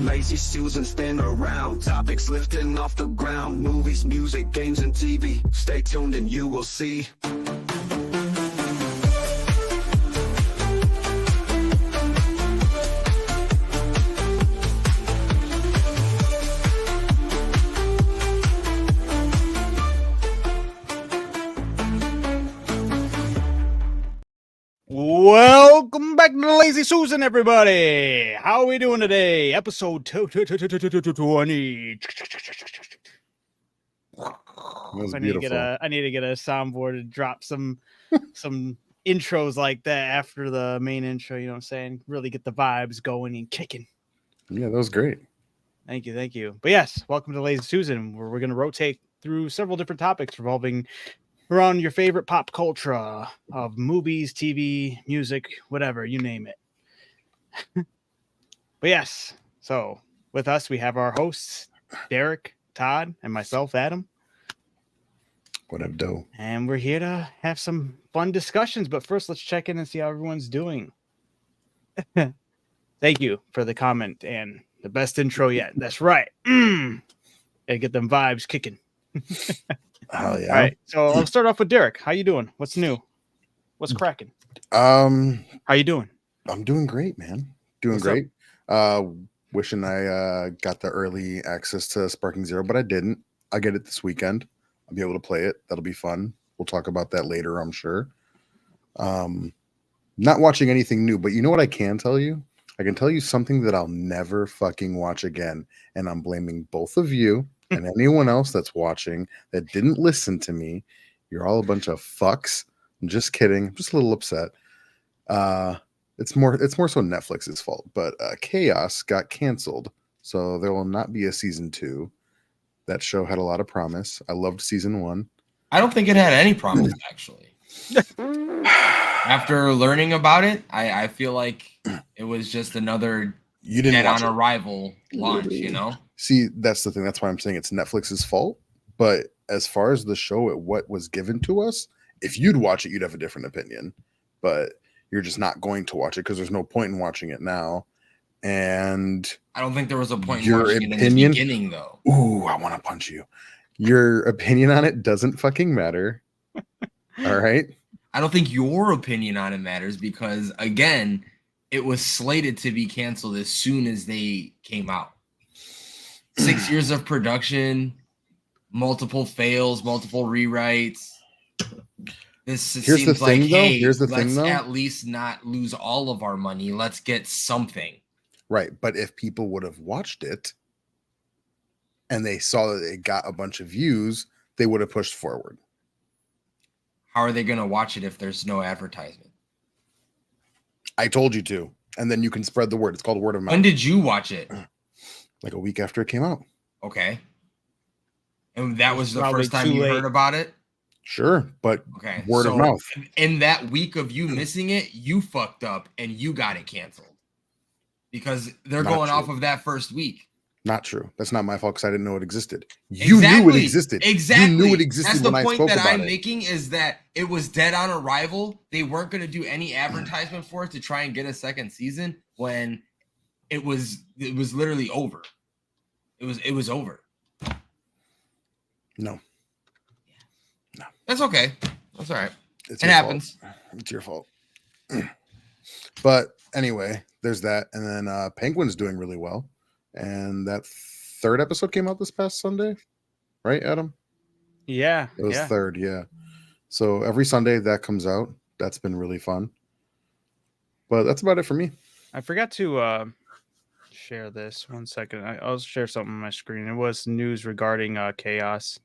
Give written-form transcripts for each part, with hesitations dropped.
Lazy Susan spin around, topics lifting off the ground. Movies, music, games, and TV. Stay tuned and you will see. Welcome back to the Lazy Susan, everybody. How are we doing today? Episode 20. I need to get a soundboard to drop some intros like that after the main intro. You know what I'm saying? Really get the vibes going and kicking. Yeah, that was great. Thank you. But yes, welcome to Lazy Susan, where we're going to rotate through several different topics revolving around your favorite pop culture of movies, TV, music, whatever, you name it. But yes, so with us, we have our hosts, Derek, Todd, and myself, Adam. What up, Doe? And we're here to have some fun discussions. But first, let's check in and see how everyone's doing. Thank you for the comment and the best intro yet. That's right. Gotta get them vibes kicking. Oh yeah. All right. So I'll start off with Derek. How you doing? What's new? What's cracking? How you doing? I'm doing great, man. Doing great. Wishing I got the early access to Sparking Zero, but I didn't. I get it this weekend. I'll be able to play it. That'll be fun. We'll talk about that later, I'm sure. Not watching anything new, but you know what I can tell you? I can tell you something that I'll never fucking watch again, and I'm blaming both of you and anyone else that's watching that didn't listen to me. You're all a bunch of fucks. I'm just kidding. I'm just a little upset. It's more so Netflix's fault, but Chaos got canceled, so there will not be a season 2. That show had a lot of promise. I loved season 1. I don't think it had any promise, actually. After learning about it, I feel like it was just another dead on arrival launch, you know? See, that's the thing. That's why I'm saying it's Netflix's fault. But as far as the show, what was given to us, if you'd watch it, you'd have a different opinion. But you're just not going to watch it because there's no point in watching it now. And I don't think there was a point in watching it in the beginning, though. Ooh, I want to punch you. Your opinion on it doesn't fucking matter. All right? I don't think your opinion on it matters because, again, it was slated to be canceled as soon as they came out. 6 years of production, multiple fails, multiple rewrites. This seems like, hey, let's at least not lose all of our money. Let's get something. Right. But if people would have watched it and they saw that it got a bunch of views, they would have pushed forward. How are they going to watch it if there's no advertisement? I told you to. And then you can spread the word. It's called word of mouth. When did you watch it? Like a week after it came out. Okay. And that was the first time you heard about it? Sure, but word of mouth. In that week of you missing it, you fucked up and you got it canceled. Because they're going off of that first week. Not true. That's not my fault because I didn't know it existed. You knew it existed. Exactly. You knew it existed when I spoke about it. That's the point that I'm making is that it was dead on arrival. They weren't going to do any advertisement for it to try and get a second season when it was literally over. It was over. No. That's okay. That's all right. It happens. It's your fault. But anyway, there's that. And then Penguin's doing really well. And that third episode came out this past Sunday. Right, Adam? Yeah. It was third, yeah. So every Sunday that comes out. That's been really fun. But that's about it for me. I forgot to share this. 1 second. I'll share something on my screen. It was news regarding Chaos.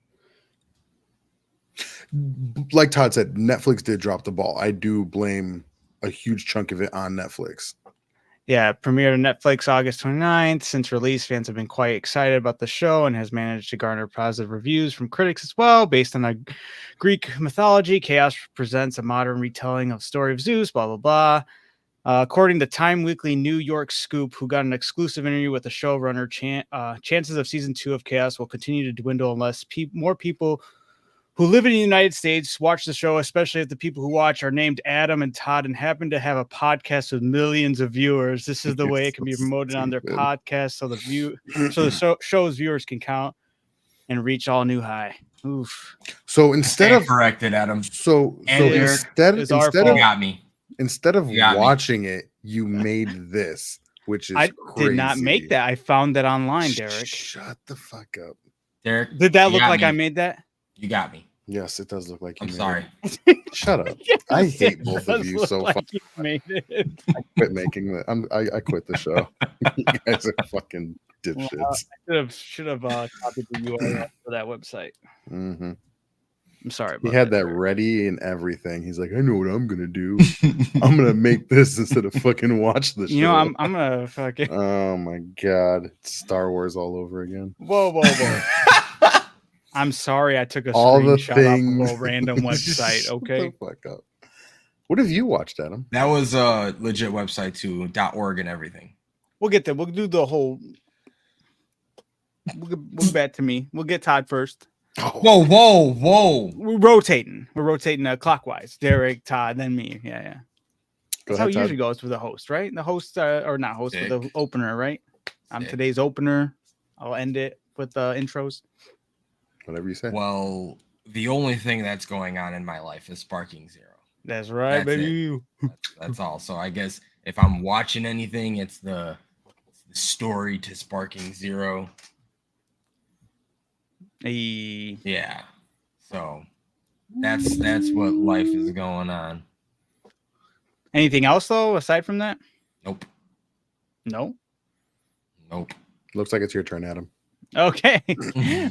Like Todd said, Netflix did drop the ball. I do blame a huge chunk of it on Netflix. Yeah, premiered on Netflix August 29th. Since release, fans have been quite excited about the show and has managed to garner positive reviews from critics as well. Based on a Greek mythology, Chaos presents a modern retelling of the story of Zeus, blah, blah, blah. According to Time Weekly New York Scoop, who got an exclusive interview with the showrunner, chances of season 2 of Chaos will continue to dwindle unless more people who live in the United States watch the show, especially if the people who watch are named Adam and Todd and happen to have a podcast with millions of viewers. This is the way it can be promoted on their podcast, so the show's viewers can count and reach all new high. Oof. So instead of corrected, Adam. So Eric, instead got me. Instead of watching it, you made this, which is I crazy. did not make that. I found that online, Derek. Shut the fuck up. Derek, did that look like I made that? You got me. Yes, it does look like you I'm made sorry. it. Shut up. Yes, I hate both of you so like fucking. you made it. I quit making that. I quit the show. You guys are fucking dipshits. I should have copied the URL for that website. Mm-hmm. I'm sorry. He had that ready and everything. He's like, I know what I'm gonna do. I'm gonna make this instead of fucking watch the show. You know, I'm gonna fucking. Oh my god, it's Star Wars all over again. Whoa. I'm sorry, I took a all the screenshot things. off a little random website. Okay. Shut the fuck up. What have you watched, Adam? That was a legit website too. .org and everything. We'll get there. We'll do the whole. We'll get back to me. We'll get Todd first. Oh. Whoa. We're rotating clockwise. Derek, Todd, then me. Yeah. That's how it usually goes with the host, right? The host, or not host, but the opener, right? I'm today's opener. I'll end it with the intros. Whatever you say. Well, the only thing that's going on in my life is Sparking Zero. That's right, baby. That's all. So I guess if I'm watching anything, it's the story to Sparking Zero. Yeah. So that's what life is going on. Anything else though aside from that? Nope. No. Looks like it's your turn, Adam. Okay.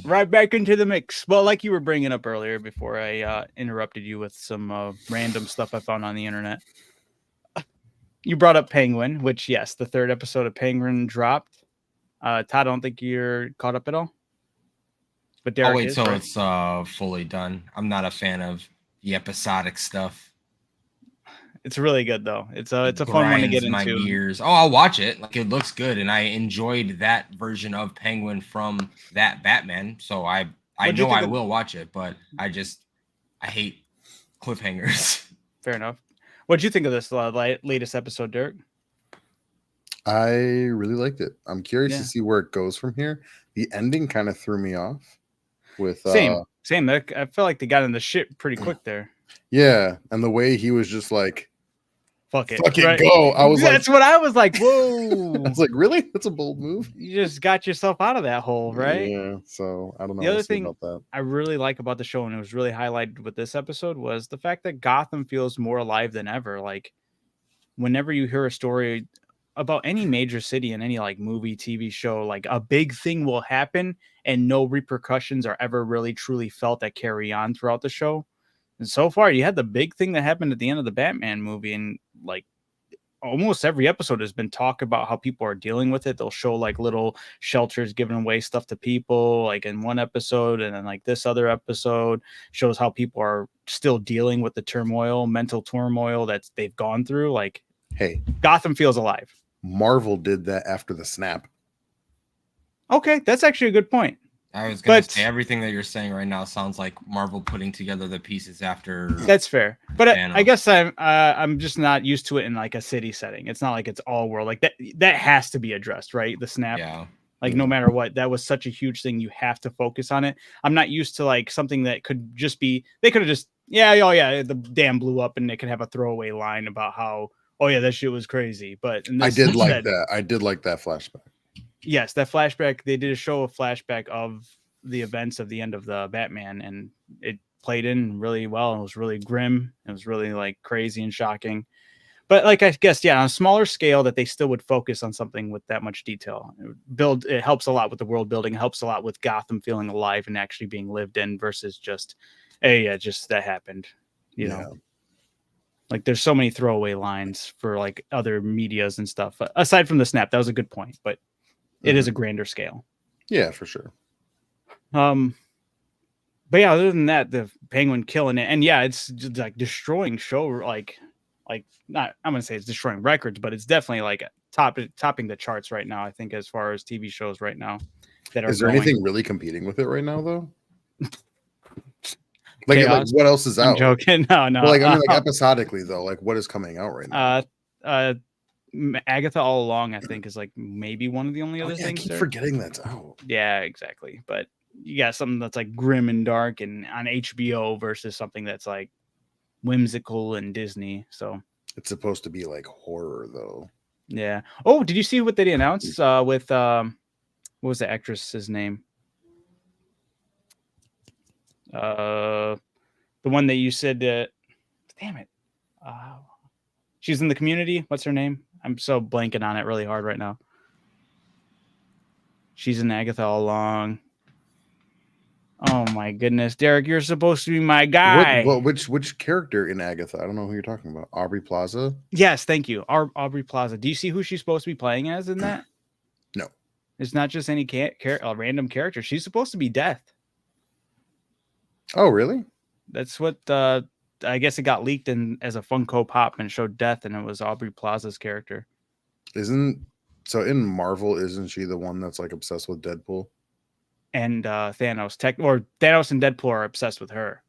Right back into the mix. Well, like you were bringing up earlier before I interrupted you with some random stuff I found on the internet. You brought up Penguin, which yes, the 3rd episode of Penguin dropped. Todd, I don't think you're caught up at all. But Derek I'll wait till right? it's fully done. I'm not a fan of the episodic stuff. It's really good though. It's a fun one to get my into. Gears. Oh, I'll watch it. Like it looks good, and I enjoyed that version of Penguin from that Batman. So I know I will watch it, but I hate cliffhangers. Fair enough. What'd you think of this latest episode, Derek? I really liked it. I'm curious to see where it goes from here. The ending kind of threw me off. With same. I felt like they got in the shit pretty quick there. Yeah, and the way he was just like, fuck it, right? Go. I was that's what I was like. Whoa. I was like, really? That's a bold move. You just got yourself out of that hole, right? Yeah. So I don't know. The other thing about that. I really like about the show, and it was really highlighted with this episode, was the fact that Gotham feels more alive than ever. Like whenever you hear a story about any major city in any like movie, TV show, like a big thing will happen and no repercussions are ever really truly felt that carry on throughout the show. And so far, you had the big thing that happened at the end of the Batman movie, and like almost every episode has been talk about how people are dealing with it. They'll show like little shelters giving away stuff to people, like in one episode, and then like this other episode shows how people are still dealing with the mental turmoil that they've gone through. Like, hey, Gotham feels alive. Marvel did that after the snap. Okay, that's actually a good point. I was going to say everything that you're saying right now sounds like Marvel putting together the pieces after. That's fair, but I guess I'm just not used to it in like a city setting. It's not like it's all world like that. That has to be addressed, right? The snap. Yeah. Like no matter what, that was such a huge thing. You have to focus on it. I'm not used to like something that could just be. They could have just the dam blew up, and they could have a throwaway line about how that shit was crazy. But I did like that. I did like that flashback. Yes, that flashback. They did a flashback of the events of the end of the Batman, and it played in really well. It was really grim. It was really like crazy and shocking. But like I guess, on a smaller scale, that they still would focus on something with that much detail. It helps a lot with the world building. It helps a lot with Gotham feeling alive and actually being lived in versus just, just that happened. You know. Like there's so many throwaway lines for like other medias and stuff. Aside from the snap, that was a good point, but it is a grander scale. Yeah, for sure. But other than that, the Penguin killing it, and it's just like destroying show, like not. I'm gonna say it's destroying records, but it's definitely like topping the charts right now. I think as far as TV shows right now that are. Is there anything really competing with it right now, though? Like Chaos? what else is I'm out? joking. No, no. Well, like I mean, like episodically though, like what is coming out right now? uh, Agatha All Along, I think, is like maybe one of the only Oh, other yeah, I things keep there. forgetting that's out. Yeah, exactly. But you got something that's like grim and dark and on HBO versus something that's like whimsical and Disney. So It's supposed to be like horror though. yeah. Oh, did you see what they announced with what was the actress's name? The one that you said damn it. She's in the Community. What's her name? I'm so blanking on it really hard right now. She's in Agatha All Along. Oh my goodness, Derek, you're supposed to be my guy. Which character in Agatha? I don't know who you're talking about. Aubrey Plaza? Yes, thank you. Aubrey Plaza. Do you see who she's supposed to be playing as in that? No. It's not just any random character. She's supposed to be Death. Oh, really? That's what I guess it got leaked in as a Funko Pop and showed Death, and it was Aubrey Plaza's character. So in Marvel, isn't she the one that's like obsessed with Deadpool? And Thanos. Thanos and Deadpool are obsessed with her.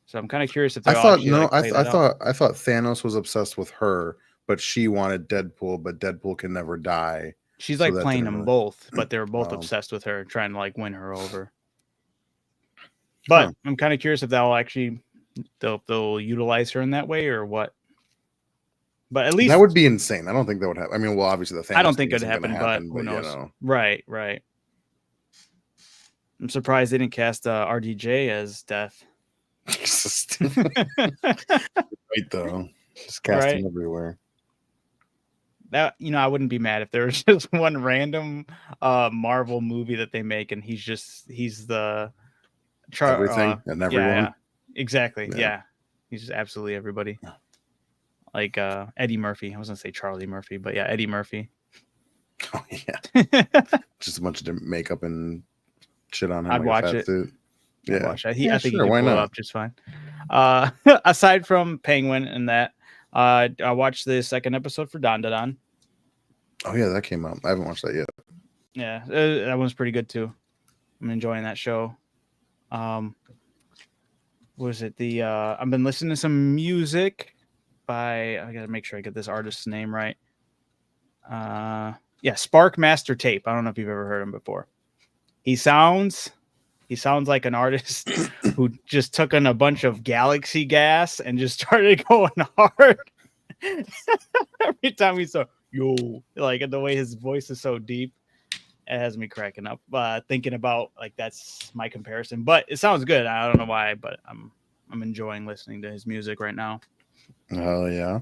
So I'm kind of curious if I they'll thought actually, no, like, play that out. I thought Thanos was obsessed with her, but she wanted Deadpool, but Deadpool can never die. She's so like that playing didn't them really- both, but they were both Wow. obsessed with her, trying to like win her over. But Huh. I'm kind of curious if they'll utilize her in that way or what. But at least That would be insane. I don't think that would happen. I mean, well, obviously the Thanos I don't think thing it'd isn't gonna happen, but who you knows? know. Right. I'm surprised they didn't cast RDJ as Death. So stupid. Right though. Just casting everywhere. That I wouldn't be mad if there was just one random Marvel movie that they make and he's the Everything and everyone. Yeah, exactly. Yeah. Yeah. He's just absolutely everybody. Like Eddie Murphy. I was gonna say Charlie Murphy, but yeah, Eddie Murphy. Oh yeah. Just a bunch of makeup and shit on him. I'd watch it. Suit. Yeah. Watch it. Yeah, I think sure, he why can pull it not? up just fine. Aside from Penguin and that, I watched the second episode for Don. Oh yeah, that came out. I haven't watched that yet. Yeah, that one's pretty good too. I'm enjoying that show. What was it? I've been listening to some music by, I gotta make sure I get this artist's name right. Yeah, Spark Master Tape. I don't know if you've ever heard him before. He sounds like an artist who just took in a bunch of galaxy gas and just started going hard. Every time he's so like the way his voice is so deep, it has me cracking up. Thinking about like that's my comparison, but it sounds good. I don't know why, but I'm enjoying listening to his music right now. Oh yeah.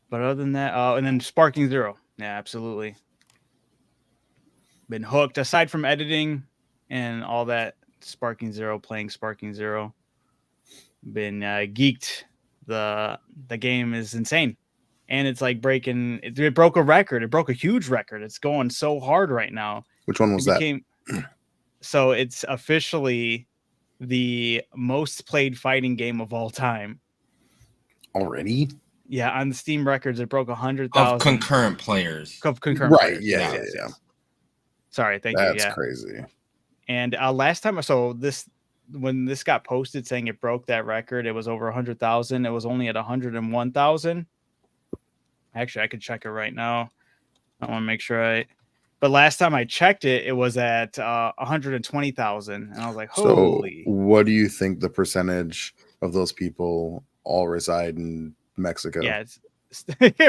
But other than that, and then Sparking Zero, yeah, absolutely. Been hooked. Aside from editing and all that, playing Sparking Zero, been geeked. The game is insane, and it's like it broke a record. It broke a huge record. It's going so hard right now. Which one was that? So it's officially the most played fighting game of all time. Already? Yeah, on the Steam records, it broke 100,000 of concurrent players. Right. Players. Yeah. Yes, Yeah. yes. Sorry, thank you. That's Yeah. crazy. And last time, when this got posted saying it broke that record, it was over 100,000. It was only at 101,000. Actually, I could check it right now. I want to make sure but last time I checked it, it was at 120,000. And I was like, holy. So what do you think the percentage of those people all reside in Mexico? Yeah, it's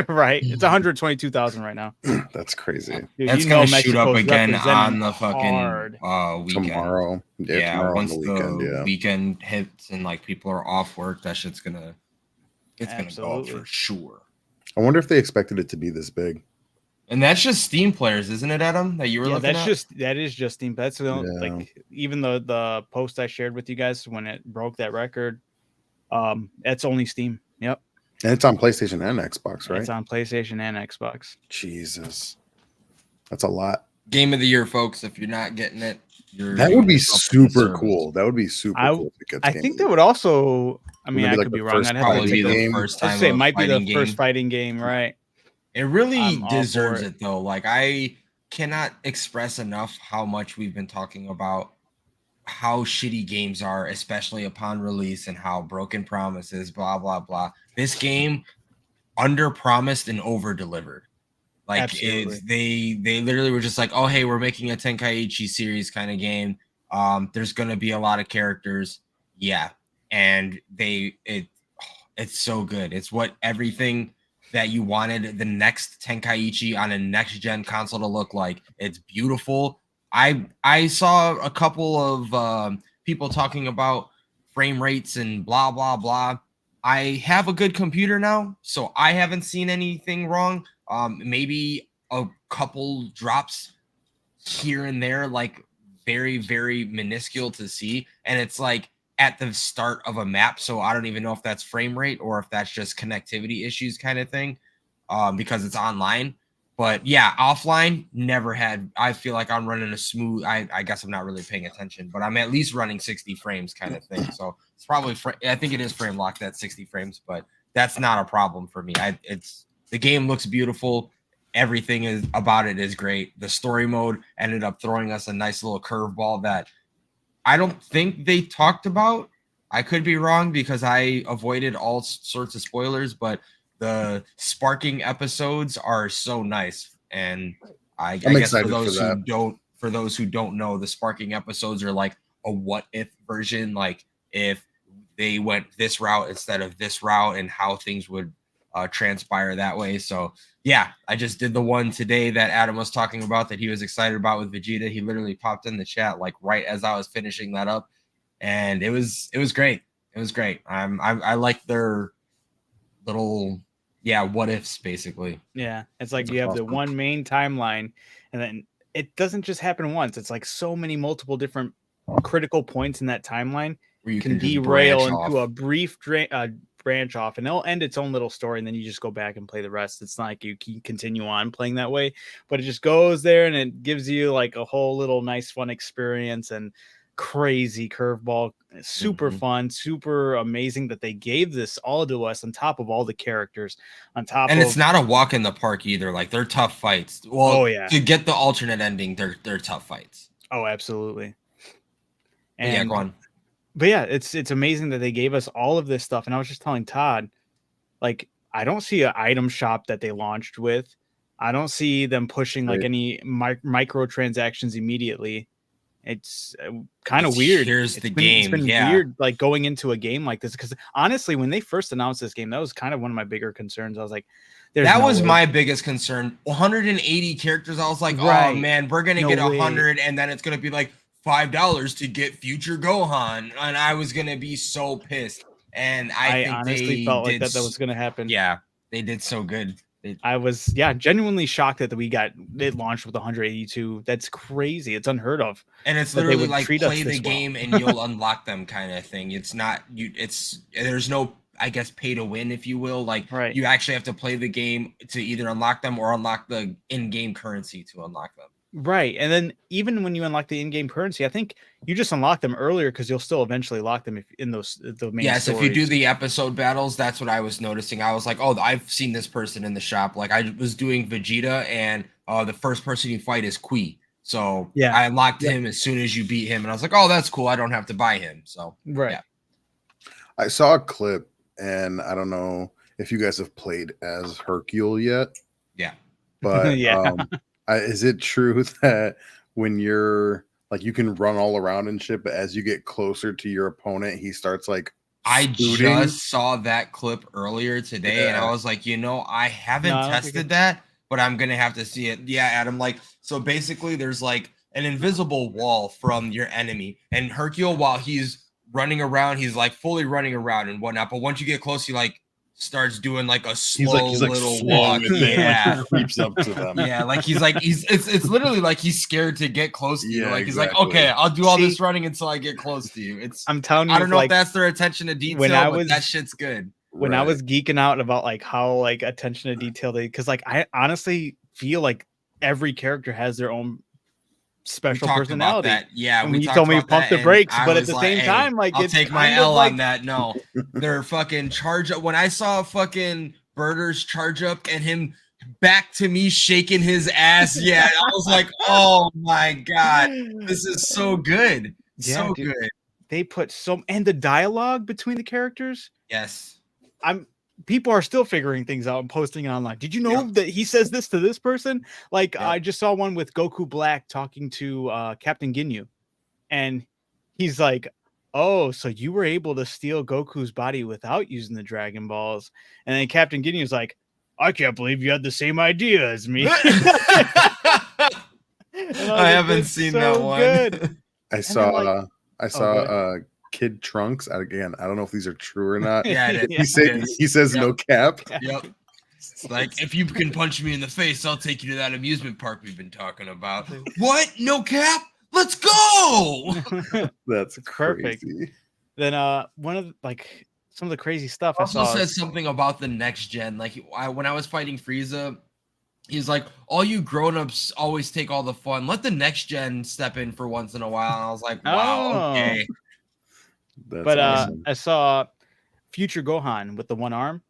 right. It's 122,000 right now. That's crazy. Dude, That's gonna shoot Mexico's up again representing on the fucking hard. weekend. Tomorrow. Yeah, tomorrow once on the the weekend, yeah. weekend hits and like people are off work, that shit's gonna go up Absolutely. for sure. I wonder if they expected it to be this big. And that's just Steam players, isn't it, Adam? That you were looking at? That is just Steam. That's like even the post I shared with you guys when it broke that record. That's only Steam. Yep. And it's on PlayStation and Xbox, right? It's on PlayStation and Xbox. Jesus. That's a lot. Game of the year, folks. If you're not getting it, That would be super cool. That would be super cool. If it gets I Game think of the that would also. I mean, Maybe I like could the be wrong. first I'd have to probably take be a the first I'd time. say it might be the fighting first game. fighting game, right? It really I'm all deserves for it though. Like I cannot express enough how much we've been talking about how shitty games are, especially upon release, and how broken promises, blah blah blah. This game under promised and over delivered. Like Absolutely. they literally were just like, oh hey, we're making a Tenkaichi series kind of game. There's gonna be a lot of characters, yeah, and it's so good. It's what everything that you wanted the next Tenkaichi on a next gen console to look like. It's beautiful. I saw a couple of people talking about frame rates and blah blah blah. I have a good computer now, so I haven't seen anything wrong. Maybe a couple drops here and there, like very, very minuscule to see. And it's like at the start of a map. So I don't even know if that's frame rate or if that's just connectivity issues kind of thing, because it's online. But yeah, offline, never had. I feel like I'm running a smooth. I guess I'm not really paying attention, but I'm at least running 60 frames kind of thing. So it's probably, I think it is frame locked at 60 frames, but that's not a problem for me. The game looks beautiful. Everything is about it is great. The story mode ended up throwing us a nice little curveball that I don't think they talked about. I could be wrong because I avoided all sorts of spoilers, but the sparking episodes are so nice. And I guess for those who don't know, the sparking episodes are like a what if version, like if they went this route instead of this route and how things would transpire that way. So yeah, I just did the one today that Adam was talking about that he was excited about with Vegeta. He literally popped in the chat like right as I was finishing that up, and it was great. It was great. I like their little what ifs basically. Yeah, it's like you have the one main timeline, and then it doesn't just happen once. It's like so many multiple different critical points in that timeline Where you can derail into a brief branch off, and it'll end its own little story, and then you just go back and play the rest. It's not like you can continue on playing that way, but it just goes there and it gives you like a whole little nice fun experience and crazy curveball. Super fun, super amazing that they gave this all to us on top of all the characters on top and of, it's not a walk in the park either. Like they're tough fights. Well, to get the alternate ending, they're tough fights. Oh, absolutely. And yeah, go on. But yeah, it's amazing that they gave us all of this stuff. And I was just telling Todd, like, I don't see an item shop that they launched with. I don't see them pushing like any microtransactions immediately. It's kind of weird. Here's the game. It's been weird, like going into a game like this, because honestly, when they first announced this game, that was kind of one of my bigger concerns. I was like, that was my biggest concern. 180 characters. I was like, oh man, we're gonna get 100, and then it's gonna be like $5 to get future Gohan, and I was gonna be so pissed. And I think honestly felt like that was gonna happen. Yeah, they did so good. I was genuinely shocked that we got it launched with 182. That's crazy. It's unheard of. And it's literally like play the game and you'll unlock them kind of thing. It's not there's no, I guess, pay to win, if you will. Like you actually have to play the game to either unlock them or unlock the in-game currency to unlock them. Right. And then even when you unlock the in-game currency, I think you just unlock them earlier because you'll still eventually lock them in the main Yes, stories. if you do the episode battles, that's what I was noticing. I was like, oh, I've seen this person in the shop. Like I was doing Vegeta, and the first person you fight is Kui. So I unlocked him as soon as you beat him, and I was like, oh, that's cool. I don't have to buy him. So yeah. I saw a clip, and I don't know if you guys have played as Hercule yet. Yeah. But is it true that when you're like, you can run all around and shit, but as you get closer to your opponent, he starts like I just saw that clip earlier today, and I was like, I haven't tested that, but I'm gonna have to see it. Yeah, Adam, like, so basically there's like an invisible wall from your enemy, and Hercule, while he's running around, he's like fully running around and whatnot, but once you get close, he like starts doing like a slow little walk. Yeah, creeps up to them. Yeah, like it's literally like he's scared to get close to you. Like he's like, okay, I'll do all this running until I get close to you. I'm telling you, I don't know if that's their attention to detail, but that shit's good. When I was geeking out about like how like attention to detail because like I honestly feel like every character has their own special personality. Yeah, when you told me to pump the brakes, but at the same time, like I'll take my L on that. No, they're fucking charge up. When I saw fucking Birders charge up and him back to me shaking his ass, I was like, oh my god, this is so good. Yeah, So dude, good. they put and the dialogue between the characters. Yes. People are still figuring things out and posting it online. Did you know Yep. that he says this to this person? Like Yep. I just saw one with Goku Black talking to Captain Ginyu, and he's like, "Oh, so you were able to steal Goku's body without using the Dragon Balls?" And then Captain Ginyu's like, "I can't believe you had the same idea as me." I haven't seen that one. Good. I then, saw like- I go saw ahead. Kid Trunks again. I don't know if these are true or not. Yeah, it Yeah. is. He says Yep. no cap. Yep. Like, if you can punch me in the face, I'll take you to that amusement park we've been talking about. What? No cap? Let's go! That's It's perfect. crazy. Then one of some of the crazy stuff I Also saw. says something about the next gen. Like, when I was fighting Frieza, he's like, all you grown-ups always take all the fun. Let the next gen step in for once in a while. And I was like, wow, okay. That's awesome. I saw Future Gohan with the one arm.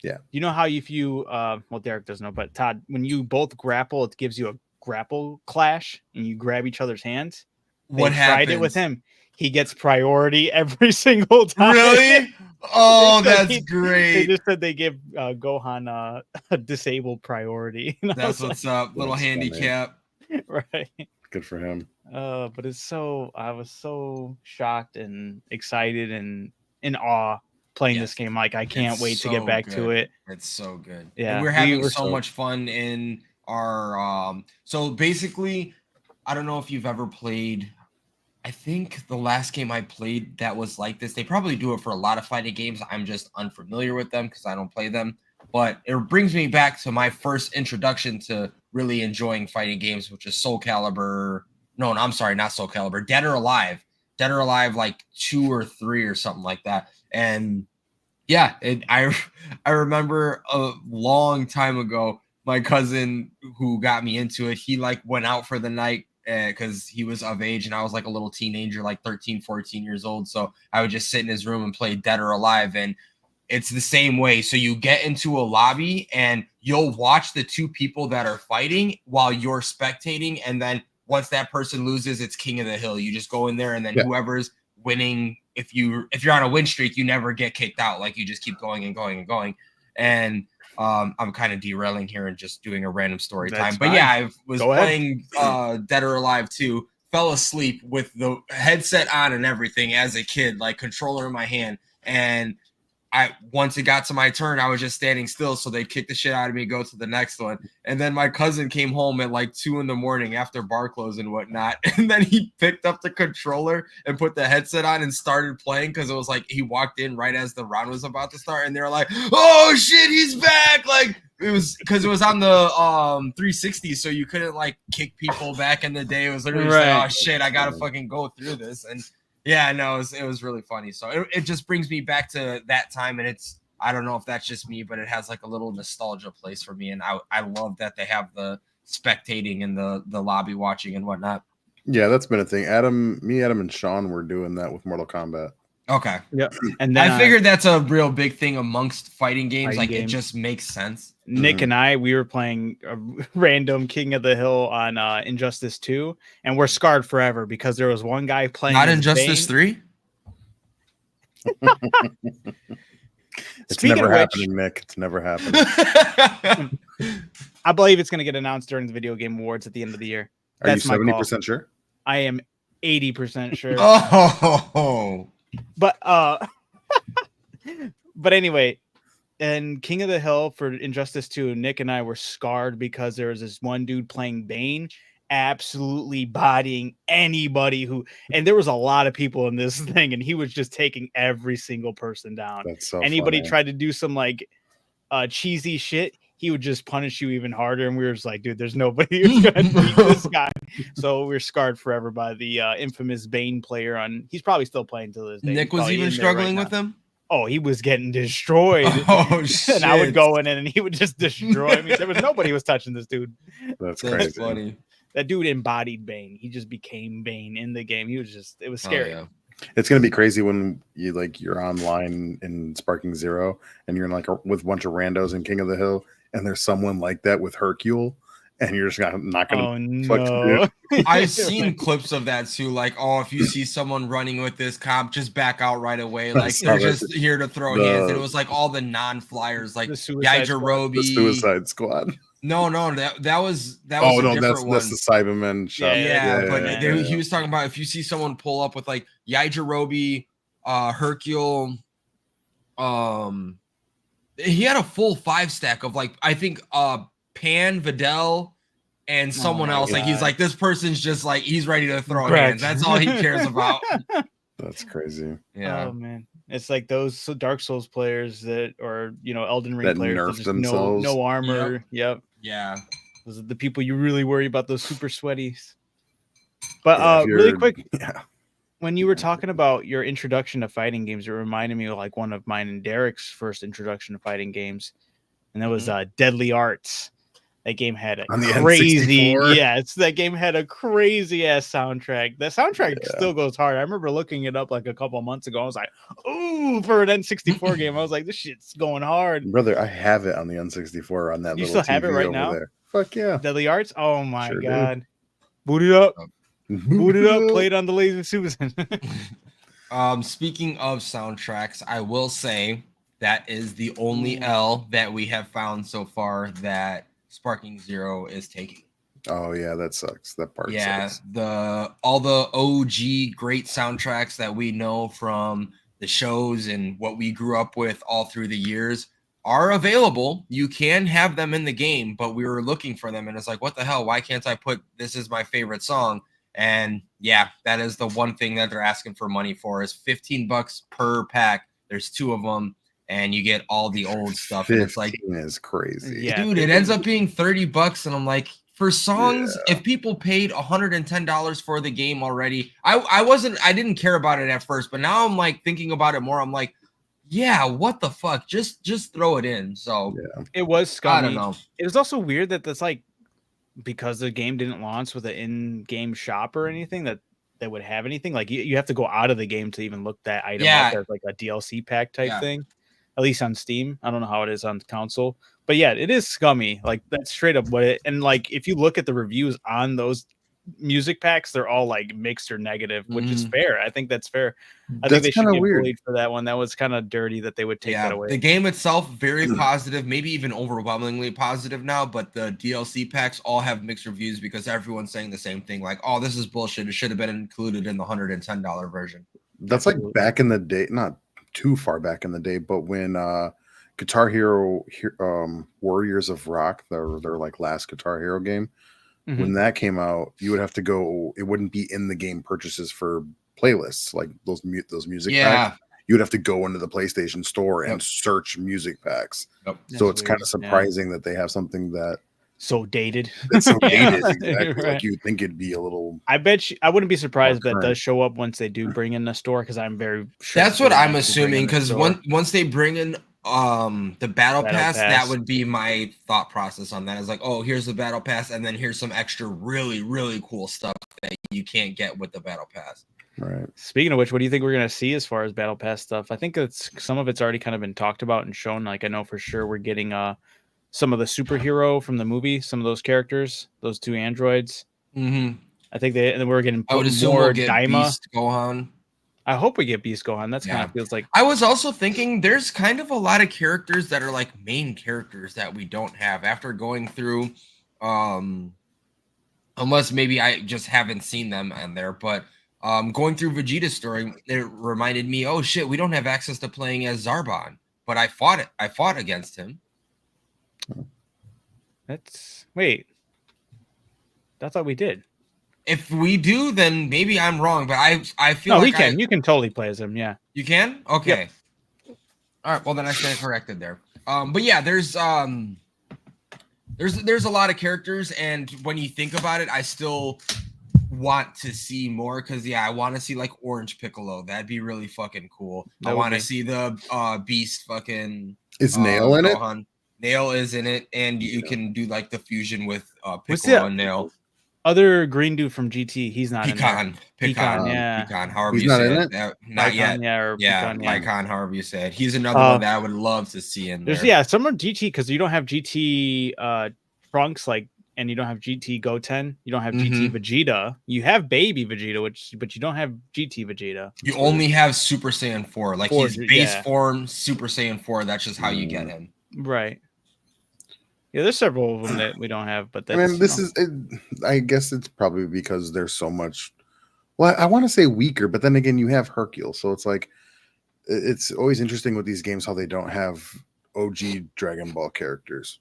Yeah. You know how if you well, Derek doesn't know, but Todd, when you both grapple, it gives you a grapple clash and you grab each other's hands. What They happened? tried it with him. He gets priority every single time. Really? Oh, They said that's They great. just said they give Gohan a disabled priority. And I That's was what's up. Little That's funny. handicap. like, right. Good for him. But I was so shocked and excited and in awe playing this Yes. game. Like I can't It's wait to get so back good. to it. It's so good. Yeah, And we're we having were so so- much fun in our so basically, I don't know if you've ever played. I think the last game I played that was like this. They probably do it for a lot of fighting games. I'm just unfamiliar with them because I don't play them. But it brings me back to my first introduction to really enjoying fighting games, which is Soul Calibur. No, I'm sorry, not Soul Calibur. Dead or Alive. Dead or Alive, like 2 or 3 or something like that. And yeah, I remember a long time ago, my cousin who got me into it, he like went out for the night because he was of age and I was like a little teenager, like 13, 14 years old. So I would just sit in his room and play Dead or Alive. And it's the same way. So you get into a lobby and you'll watch the two people that are fighting while you're spectating. And then once that person loses, it's King of the Hill. You just go in there and then whoever's winning, if you're on a win streak, you never get kicked out. Like you just keep going and going and going. And I'm kind of derailing here and just doing a random story time. But yeah, I was playing Dead or Alive 2, fell asleep with the headset on and everything as a kid, like controller in my hand. And once it got to my turn, I was just standing still. So they'd kick the shit out of me, go to the next one. And then my cousin came home at like 2 a.m. after bar close and whatnot. And then he picked up the controller and put the headset on and started playing because it was like he walked in right as the round was about to start. And they were like, oh shit, he's back. Like it was because it was on the 360. So you couldn't like kick people back in the day. It was literally just like, oh shit, I got to fucking go through this. And yeah, no, it was really funny. So it just brings me back to that time. And I don't know if that's just me, but it has like a little nostalgia place for me. And I love that they have the spectating and the lobby watching and whatnot. Yeah, that's been a thing. Adam, and Sean were doing that with Mortal Kombat. Okay. Yeah. And then I figured that's a real big thing amongst fighting games. It just makes sense. Nick and we were playing a random King of the Hill on Injustice 2, and we're scarred forever because there was one guy playing. Not Injustice 3? It's never happening, Nick. It's never happening. I believe it's going to get announced during the Video Game Awards at the end of the year. Are you 70% sure? I am 80% sure. Oh. But but anyway, and King of the Hill for Injustice 2, Nick and I were scarred because there was this one dude playing Bane, absolutely bodying anybody and there was a lot of people in this thing, and he was just taking every single person down. That's so anybody funny. tried to do some like cheesy shit, he would just punish you even harder, and we were just like, dude, there's nobody who's gonna beat this guy. So we're scarred forever by the infamous Bane player he's probably still playing to this day. Nick was even struggling with him. Oh, he was getting destroyed. Oh shit. And I would go in and he would just destroy me. There was nobody was touching this dude. That's crazy. Funny. That dude embodied Bane. He just became Bane in the game. It was scary. Oh, yeah. It's gonna be crazy when you're online in Sparking Zero and you're in with a bunch of randos in King of the Hill, and there's someone like that with Hercule, and you're just not gonna. Oh fucking no! I've seen clips of that too. Like, oh, if you see someone running with this cop, just back out right away. Like saw they're that just here to throw hands. And it was like all the non-flyers, like The Suicide Squad. Yajirobe. The Suicide Squad. No, that was Oh a no, different that's one. the Cybermen shot. Yeah, But yeah. he was talking about if you see someone pull up with like Yajirobe, Hercule, he had a full 5 stack of like I think Pan, Videl, and someone else. God. Like he's like, this person's just like he's ready to throw Correct. hands. That's all he cares about. That's crazy. Yeah. Oh man, it's like those Dark Souls players that, or Elden Ring That players nerf that just themselves. no armor. Yep. Yeah. Those are the people you really worry about. Those super sweaties. But Yeah, if really you're- quick, Yeah. when you were talking about your introduction to fighting games, it reminded me of like one of mine and Derek's first introduction to fighting games, and that was Deadly Arts. That game had a On the crazy, N64? that game had a crazy ass soundtrack. The soundtrack still goes hard. I remember looking it up like a couple of months ago. I was like, "Ooh!" For an N64 game, I was like, "This shit's going hard." Brother, I have it on the N64 on that You little still have TV it right over now? there. Fuck yeah. Deadly Arts. Oh my Sure do. god! Boot it up. Boot it up. Play it on the Lazy Susan. Speaking of soundtracks, I will say that is the only L that we have found so far that Sparking Zero is taking. Oh yeah, that sucks. That part sucks. All the OG great soundtracks that we know from the shows and what we grew up with all through the years are available. You can have them in the game, but we were looking for them and it's like, what the hell? Why can't I put this is my favorite song? And yeah, that is the one thing that they're asking for money for is $15 per pack. There's 2 of them. And you get all the old stuff, and it's like, is crazy. Yeah. dude, it ends up being $30, and I'm like, for songs, if people paid $110 for the game already, I didn't care about it at first, but now I'm like thinking about it more. I'm like, yeah, what the fuck? Just throw it in. So It was scummy. I don't know. It was also weird that that's like because the game didn't launch with an in-game shop or anything that would have anything. Like you have to go out of the game to even look that item up as like a DLC pack type thing. At least on Steam. I don't know how it is on console. But yeah, it is scummy. Like that's straight up what it, and like if you look at the reviews on those music packs, they're all like mixed or negative, which is fair. I think that's fair. I think they should get bullied for that one. That was kind of dirty that they would take that away. The game itself, very positive, maybe even overwhelmingly positive now, but the DLC packs all have mixed reviews because everyone's saying the same thing. Like, oh, this is bullshit. It should have been included in the $110 version. That's like back in the day, not too far back in the day, but when Guitar Hero Warriors of Rock, their like last Guitar Hero game, when that came out, you would have to go, it wouldn't be in the game purchases for playlists, like those music packs. You would have to go into the PlayStation store and search music packs. So it's kind of surprising that they have something that so dated. That's so dated, exactly. Right. Like you'd think it'd be a little. I bet I wouldn't be surprised if that does show up once they do bring in the store, because I'm very sure that's what I'm assuming. Because once they bring in the battle pass, that would be my thought process on that. Is like, oh, here's the battle pass, and then here's some extra really, really cool stuff that you can't get with the battle pass. Right. Speaking of which, what do you think we're gonna see as far as battle pass stuff? I think it's some of it's already kind of been talked about and shown. Like I know for sure we're getting some of the superhero from the movie, some of those characters, those 2 androids. I think we're getting I would assume more we'll get Daima. Beast Gohan. I hope we get Beast Gohan. That's kind of feels like. I was also thinking there's kind of a lot of characters that are like main characters that we don't have after going through, unless maybe I just haven't seen them in there. But going through Vegeta's story, it reminded me, oh shit, we don't have access to playing as Zarbon, but I fought against him. Wait. I thought we did. If we do, then maybe I'm wrong, but I feel like you can totally play as him. Yeah, you can. Okay. Yep. All right. Well, then I stand corrected there. But yeah, there's a lot of characters, and when you think about it, I still want to see more because I want to see like Orange Piccolo. That'd be really fucking cool. I want to see the Beast fucking. Is Nail in it? Nail is in it, and you can do like the fusion with Piccolo and Nail. Other green dude from GT, he's not Pecan, yeah. Pecan, however he's you not say in it. Not yet. Pecan, however you say it. He's another one that I would love to see in there. Some are GT because you don't have GT trunks like and you don't have GT Goten. You don't have Mhm. GT Vegeta. You have Baby Vegeta, but you don't have GT Vegeta. You only have Super Saiyan 4. Like, he's base yeah. form Super Saiyan 4. That's just how you get him. Right. Yeah, there's several of them that we don't have, but that's. I mean, this is. I guess it's probably because there's so much. Well, I want to say weaker, but then again, you have Hercule, so it's like it's always interesting with these games how they don't have OG Dragon Ball characters.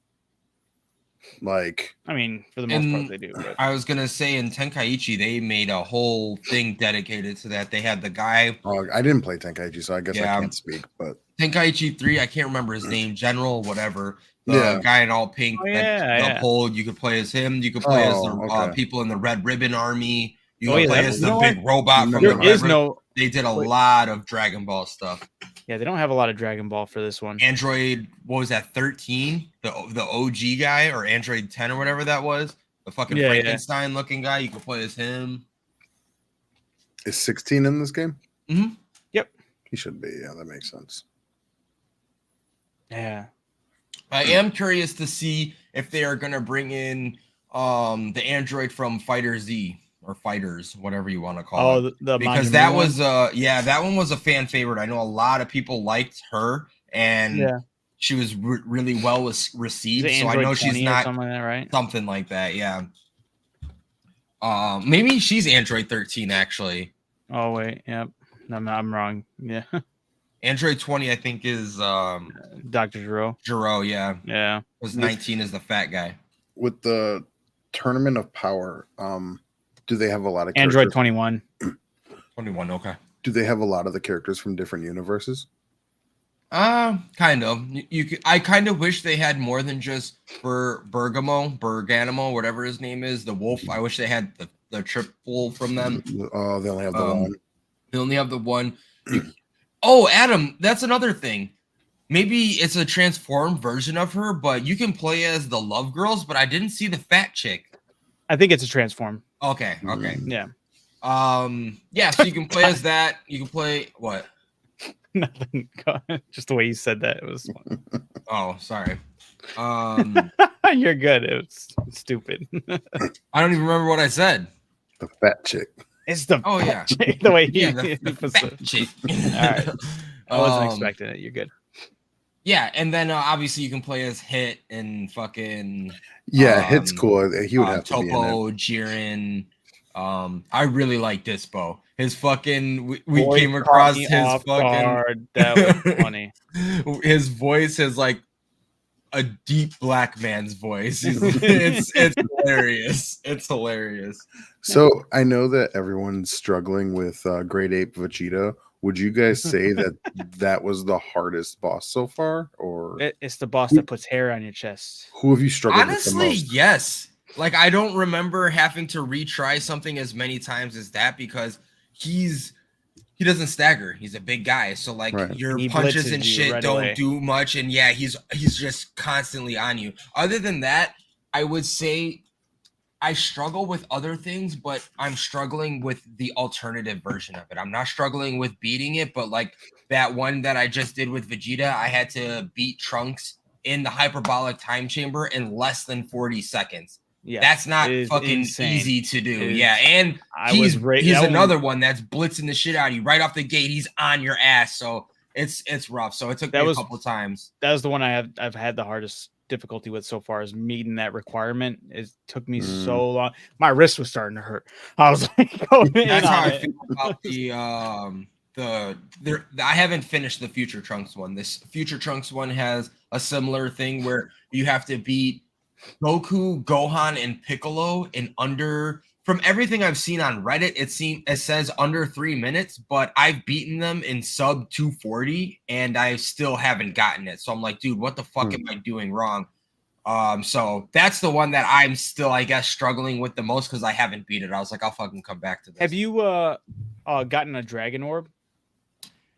Like, I mean, for the most part, they do. But. I was gonna say in Tenkaichi, they made a whole thing dedicated to that. They had the guy. I didn't play Tenkaichi, so I guess I can't speak. But Tenkaichi 3, I can't remember his name, General, whatever. The guy in all pink, the pole. You could play as him. You could play as the people in the Red Ribbon Army. You could play as the big robot from the Red Ribbon. They did a lot of Dragon Ball stuff. Yeah, they don't have a lot of Dragon Ball for this one. Android, what was that, 13? The OG guy, or Android 10 or whatever that was? The fucking Frankenstein looking guy. You could play as him. Is 16 in this game? Mm-hmm. Yep. He should be. Yeah, that makes sense. Yeah. I am curious to see if they are going to bring in the android from Fighter Z or Fighters, whatever you want to call it. Because that was that one was a fan favorite. I know a lot of people liked her, and she was really well received. So I know she's not something like that, right? Something like that, yeah. Maybe she's Android 13 actually. Oh wait, yep. I'm wrong. Yeah. Android 20, I think, is Dr. Gero. Gero, yeah. Yeah. Was 19 is the fat guy. With the Tournament of Power, do they have a lot of Android 21? 21, okay. Do they have a lot of the characters from different universes? Kind of. I kind of wish they had more than just Bergamo, whatever his name is, the wolf. I wish they had the triple from them. Oh, they only have the one. They only have the one. Oh, Adam, that's another thing. Maybe it's a transformed version of her, but you can play as the Love Girls, but I didn't see the fat chick. I think it's a transform. Okay. Yeah. So you can play as that. You can play what? Nothing. Just the way you said that, it was fun. Oh, sorry. You're good. It was stupid. I don't even remember what I said. The fat chick. It's the chick, the way the fat chick. All right. I wasn't expecting it. You're good. Yeah, and then obviously you can play as Hit and fucking Hit's cool. He would have Topo, to be in it. Jiren. I really like Dispo. His fucking we came across his fucking guard. That was funny. His voice is like a deep black man's voice. It's hilarious. It's hilarious. So I know that everyone's struggling with Grade 8 Vegeta. Would you guys say that was the hardest boss so far, or it's the boss that puts hair on your chest? Who have you struggled with the most? Honestly, yes. Like, I don't remember having to retry something as many times as that, because he doesn't stagger. He's a big guy, so like your punches and shit don't do much, and he's just constantly on you. Other than that, I would say I struggle with other things, but I'm struggling with the alternative version of it. I'm not struggling with beating it, but like that one that I just did with Vegeta, I had to beat Trunks in the hyperbolic time chamber in less than 40 seconds. Yeah, that's not fucking easy to do. And he's another one that's blitzing the shit out of you right off the gate. He's on your ass, so it's rough. So it took me a couple times. That was the one I've had the hardest difficulty with so far, is meeting that requirement. It took me so long. My wrist was starting to hurt. I was like, that's how I feel about I haven't finished the Future Trunks one. This Future Trunks one has a similar thing where you have to beat Goku, Gohan, and Piccolo in under, from everything I've seen on Reddit, it says under 3 minutes, but I've beaten them in sub 240 and I still haven't gotten it. So I'm like, dude, what the fuck am I doing wrong? So that's the one that I'm still, I guess, struggling with the most, because I haven't beat it. I was like, I'll fucking come back to this. Have you gotten a Dragon Orb?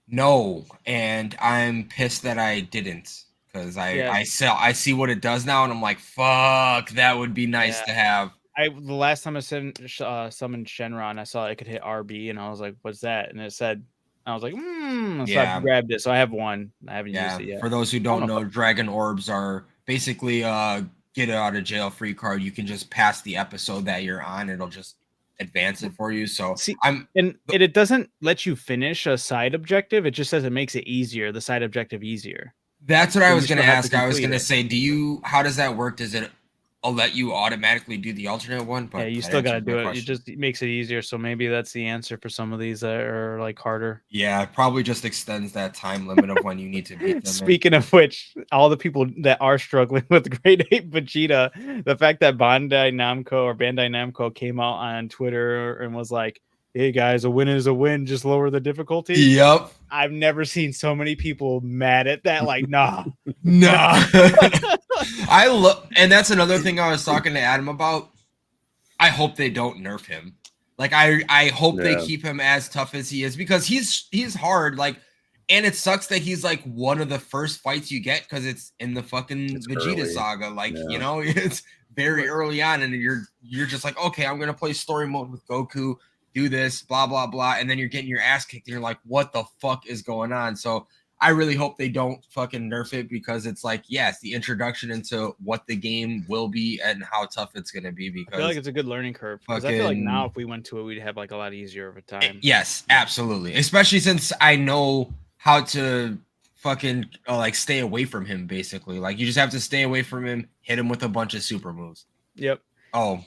No, and I'm pissed that I didn't. Because I see what it does now, and I'm like, fuck, that would be nice to have. The last time I summoned Shenron, I saw it could hit RB, and I was like, what's that? And it said, I was like, so I grabbed it. So I have one. I haven't used it yet. For those who don't know, Dragon Orbs are basically get it out of jail free card. You can just pass the episode that you're on. It'll just advance it for you. So it doesn't let you finish a side objective. It just says it makes it easier, the side objective easier. That's what I was going to ask. I was complete going to say, how does that work? Does it let you automatically do the alternate one? But yeah, you still got to do it. It makes it easier. So maybe that's the answer for some of these that are like harder. Yeah, it probably just extends that time limit of when you need to beat them. Speaking of which, all the people that are struggling with Grade 8 Vegeta, the fact that Bandai Namco came out on Twitter and was like, hey guys, a win is a win, just lower the difficulty. Yep. I've never seen so many people mad at that. Like, nah. And that's another thing I was talking to Adam about. I hope they don't nerf him. Like, I hope they keep him as tough as he is, because he's hard. Like, and it sucks that he's like one of the first fights you get because it's in the fucking Vegeta saga. Like, you know, it's very early on, and you're just like, okay, I'm gonna play story mode with Goku, do this, blah blah blah, and then you're getting your ass kicked, and you're like, what the fuck is going on? So I really hope they don't fucking nerf it, because it's like, yes, the introduction into what the game will be and how tough it's going to be. Because I feel like it's a good learning curve. Because I feel like now if we went to it, we'd have like a lot easier of a time. Yes, absolutely. Especially since I know how to fucking like stay away from him, basically. Like, you just have to stay away from him, hit him with a bunch of super moves. Yep. Oh,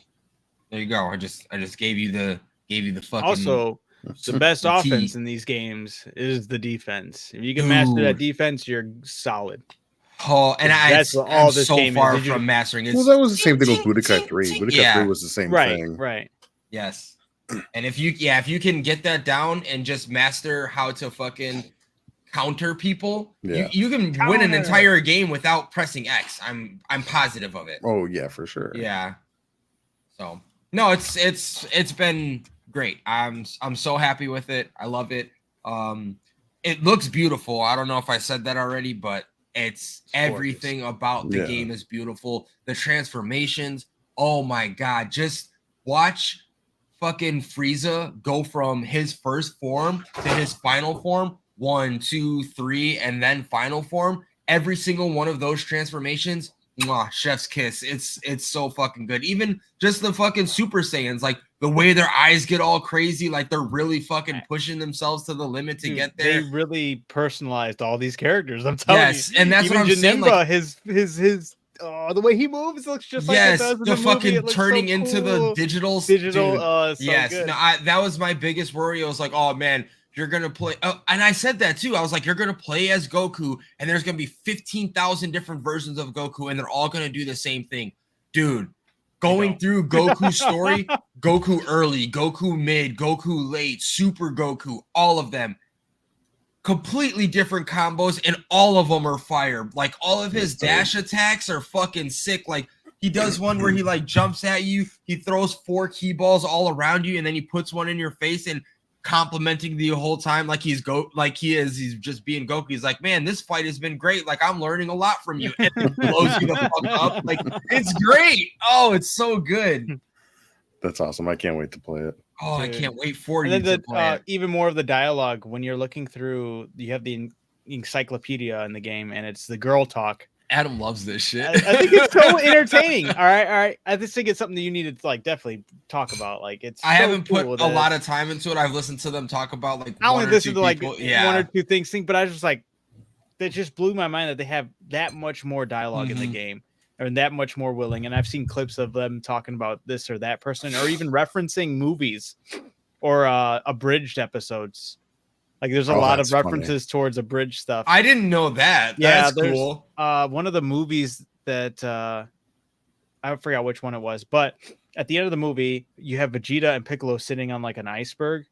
there you go. I just gave you the fucking. Also, the best offense in these games is the defense. If you can master that defense, you're solid. Oh, and that's all this so game far is. From mastering it. Well, that was the same thing with Budokai 3. Budokai 3 was the same thing. Right. Yes. And if you can get that down and just master how to fucking counter people, you can win an entire game without pressing X. I'm positive of it. Oh yeah, for sure. Yeah. So no, it's been great. I'm so happy with it. I love it. It looks beautiful. I don't know if I said that already, but it's everything about the game is beautiful. The transformations, oh my god, just watch fucking Frieza go from his first form to his final form, 1, 2, 3, and then final form. Every single one of those transformations, mwah, chef's kiss. It's so fucking good. Even just the fucking Super Saiyans, like the way their eyes get all crazy, like they're really fucking pushing themselves to the limit to get there. They really personalized all these characters. I'm telling you. Yes, and that's even what I'm saying. Like, his the way he moves looks just like it does in the fucking movie. turning so into the digital. So yes, good. No, that was my biggest worry. I was like, oh man, you're gonna play. And I said that too. I was like, you're gonna play as Goku, and there's gonna be 15,000 different versions of Goku, and they're all gonna do the same thing, dude. Going through Goku's story, Goku early, Goku mid, Goku late, Super Goku, all of them. Completely different combos, and all of them are fire. Like, all of his dash attacks are fucking sick. Like, he does one where he like jumps at you, he throws 4 key balls all around you, and then he puts one in your face and complimenting the whole time like he's just being Goku. He's like, man, this fight has been great. Like, I'm learning a lot from you. And it blows you the fuck up. Like, it's great. Oh, it's so good. That's awesome. I can't wait to play it. Oh, dude. I can't wait for and you then to play it. Even more of the dialogue when you're looking through, you have the encyclopedia in the game, and it's the girl talk. Adam loves this shit. I think it's so entertaining. All right. I just think it's something that you need to like definitely talk about. Like, it's. I haven't put a lot of time into it. I've listened to them talk about like. I only listened to like 1 or 2 things, but I was just like, that just blew my mind that they have that much more dialogue in the game, and that much more willing. And I've seen clips of them talking about this or that person, or even referencing movies or abridged episodes. Like, there's a lot of references towards abridged stuff. I didn't know that. That's cool. One of the movies that I forgot which one it was, but at the end of the movie, you have Vegeta and Piccolo sitting on like an iceberg,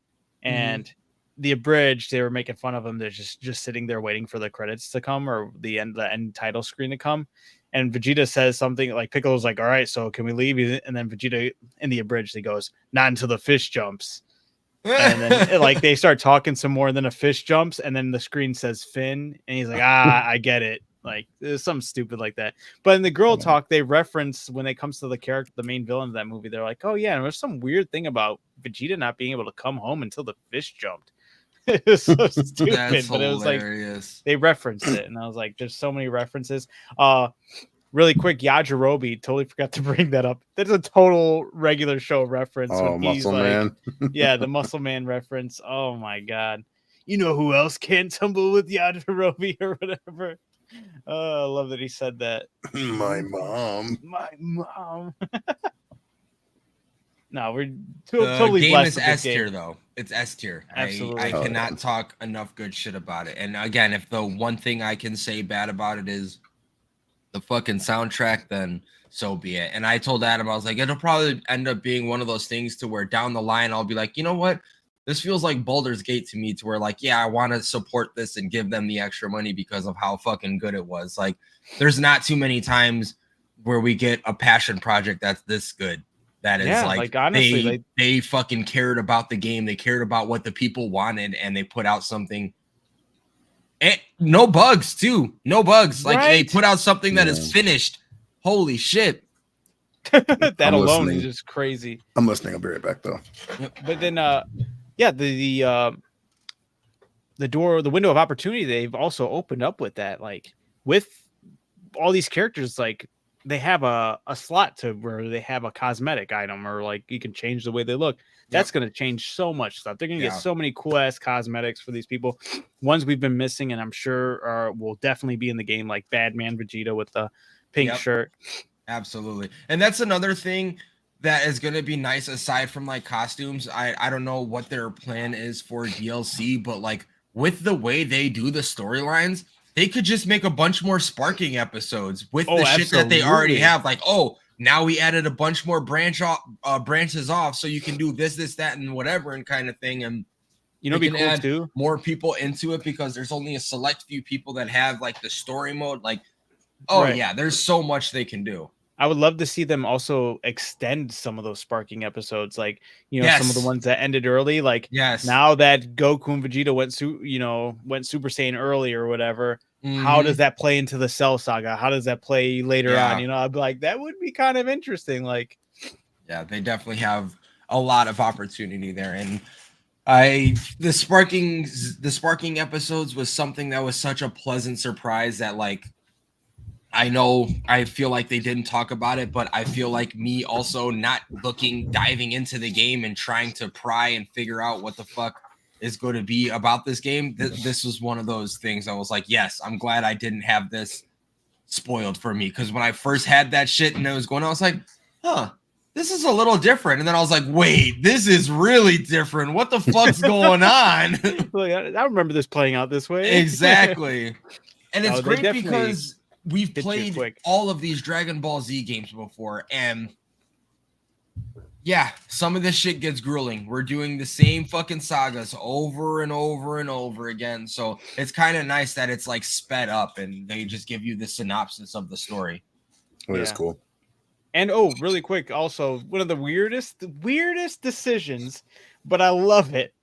and the abridged, they were making fun of them. They're just sitting there waiting for the credits to come or the end title screen to come. And Vegeta says something like, Piccolo's like, all right, so can we leave? And then Vegeta in the abridged, he goes, not until the fish jumps. And then like they start talking some more, and then a fish jumps, and then the screen says Finn, and he's like, I get it. Like, there's something stupid like that. But in the girl talk, they reference when it comes to the character, the main villain of that movie, they're like, oh yeah, and there's some weird thing about Vegeta not being able to come home until the fish jumped. It was so stupid, but it was like they referenced it, and I was like, there's so many references. Really quick, Yajirobe, totally forgot to bring that up. That's a total regular show reference. Oh, when he's Muscle Man. yeah, the Muscle Man reference. Oh my god. You know who else can't tumble with Yajirobe or whatever? Oh, I love that he said that. My mom. My mom. No, we're The totally game blessed is with this S tier game. though. It's S tier. Absolutely. I Oh, cannot yeah. talk enough good shit about it. And again, if the one thing I can say bad about it is the fucking soundtrack, then so be it. And I told Adam, I was like, it'll probably end up being one of those things to where down the line I'll be like, you know what? This feels like Baldur's Gate to me, to where like, yeah, I want to support this and give them the extra money because of how fucking good it was. Like, there's not too many times where we get a passion project that's this good. That is like honestly, they fucking cared about the game. They cared about what the people wanted, and they put out something. And no bugs too. No bugs. Like they Right? put out something that is finished. Holy shit. that I'm alone listening. is just crazy. I'm listening. I'll be right back though. But then yeah, the window of opportunity they've also opened up with that, like with all these characters, like they have a slot to where they have a cosmetic item, or like you can change the way they look. That's going to change so much stuff. They're going to get so many cool ass cosmetics for these people. Ones we've been missing, and I'm sure will definitely be in the game, like Badman Vegeta with the pink shirt. Absolutely. And that's another thing that is going to be nice aside from like costumes. I don't know what their plan is for DLC, but like with the way they do the storylines, they could just make a bunch more sparking episodes with the shit that they already have. Like, oh, now we added a bunch more branches off, so you can do this, that, and whatever, and kind of thing. And you know, be cool too. More people into it because there's only a select few people that have like the story mode. Like, oh yeah, there's so much they can do. I would love to see them also extend some of those sparking episodes, like, you know, some of the ones that ended early. Like, now that Goku and Vegeta went Super Saiyan early or whatever, how does that play into the Cell Saga? How does that play later on? You know, I'd be like, that would be kind of interesting. Like, yeah, they definitely have a lot of opportunity there. And the sparking episodes was something that was such a pleasant surprise that, like, I feel like they didn't talk about it, but I feel like me also not diving into the game and trying to pry and figure out what the fuck is going to be about this game. This was one of those things I was like, yes, I'm glad I didn't have this spoiled for me. Because when I first had that shit and it was going on, I was like, huh, this is a little different. And then I was like, wait, this is really different. What the fuck's going on? I remember this playing out this way. Exactly. And it's great because we've played all of these Dragon Ball Z games before, and yeah, some of this shit gets grueling. We're doing the same fucking sagas over and over and over again. So it's kind of nice that it's like sped up and they just give you the synopsis of the story. It is cool. And really quick, also one of the weirdest decisions, but I love it,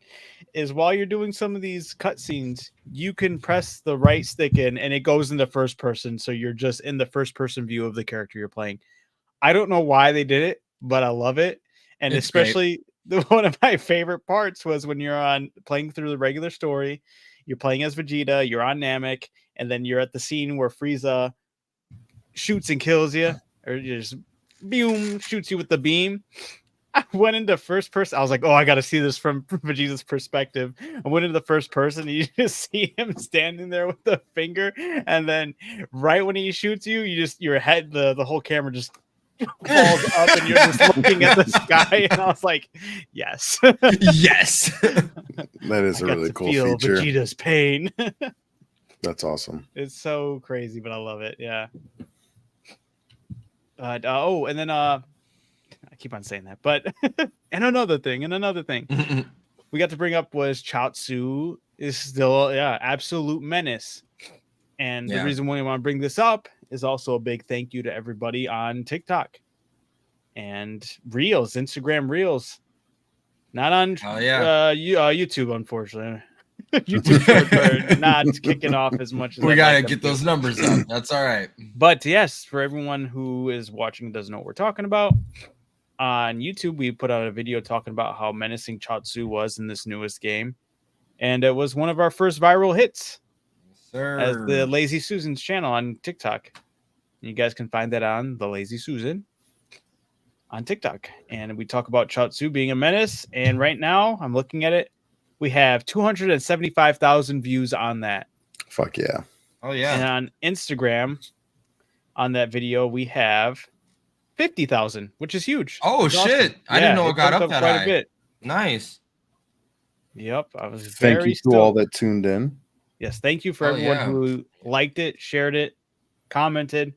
is while you're doing some of these cutscenes, you can press the right stick in and it goes into first person. So you're just in the first person view of the character you're playing. I don't know why they did it, but I love it. And it's especially one of my favorite parts was when you're playing through the regular story, you're playing as Vegeta, you're on Namek, and then you're at the scene where Frieza shoots and kills you, or just boom, shoots you with the beam. I went into first person. I was like, oh, I got to see this from Vegeta's perspective. I went into the first person. And you just see him standing there with the finger. And then right when he shoots you, your head, the whole camera just falls up and you're just looking at the sky. And I was like, yes. Yes. That is a really cool feature. Vegeta's pain. That's awesome. It's so crazy, but I love it. Yeah. And then, I keep on saying that, but and another thing, we got to bring up was Chaozu is still absolute menace. And the reason why I want to bring this up is also a big thank you to everybody on TikTok and Reels, Instagram Reels, not on YouTube, unfortunately. YouTube are not kicking off as much as we gotta get those numbers up. That's all right. But yes, for everyone who is watching and doesn't know what we're talking about, on YouTube, we put out a video talking about how menacing Chaozu was in this newest game. And it was one of our first viral hits as the Lazy Susan's channel on TikTok. You guys can find that on The Lazy Susan on TikTok. And we talk about Chaozu being a menace. And right now, I'm looking at it. We have 275,000 views on that. Fuck yeah. Oh yeah. And on Instagram, on that video, we have 50,000, which is huge. Oh It's shit! awesome. I didn't know Yeah, it got bumped up that quite high. a bit. Nice. Yep, I was Thank very you to all that tuned in. Yes, thank you for Oh, everyone yeah. who liked it, shared it, commented.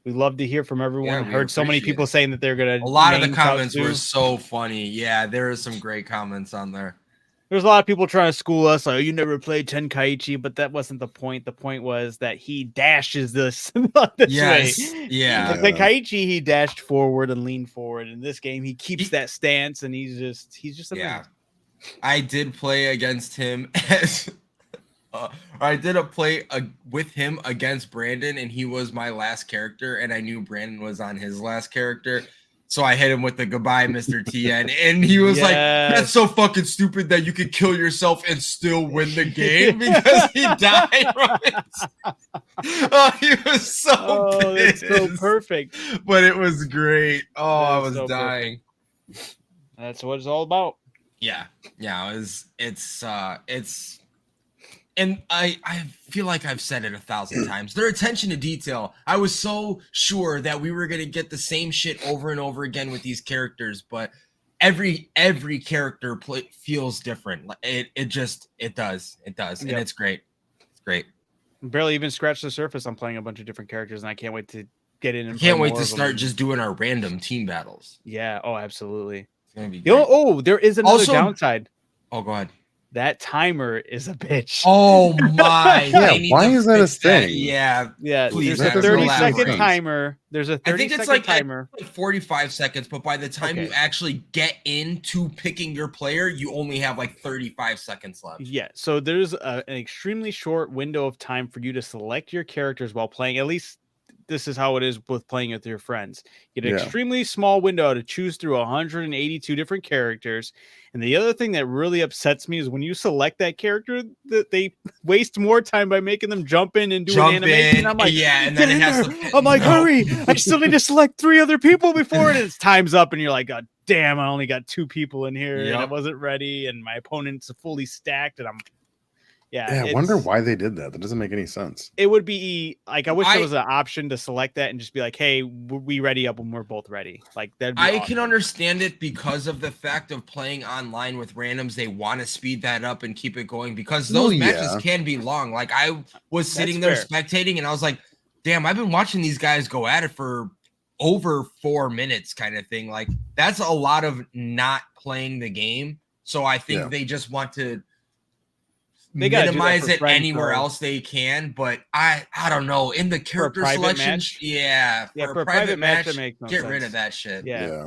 We love to hear from everyone. Yeah, I we heard so many appreciate people it. saying that they're gonna. A lot of the name comments were Chaozu. so funny. Yeah, there are some great comments on there. There's a lot of people trying to school us. Like, you never played Tenkaichi, but that wasn't the point. The point was that he dashes this this Yes, way. yeah. In Tenkaichi, he dashed forward and leaned forward. In this game, he keeps that stance, and he's just amazing. Yeah. I did play against him as I did a play with him against Brandon, and he was my last character, and I knew Brandon was on his last character. So I hit him with the goodbye, Mr. TN, and he was like, "That's so fucking stupid that you could kill yourself and still win the game," because he died from it. Oh, he was so pissed. That's so perfect. But it was great. Oh, I was so dying. Perfect. That's what it's all about. Yeah, it's and I feel like I've said it 1,000 times. Their attention to detail. I was so sure that we were gonna get the same shit over and over again with these characters, but every character feels different. It does, and it's great. It's great. Barely even scratched the surface. I'm playing a bunch of different characters, and I can't wait to get in. And Can't wait to start just doing our random team battles. Yeah. Oh, absolutely. It's gonna be great. Oh, there is another Also- downside. Oh, go ahead. That timer is a bitch. Oh my! Yeah, they need why to is that a fix that. thing? Yeah, Yeah, Please, there's a that doesn't 30-second make sense. timer. There's a I think 30-second it's like timer. 45 seconds, but by the time you Okay. actually get into picking your player, you only have like 35 seconds left. Yeah, so there's an extremely short window of time for you to select your characters while playing. At least this is how it is with playing with your friends. You get an Yeah. extremely small window to choose through 182 different characters. And the other thing that really upsets me is when you select that character, that they waste more time by making them jump in and do an animation. I'm like, yeah, and then "Get it in has there." to. I'm like, No. hurry! I still need to select 3 other people before it. And it's time's up, and you're like, God damn! I only got 2 people in here, and I Yep. wasn't ready, and my opponent's fully stacked, and I'm. Yeah, I wonder why they did that. That doesn't make any sense. It would be like I wish there was an option to select that and just be like, "Hey, we ready up when we're both ready." Like that. I can understand it because of the fact of playing online with randoms. They want to speed that up and keep it going because those matches can be long. Like I was sitting there spectating and I was like, damn, I've been watching these guys go at it for over 4 minutes kind of thing. Like that's a lot of not playing the game. So I think they just want to minimize it anywhere else they can, but I don't know. In the character selection, for a private match, that makes no sense. Rid of that shit. Yeah.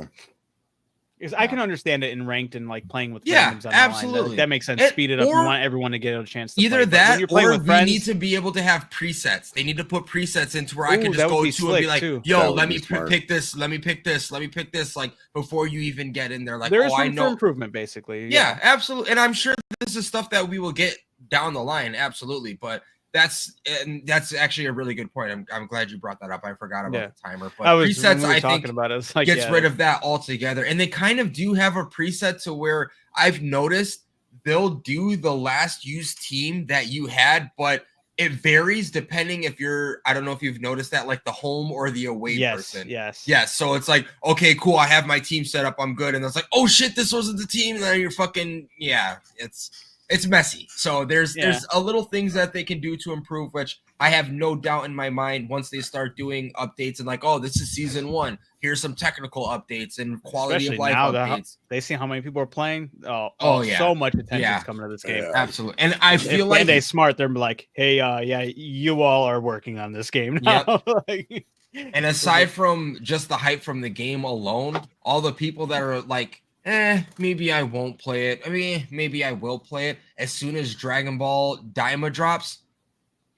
Because I can understand it in ranked and like playing with randoms online. Absolutely. That makes sense. Speed it up. You want everyone to get a chance to either play. That or with we need to be able to have presets. They need to put presets into where I can just go to and be like, yo, let me pick this, let me pick this, let me pick this, like before you even get in there. Like, there's room for improvement, basically. Yeah, absolutely. And I'm sure this is stuff that we will get down the line, absolutely. But that's actually a really good point. I'm glad you brought that up. I forgot about the timer. But presets, I think, about it, it's like, gets rid of that altogether. And they kind of do have a preset to where I've noticed they'll do the last used team that you had, but it varies depending if you're, I don't know if you've noticed that, like the home or the away person. Yes. So it's like, okay, cool. I have my team set up. I'm good. And it's like, oh shit, this wasn't the team. And then you're fucking, it's messy. So there's a little things that they can do to improve, which I have no doubt in my mind once they start doing updates and like, oh, this is season 1. Here's some technical updates and quality of life updates. They see how many people are playing. Yeah. So much attention is coming to this game. Absolutely. And I feel like they're smart. They're like, hey, you all are working on this game now. Yep. And aside from just the hype from the game alone, all the people that are like, maybe I won't play it. I mean, maybe I will play it. As soon as Dragon Ball Daima drops,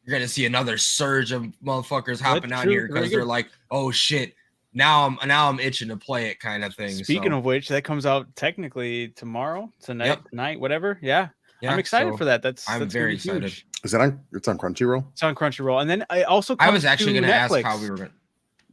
you're gonna see another surge of motherfuckers hopping out here because they're like, "Oh shit, now I'm itching to play it," kind of thing. Speaking of which, that comes out technically tomorrow, tonight, whatever. Yeah. I'm excited for that. I'm very excited. Is it on? It's on Crunchyroll. It's on Crunchyroll, and then I also I was actually going to ask how we were going.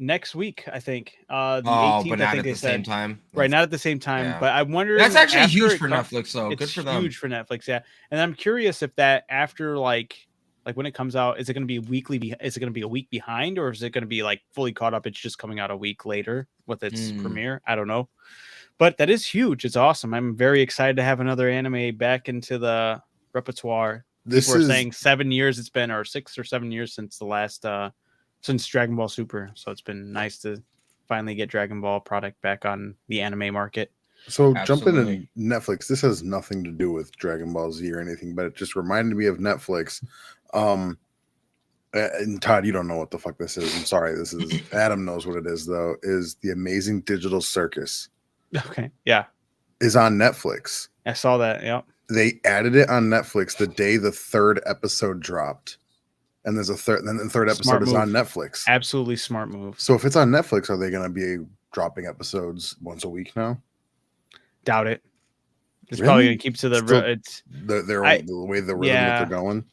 next week. I think the Oh, 18th. but I not think at they the said same time. right, not at the same time. Yeah. But I wonder. That's actually after huge it for Netflix, though. It's Good for them. huge for Netflix, yeah. And I'm curious if that after like when it comes out, is it going to be weekly? Is it going to be a week behind, or is it going to be like fully caught up? It's just coming out a week later with its premiere. I don't know, but that is huge. It's awesome. I'm very excited to have another anime back into the repertoire. People are saying 7 years it's been, or 6 or 7 years since the last since Dragon Ball Super. So it's been nice to finally get Dragon Ball product back on the anime market. So jumping in Netflix, this has nothing to do with Dragon Ball Z or anything, but it just reminded me of Netflix. And Todd, you don't know what the fuck this is. I'm sorry. This is Adam knows what it is though. Is the Amazing Digital Circus? Okay, yeah, is on Netflix. I saw that. Yeah, they added it on Netflix the day the 3rd episode dropped, and there's a third. Then the 3rd episode is on Netflix. Absolutely smart move. So if it's on Netflix, are they going to be dropping episodes once a week now? Doubt it. It's Really? probably going to keep to the the way the rhythm that they're going.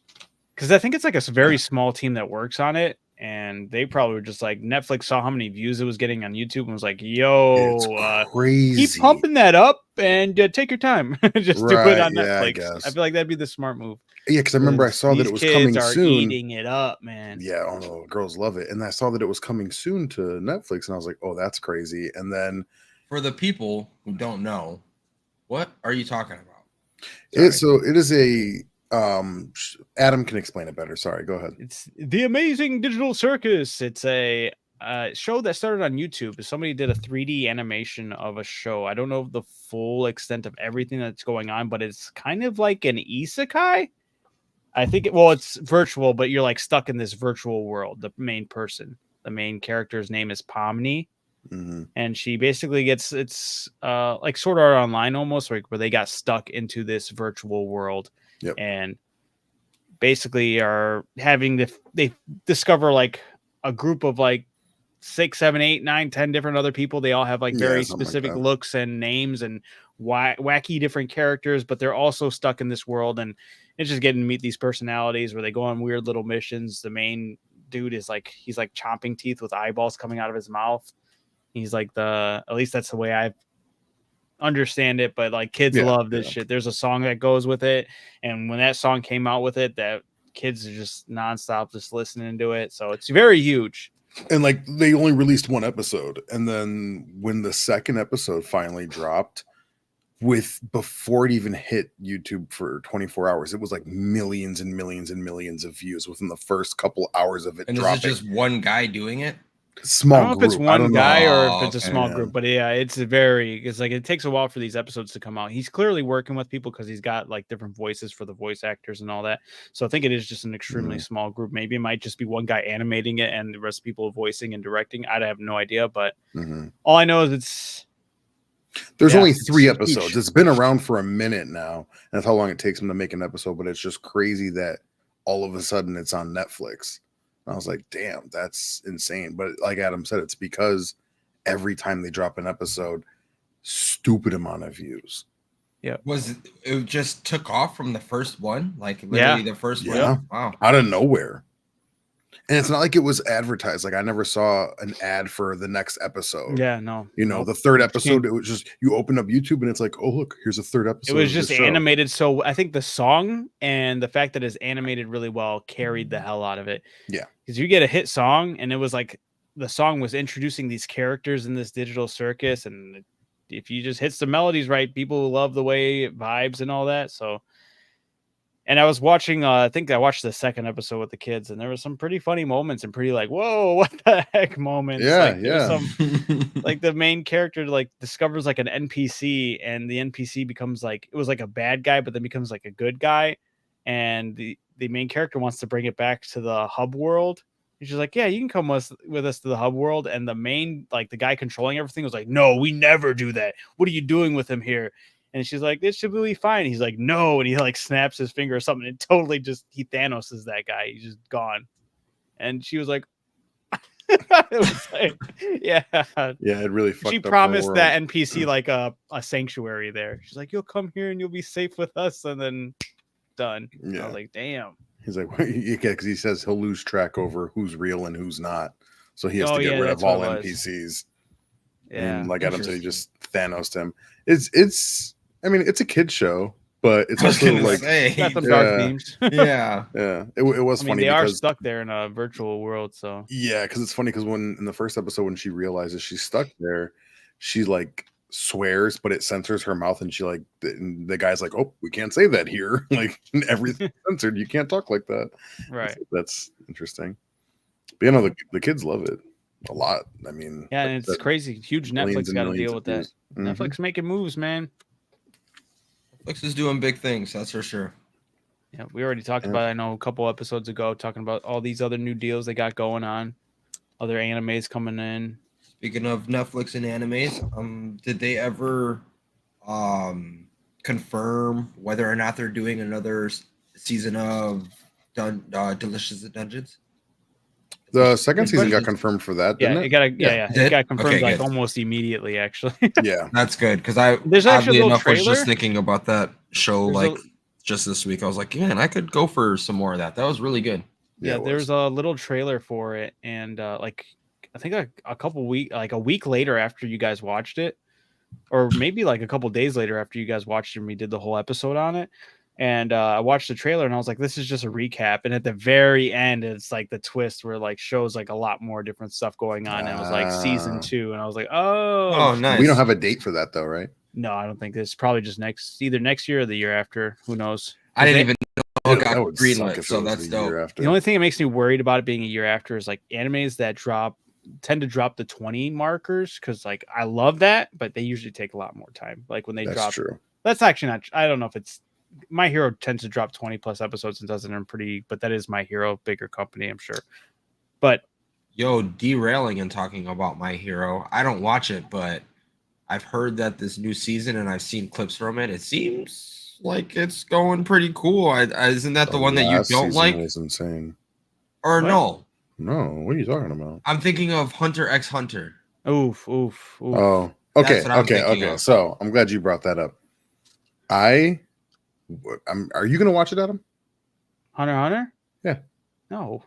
Because I think it's like a very small team that works on it, and they probably were just like, Netflix saw how many views it was getting on YouTube and was like, "Yo, crazy. Keep pumping that up and take your time, just do it on Netflix." I feel like that'd be the smart move. Yeah, because I remember I saw that it was coming soon. Eating it up, man. Yeah, oh no, girls love it, and I saw that it was coming soon to Netflix, and I was like, "Oh, that's crazy." And then, for the people who don't know, what are you talking about? It is a Adam can explain it better. Sorry, go ahead. It's the Amazing Digital Circus. It's a show that started on YouTube. Somebody did a 3D animation of a show. I don't know the full extent of everything that's going on, but it's kind of like an isekai. I think it's virtual, but you're like stuck in this virtual world. The main character's name is Pomni. Mm-hmm. And she basically gets like Sword Art Online almost, like where they got stuck into this virtual world. Yep. And basically are having they discover like a group of like 6, 7, 8, 9, 10 different other people. They all have like very specific looks and names and wacky different characters, but they're also stuck in this world, and it's just getting to meet these personalities where they go on weird little missions. The main dude is like, he's like chomping teeth with eyeballs coming out of his mouth. He's like at least that's the way I understand it, but like kids love this shit. There's a song that goes with it, and when that song came out with it, that kids are just nonstop just listening to it. So it's very huge. And like they only released 1 episode, and then when the 2nd episode finally dropped, before it even hit YouTube for 24 hours, it was like millions and millions and millions of views within the first couple hours of it dropping. Is it just one guy doing it? Small I don't know group. if it's one guy or if it's a okay, small group, but yeah, it's like it takes a while for these episodes to come out. He's clearly working with people because he's got like different voices for the voice actors and all that. So I think it is just an extremely small group. Maybe it might just be one guy animating it and the rest of people voicing and directing. I have no idea, but all I know is there's only 3 episodes. Huge. It's been around for a minute now, and that's how long it takes them to make an episode. But it's just crazy that all of a sudden it's on Netflix. I was like, damn, that's insane. But like Adam said, it's because every time they drop an episode, stupid amount of views. Yeah. It just took off from the first one? Like literally the first one? Wow. Out of nowhere. And it's not like it was advertised. Like I never saw an ad for the next episode. Yeah, no. The 3rd episode, it was just you open up YouTube and it's like, oh look, here's a 3rd episode. It was just animated. So I think the song and the fact that it's animated really well carried the hell out of it. Yeah. Because you get a hit song, and it was like the song was introducing these characters in this digital circus, and if you just hits the melodies right, people love the way it vibes and all that. So. And I was watching, I think I watched the 2nd episode with the kids, and there were some pretty funny moments and pretty like, whoa, what the heck moments. Like the main character like discovers like an NPC, and the NPC becomes like, it was like a bad guy, but then becomes like a good guy. And the main character wants to bring it back to the hub world. She's like, yeah, you can come with us to the hub world. And the main, like the guy controlling everything was like, no, we never do that. What are you doing with him here? And she's like, this should be fine. He's like, no. And he like snaps his finger or something. And totally he Thanos' that guy. He's just gone. And she was like, it was like, yeah. Yeah, it really fucked She up promised that NPC like a sanctuary there. She's like, you'll come here and you'll be safe with us. And then done. Yeah. I was like, damn. He's like, yeah, because he says he'll lose track over who's real and who's not. So he has Oh, to get yeah, rid that's of all what it was. NPCs. Yeah. And like Adam said, he Interesting. just Thanos him. It's I mean, it's a kid show, but it's I was also gonna like say, Got some dark yeah. themes. yeah. it was I mean, funny they are because stuck there in a virtual world, so yeah, because it's funny because when in the first episode when she realizes she's stuck there, she like swears, but it censors her mouth, and she like the guy's like, "Oh, we can't say that here. Like everything's censored. You can't talk like that." right. That's interesting. But you know, the kids love it a lot. I mean, Yeah, like and I it's said, crazy. Huge millions Netflix and got to millions deal of with that. views. Mhm. Netflix making moves, man. Netflix is doing big things, that's for sure. Yeah, we already talked Yeah. about it, I know, a couple episodes ago, talking about all these other new deals they got going on, other animes coming in. Speaking of Netflix and animes, did they ever confirm whether or not they're doing another season of Delicious Dungeons? The second Good season got question. confirmed for that, Yeah, didn't it it? got Did? it got confirmed Okay, like good. almost immediately, actually. Yeah. That's good because I There's actually oddly a little enough was trailer. just thinking about that show There's like a just this week. I was like, man, I could go for some more of that. That was really good. Yeah, yeah, it there's was. a little trailer for it, and like I think a couple week, like a week later after you guys watched it, or maybe like a couple days later after you guys watched it and we did the whole episode on it. And I watched the trailer and I was like, this is just a recap. And at the very end, it's like the twist where like shows like a lot more different stuff going on. And it was like season 2. And I was like, Oh, shit. nice. We don't have a date for that though, right? No, I don't think it's probably just either next year or the year after. Who knows? I didn't even know it That got would suck greenlit, if so it was that's the dope. year after. The only thing that makes me worried about it being a year after is like animes that tend to drop the 20 markers, because like I love that, but they usually take a lot more time. Like when they That's drop, true. that's actually not, I don't know if it's, My Hero tends to drop 20 plus episodes and does it in but that is My Hero, bigger company, I'm sure. But Yo, derailing and talking about My Hero. I don't watch it, but I've heard that this new season and I've seen clips from it. It seems like it's going pretty cool. Isn't that the one that you last don't season like? was insane. Or What? no? No, what are you talking about? I'm thinking of Hunter x Hunter. oof. Oh, okay, That's what I'm thinking okay. of. So I'm glad you brought that up. Are you gonna watch it, Adam? Hunter x Hunter? Yeah. No.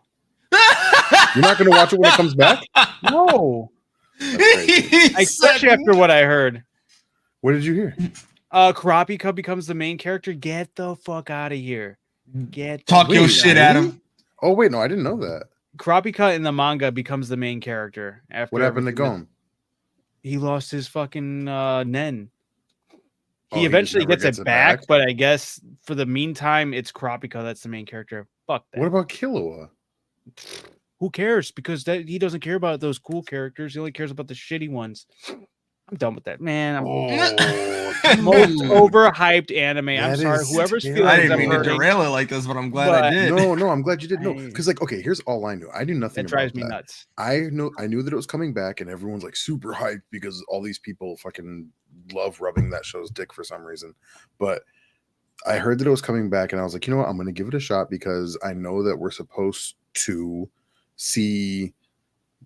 You're not gonna watch it when it comes back? No. crazy. Especially after what I heard. What did you hear? Kurapika becomes the main character. Get the fuck out of here. Talk your Wait, shit, really? Adam. Oh wait, no, I didn't know that. Kurapika in the manga becomes the main character. After What happened to everything Gon? he lost his fucking Nen. Oh, He he eventually just never gets gets it it back, back? but I guess for the meantime, it's Kurapika that's the main character. Fuck that. What about Killua? Who cares? Because he doesn't care about those cool characters. He only cares about the shitty ones. I'm done with that, man. Oh, Most overhyped anime. I'm That sorry, is whoever's terrible. I feelings didn't I'm mean to hurting. derail it like this, but I'm glad But- I did. no, I'm glad you did. No, because like, okay, here's all I knew. I knew nothing That drives about me that. nuts. I knew that it was coming back, and everyone's like super hyped because all these people fucking love rubbing that show's dick for some reason. But I heard that it was coming back, and I was like, you know what, I'm gonna give it a shot because I know that we're supposed to see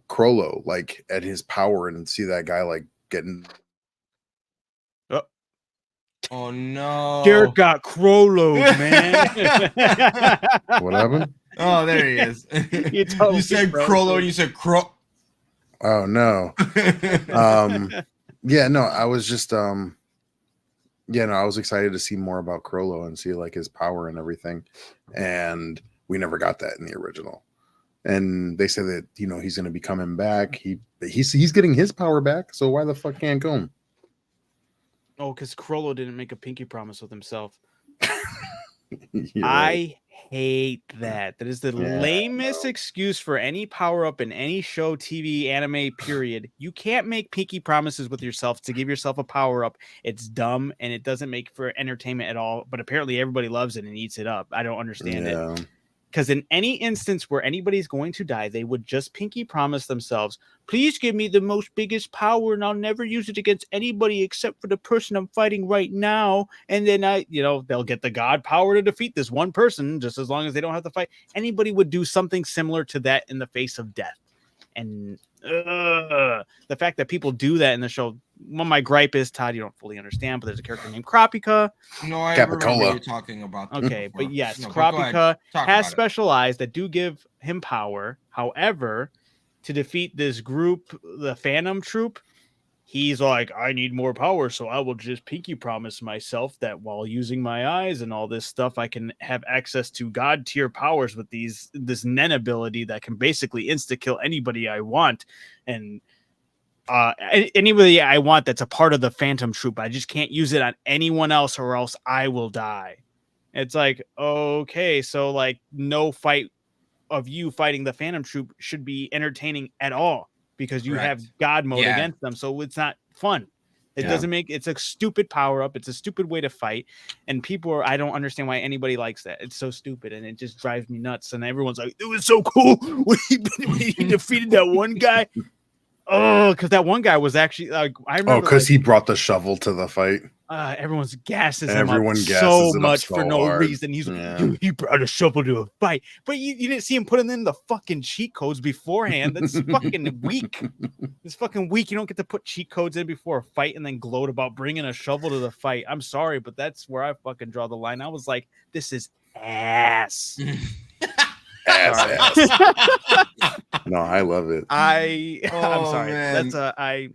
Krollo like at his power and see that guy like getting. Oh no. Derek got Krollo, man. What happened? Oh, there he is. You totally You said froze. Krollo and you said Kro. Oh no. Yeah, no, I was just I was excited to see more about Krollo and see like his power and everything. And we never got that in the original. And they said that, you know, he's gonna be coming back. He's getting his power back, so why the fuck can't go? Oh, because Krollo didn't make a pinky promise with himself. You're right. I hate that. That is the Yeah, lamest excuse for any power up in any show, TV, anime, period. You can't make pinky promises with yourself to give yourself a power up. It's dumb and it doesn't make for entertainment at all. But apparently everybody loves it and eats it up. I don't understand it. Because in any instance where anybody's going to die, they would just pinky promise themselves, please give me the most biggest power and I'll never use it against anybody except for the person I'm fighting right now. And then they'll get the god power to defeat this one person just as long as they don't have to fight. Anybody would do something similar to that in the face of death. And the fact that people do that in the show my gripe is, Todd, you don't fully understand, but there's a character named Kropika. No, I Capicola. remember you talking about that. Okay, before. but yes, No, but go ahead. Kropika Talk has about it. special eyes that do give him power. However, to defeat this group, the Phantom Troop, he's like, I need more power, so I will just pinky promise myself that while using my eyes and all this stuff, I can have access to God tier powers with this Nen ability that can basically insta kill anybody I want, and anybody I want that's a part of the Phantom Troop. I just can't use it on anyone else, or else I will die. It's like, okay, so like no fight of you fighting the Phantom Troop should be entertaining at all because you have God mode against them, so it's not fun. It doesn't make it's a stupid power up. It's a stupid way to fight, and people are. I don't understand why anybody likes that. It's so stupid, and it just drives me nuts. And everyone's like, "It was so cool when he defeated that one guy." Oh, because that one guy was actually like I remember. Oh, because he brought the shovel to the fight. Everyone's gasses Everyone him up gasses so it up much so for no hard. reason. He's like, he brought a shovel to a fight, but you didn't see him putting in the fucking cheat codes beforehand. That's fucking weak. It's fucking weak. You don't get to put cheat codes in before a fight and then gloat about bringing a shovel to the fight. I'm sorry, but that's where I fucking draw the line. I was like, this is ass. Ass. No, I love it. I'm sorry. Man. That's I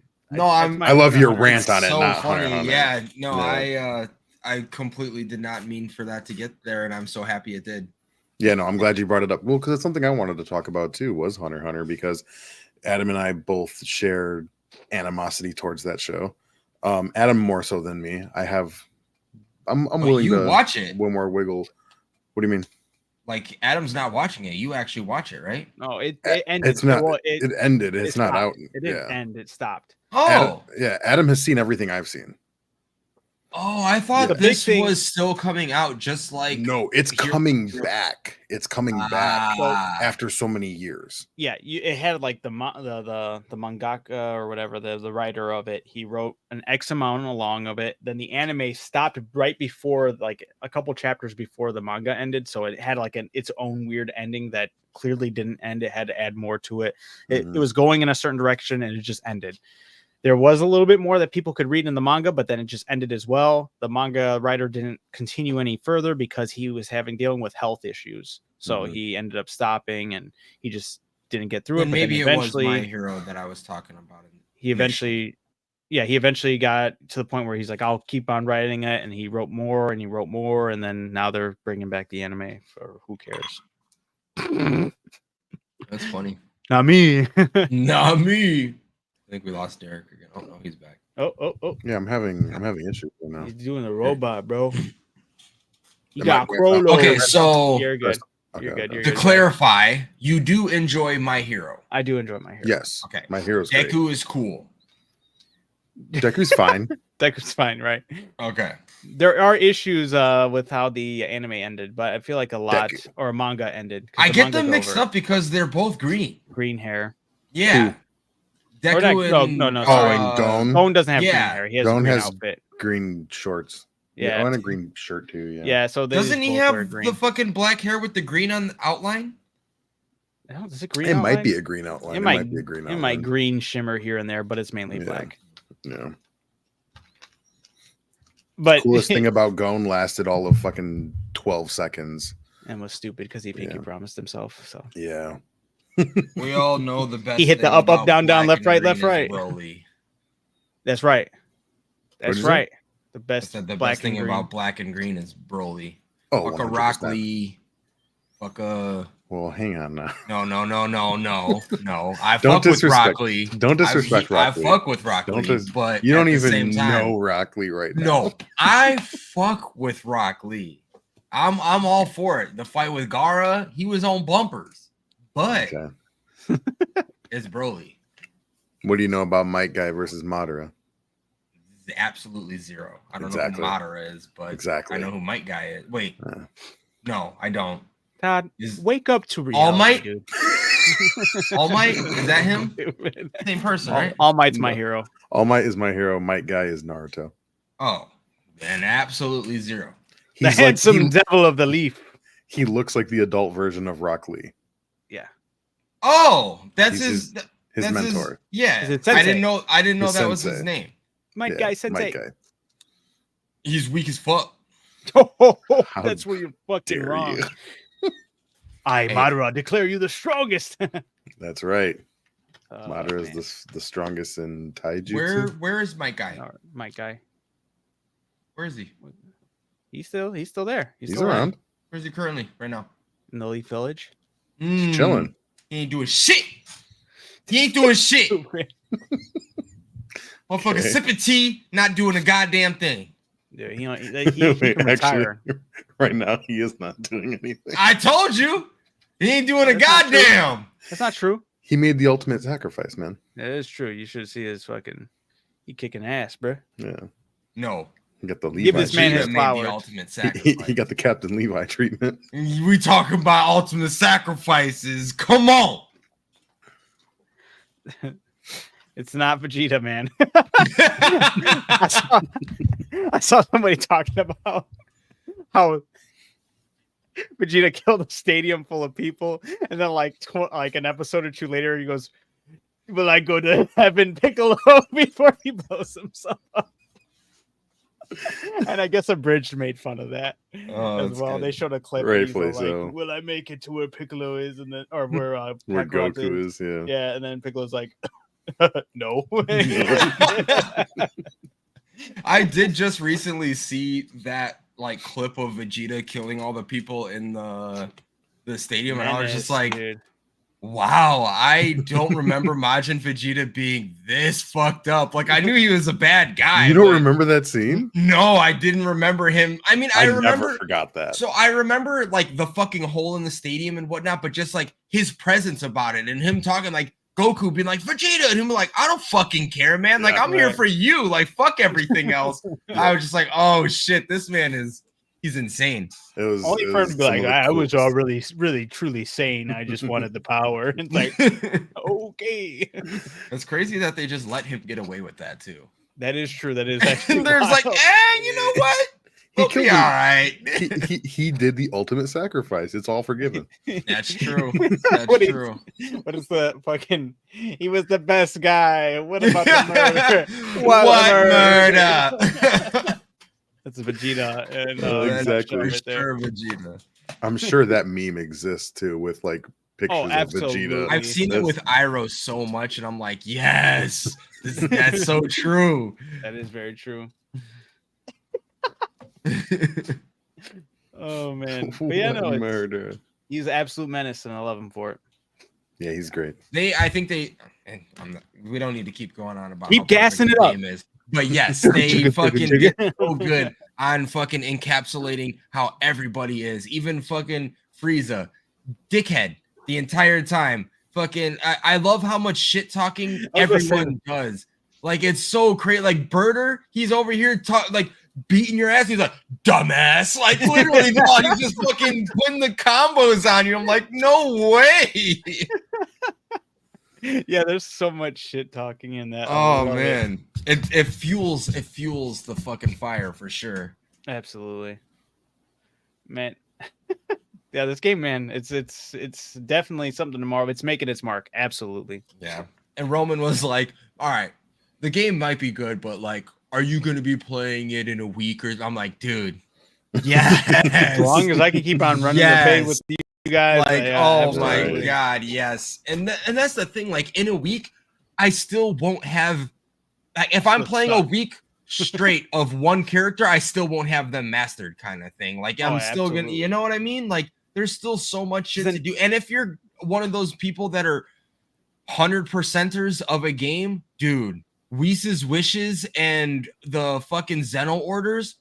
love your rant on it. So not funny. Hunter. Yeah. No, Yeah. I completely did not mean for that to get there, and I'm so happy it did. Yeah, no, I'm glad you brought it up. Well, because it's something I wanted to talk about too, was Hunter x Hunter, because Adam and I both shared animosity towards that show. Adam more so than me. I'm willing to watch it. one more wiggle. What do you mean? Like Adam's not watching it. You actually watch it, right? No, it ended. It's not. Well, It ended. It's not stopped. out. It didn't end. It stopped. Oh, Adam has seen everything I've seen. Oh, I thought The this big thing- was still coming out, just like No, it's coming back. It's coming back after so many years. Yeah, it had like the mangaka or whatever, the writer of it. He wrote an X amount along of it. Then the anime stopped right before, like a couple chapters before the manga ended. So it had like its own weird ending that clearly didn't end. It had to add more to it. It was going in a certain direction and it just ended. There was a little bit more that people could read in the manga, but then it just ended as well. The manga writer didn't continue any further because he was dealing with health issues. So he ended up stopping and he just didn't get through it. But maybe then it was My Hero that I was talking about. He eventually got to the point where he's like, I'll keep on writing it. And he wrote more and he wrote more. And then now they're bringing back the anime for who cares. That's funny. Not me. Not me. I think we lost Derek again. Oh no, he's back. Oh. Yeah, I'm having issues right now. He's doing the robot, bro. You Am got I- Crollo. Okay, so You're good. Okay, You're good. okay. You're to good. clarify, you do enjoy My Hero. I do enjoy My Hero. Yes. Okay. My Hero's great. Deku is cool. Deku's fine. That's fine, right? Okay. There are issues with how the anime ended, but I feel like a lot Deku. or manga ended. 'cause I the get them manga's mixed over. up because they're both green. Green hair. Yeah. Or Deku not- and no, Oh, sorry. and Gon. Gon doesn't have Yeah. green hair. He has Gon a green has- outfit. Green shorts. Yeah. Oh, and a green shirt too. Yeah. Yeah, so they Doesn't just he both wear have green. the fucking black hair with the green on the outline? Oh, is it green? It might outline? be a green outline. It might be a green outline. It might green shimmer here and there, but it's mainly Yeah. black. Yeah. But Coolest thing about Gon lasted all of fucking 12 seconds. and was stupid because he pinky Yeah. promised himself. So Yeah. We all know the best. He hit the thing up, about down, down, black left, and right, green left, is right. Broly. that's right. What'd That's you say? right. The I best. said the black best thing and green. about black and green is Broly. Oh, Fuck a 100%. Rock Lee. Fuck a. Well, hang on now. No. I Don't fuck with disrespect- Rock Lee. Don't disrespect I Rock Lee. fuck with Rock Lee, Don't but You don't at the even same time, know Rock Lee right now. No, I fuck with Rock Lee. I'm all for it. The fight with Gaara, he was on bumpers, but Okay. it's Broly. What do you know about Mike Guy versus Madara? Absolutely zero. I don't Exactly. know who Madara is, but Exactly. I know who Might Guy is. Wait, Uh. no, I don't. Todd, Is wake up to reality, All Might? dude. All Might, is that him? Same person, right? All Might's my No. hero. All Might is my hero. Mike Guy is Naruto. Oh, then absolutely zero. The He's like, handsome devil of the leaf. he looks like the adult version of Rock Lee, Yeah. Oh, that's He's his his that's mentor. yeah, Is it I sensei? didn't know. I didn't know His that was his sensei. name. Might Yeah, Guy Sensei. Might Guy. He's weak as fuck. How That's where you're fucking dare wrong. you. I, Hey. Madara, declare you the strongest. That's right. Oh, Madara man. is the strongest in taijutsu. Where is my guy? All right, Might Guy. Where is he? He's still there. He's still around. Where is he currently right now? in the Leaf Village. He's chilling. He ain't doing shit. He ain't doing shit. Motherfucker Okay. sipping tea, not doing a goddamn thing. Yeah, he Wait, can retire. right now he is not doing anything. I told you. He ain't doing a That's not true. goddamn. That's not true. He made the ultimate sacrifice, man. That is true. You should see his fucking. He kicking ass, bro. Yeah. No. He got the Levi. Give this man Vegeta his made flowers. the ultimate he sacrifice. got the Captain Levi treatment. We talking about ultimate sacrifices. Come on. It's not Vegeta, man. I saw somebody talking about how Vegeta killed a stadium full of people, and then like an episode or two later, he goes, "Will I go to heaven, Piccolo?" before he blows himself up. And I guess Abridged made fun of that as well. They showed a clip. and he's all Rightfully so. like, "Will I make it to where Piccolo is?" And then, or where Where Kakarot Goku is, yeah. Yeah, and then Piccolo's like, "No." I did just recently see that like clip of Vegeta killing all the people in the stadium, and I was just like, dude. wow, I don't remember Majin Vegeta being this fucked up. Like I knew he was a bad guy. You don't but remember that scene? No, I didn't remember him. I mean, I remember. never forgot that. So I remember like the fucking hole in the stadium and whatnot, but just like his presence about it and him talking like Goku being like Vegeta and him like, I don't fucking care, man. Like Yeah, I'm here right. for you. Like fuck everything else. I was just like, oh shit, this man he's insane. It was Only it for him was to be some like, of the I was all coolest- really, truly sane. I just wanted the power. It's like, okay. It's crazy that they just let him get away with that too. That is true. That is actually And there's like, wild. you know what? He He'll killed be him. all right. he did the ultimate sacrifice. It's all forgiven. That's true. What That's is- true. What is the fucking? He was the best guy. What about the murder? What murder? murder? That's Vegeta. And, Exactly. right For there. sure, Vegeta. I'm sure that meme exists too, with like pictures of absolutely. Vegeta. I've seen it That's- with Iroh so much, and I'm like, yes, that's so true. That is very true. Oh man, but yeah, no, What it's, murder. he's an absolute menace, and I love him for it. Yeah, he's great. I think they. And we don't need to keep going on about Keep how perfect gassing the it up. game is, but yes, they fucking did so good on fucking encapsulating how everybody is, even fucking Frieza, dickhead the entire time. Fucking, I love how much shit talking I was gonna say- everyone does. Like it's so crazy. Like Birder, he's over here like beating your ass. He's like dumbass. Like literally, no, he's just fucking putting the combos on you. I'm like, no way. Yeah, there's so much shit talking in that. I Oh love it. man, it fuels the fucking fire for sure. Absolutely, man. Yeah, this game, man, it's definitely something tomorrow. It's making its mark. Absolutely. Yeah. And Roman was like, all right, the game might be good, but like, are you gonna be playing it in a week? Or I'm like, dude, yes. As long as I can keep on running the bay Yes. with you guys. Like, yeah, oh my absolutely. god, yes. And that's the thing. Like in a week, I still won't have. Like, if I'm Would playing a suck. week straight of one character, I still won't have them mastered, kind of thing. Like I'm still gonna, absolutely. you know what I mean? Like there's still so much shit to do. And if you're one of those people that are 100%ers of a game, dude, Whis' wishes and the fucking Zeno orders.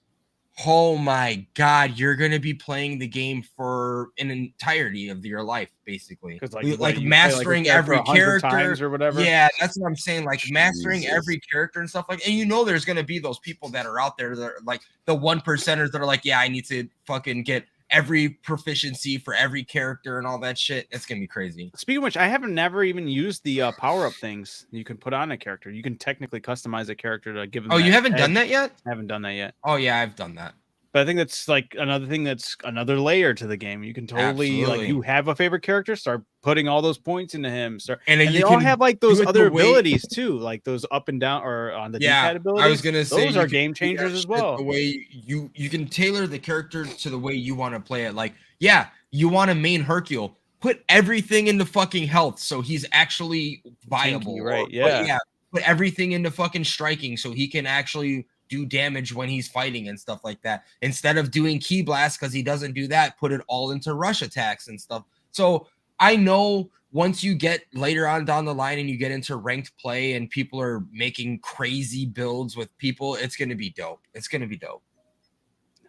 Oh my god, you're gonna be playing the game for an entirety of your life, basically. Because Like, you play, mastering like, every 100 character times or whatever. Yeah, that's what I'm saying. Like mastering Jesus. every character and stuff like. And you know, there's gonna be those people that are out there that are like the 1%ers that are like, yeah, I need to fucking get every proficiency for every character and all that shit. It's gonna be crazy. Speaking of which, I haven't never even used the power up things you can put on a character. You can technically customize a character to give them. Oh, you haven't done that yet? I haven't done that yet. Oh yeah, I've done that. But I think that's like another thing that's another layer to the game. You can totally like Absolutely. you have a favorite character, start putting all those points into him. And then they you all can have like do those it the other way- abilities too, like those up and down or on the Yeah, D-pad abilities. I was gonna say those you are can game do that changers as shit well. The way you can tailor the character to the way you want to play it. Like, yeah, you want to main Hercule, put everything into fucking health so he's actually viable. Tanky, right? Or Yeah. put everything into fucking striking so he can actually do damage when he's fighting and stuff like that. Instead of doing key blast because he doesn't do that, put it all into rush attacks and stuff. So I know once you get later on down the line and you get into ranked play and people are making crazy builds with people, it's going to be dope. It's going to be dope.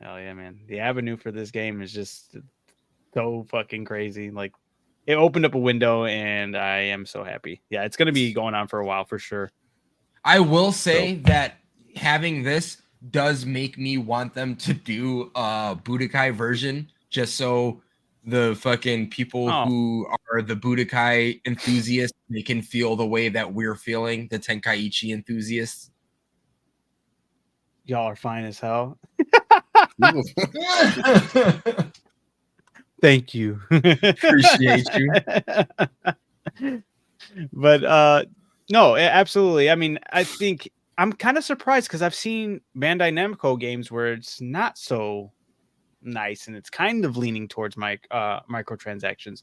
Hell yeah, man. The avenue for this game is just so fucking crazy. Like it opened up a window and I am so happy. Yeah, it's going to be going on for a while for sure. I will say that having this does make me want them to do a Budokai version just so the fucking people who are the Budokai enthusiasts, they can feel the way that we're feeling, the Tenkaichi enthusiasts. Y'all are fine as hell. Thank you. Appreciate you. But no, absolutely. I mean, I think I'm kind of surprised because I've seen Bandai Namco games where it's not so nice and it's kind of leaning towards microtransactions.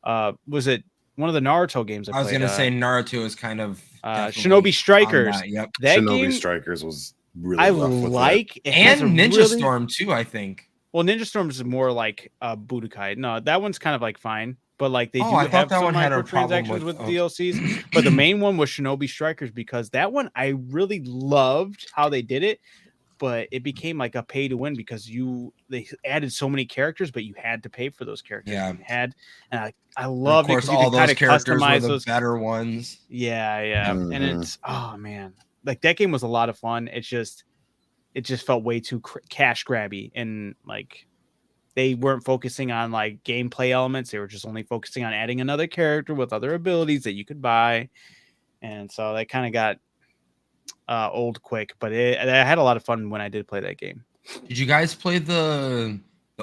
Was it one of the Naruto games I was played? gonna say Naruto is kind of Shinobi Strikers. Yep. That Shinobi game, Strikers was really I rough with like it. it has And a Ninja really- Storm too, I think. Well, Ninja Storm is more like Budokai. No, that one's kind of like fine, but like they do I thought have that some one had a problem microtransactions with with- DLCs. But the main one was Shinobi Strikers because that one I really loved how they did it, but it became like a pay to win because they added so many characters, but you had to pay for those characters. Yeah. You had, and I And love of course, it. all those kinda characters were customize the those. better ones. Yeah, and Mhm. it's man, like that game was a lot of fun. It just felt way too cash grabby, and like they weren't focusing on like gameplay elements. They were just only focusing on adding another character with other abilities that you could buy, and so that kind of got old quick. But I had a lot of fun when I did play that game. Did you guys play the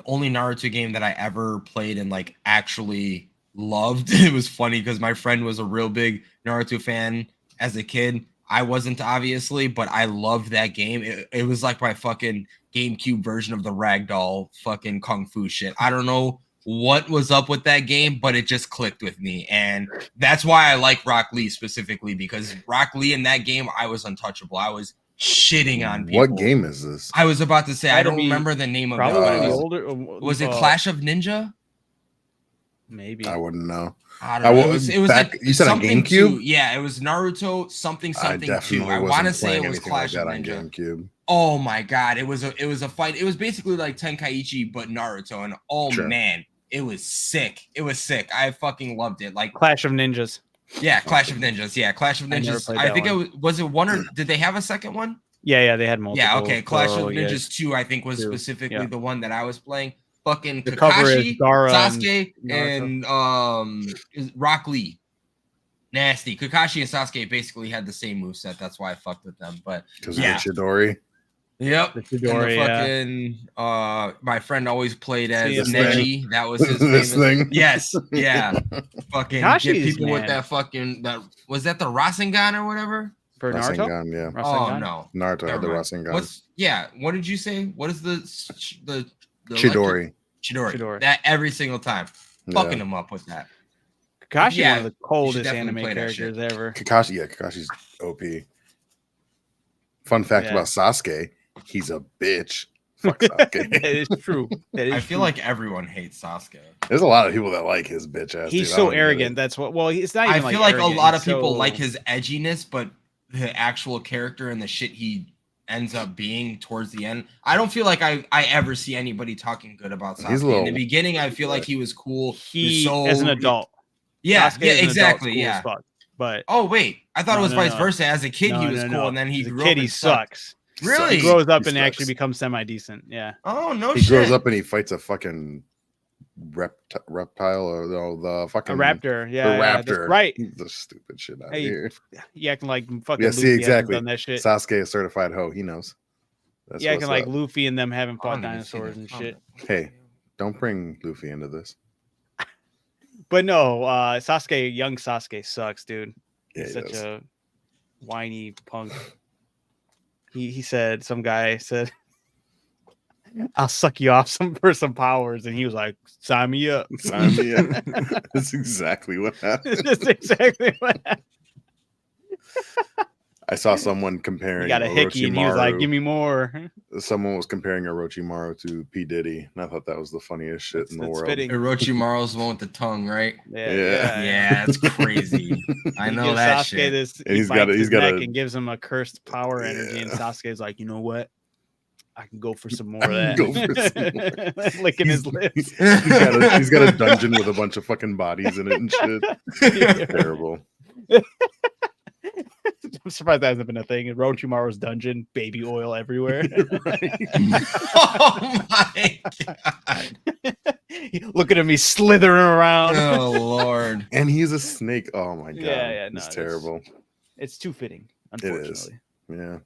only Naruto game that I ever played and like actually loved? It was funny because my friend was a real big Naruto fan as a kid. I wasn't, obviously, but I loved that game. It was like my fucking GameCube version of the Ragdoll fucking Kung Fu shit. I don't know what was up with that game, but it just clicked with me. And that's why I like Rock Lee specifically, because Rock Lee in that game, I was untouchable. I was shitting on people. What game is this? I was about to say, I Gotta don't be remember the name of it. Probably but one of it the was, older. was it Clash of Ninja? Maybe. I wouldn't know. I don't know. It was back, like you said on something GameCube? two. Yeah, it was Naruto something I 2. definitely I wasn't want to say playing it was anything Clash like of that on Ninja. GameCube. Oh my god, it was a fight. It was basically like Tenkaichi but Naruto, and Sure. man, it was sick. It was sick. I fucking loved it. Like Clash of Ninjas. yeah, Clash of Ninjas. Yeah, Clash of I never Ninjas. played I that think one. it was it one or did they have a second one? Yeah, they had multiple. Yeah, okay. Clash of yeah. Ninjas 2, I think, was Two, specifically yeah. the one that I was playing. Fucking The cover is Kakashi, Gaara Sasuke, and and Rock Lee. Nasty. Kakashi and Sasuke basically had the same moveset. That's why I fucked with them. But Because yeah. of the Chidori. Yep. The Chidori, and the fucking my friend always played as This Neji. That was his This famous. thing? Yes, yeah. Fucking Kakashi's, get people with man. that fucking was that the Rasengan or whatever? For Naruto. Rasengan, yeah. Oh Rasengan? no. Naruto had the Never mind. Rasengan. What did you say? What is the Chidori. Chidori. That every single time. Yeah. Fucking him up with that. Kakashi, Yeah, one of the coldest definitely anime play that characters ever. Kakashi's OP. Fun fact Yeah. about Sasuke, he's a bitch. Fuck Sasuke. That is true. That is I feel true. like everyone hates Sasuke. There's a lot of people that like his bitch ass. he's dude. I so don't get arrogant. it. That's what. Well, it's not. I Even feel like arrogant. a lot of He's people so- like his edginess, but the actual character and the shit he ends up being towards the end, I don't feel like I ever see anybody talking good about Sasuke. He's a In the little- beginning, I feel like he was cool. He so as an adult. Yeah, Sasuke yeah, as an adult's exactly. cool as Yeah. fuck, but Oh wait, I thought No, it was no, vice no. versa. As a kid, no, he was no, cool, no. and then he As a grew kid, up he and sucked. sucks. Really? He grows up He and actually sucks. becomes semi decent. Yeah. Oh no He shit. grows up and he fights a fucking reptile or the fucking A raptor. Yeah. The yeah, that's raptor. right. The stupid shit out Hey, here. You acting like fucking Yeah, Luffy see, hasn't exactly. done that shit. Sasuke is certified hoe. He knows. That's Yeah, I what's can like up. Luffy and them having I fought don't even see dinosaurs that and shit. Hey, don't bring Luffy into this. But no, Sasuke, young Sasuke sucks, dude. Yeah, He's he such does. a whiny punk. He said, some guy said, I'll suck you off for some powers. And he was like, sign me up. Sign me up. That's exactly what happened. That's exactly what happened. I saw someone He comparing got a hickey and he was like, Orochimaru. give me more. Someone was comparing Orochimaru to P. Diddy, and I thought that was the funniest shit in the That's world. fitting. Orochimaru's the one with the tongue, right? Yeah. Yeah, it's crazy. I He know gives that Sasuke shit. this, And he he's got bites a- he's his got neck a- and gives him a cursed power energy. And Yeah. Sasuke's like, you know what? I can go for some more I of can that. go for some more. Licking his lips. He's got a dungeon with a bunch of fucking bodies in it and shit. Yeah. Terrible. I'm surprised that hasn't been a thing. Orochimaru's dungeon, baby oil everywhere. Oh my god. Look at him, he's slithering around. Oh lord. And he's a snake. Oh my god. Yeah, no, it's it's- terrible. It's too fitting, is. unfortunately. Yeah.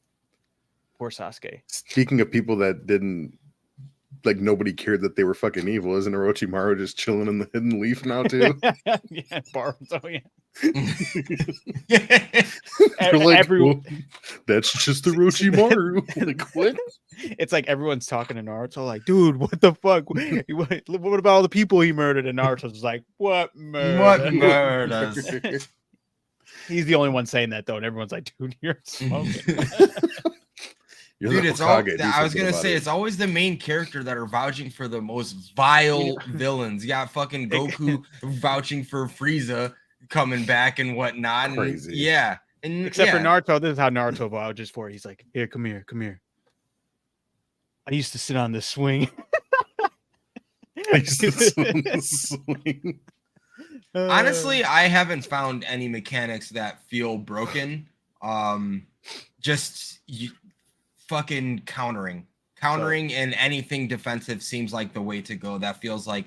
Poor Sasuke. Speaking of people that didn't, like, nobody cared that they were fucking evil, isn't Orochimaru just chilling in the hidden leaf now too? Yeah, Boruto, yeah. They're like, Everyone, "Well, that's just Orochimaru." Like, what? it's like everyone's talking to Naruto, like, dude, what the fuck? What about all the people he murdered? And Naruto's like, what murder? What murders? He's the only one saying that though, and everyone's like, dude, you're smoking. You're Dude, the it's all. Hokage, do I was something gonna about say it. it's always the main character that are vouching for the most vile villains. You got fucking Goku vouching for Frieza coming back and whatnot. And Crazy. yeah, and Except for yeah. Naruto, this is how Naruto vouches for it. He's like, here, come here, come here. I used to sit on this swing. I used to sit on the swing. Honestly, I haven't found any mechanics that feel broken. Just fucking countering and anything defensive seems like the way to go. That feels like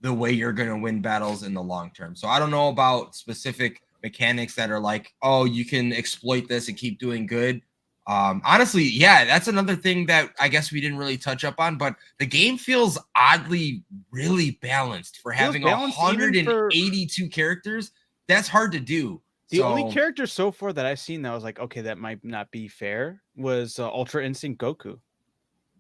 the way you're going to win battles in the long term. So I don't know about specific mechanics that are like, oh, you can exploit this and keep doing good. Honestly, yeah, that's another thing that I guess we didn't really touch up on, but the game feels oddly really balanced for having balanced even for- 182 characters. That's hard to do. The So- only character so far that I've seen that was like, okay, that might not be fair, was Ultra Instinct Goku,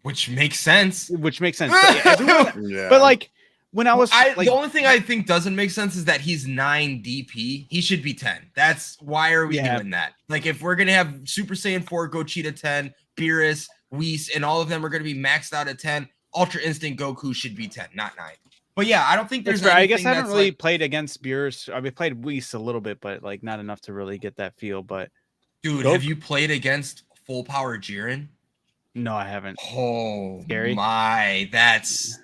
which makes sense. which makes sense. But, yeah, everyone- Yeah. but like when I was like, the only thing I think doesn't make sense is that he's 9 DP. He should be 10. That's why are we doing that? Like if we're gonna have Super Saiyan 4 Gogeta 10, Beerus, Whis, and all of them are gonna be maxed out at 10. Ultra Instinct Goku should be 10, not 9. But yeah, I don't think there's. I guess I anything haven't that's really like, played against Beerus. I mean, played Whis a little bit, but like not enough to really get that feel. But dude, have you played against full power Jiren? no, I haven't. Oh Scary. my, that's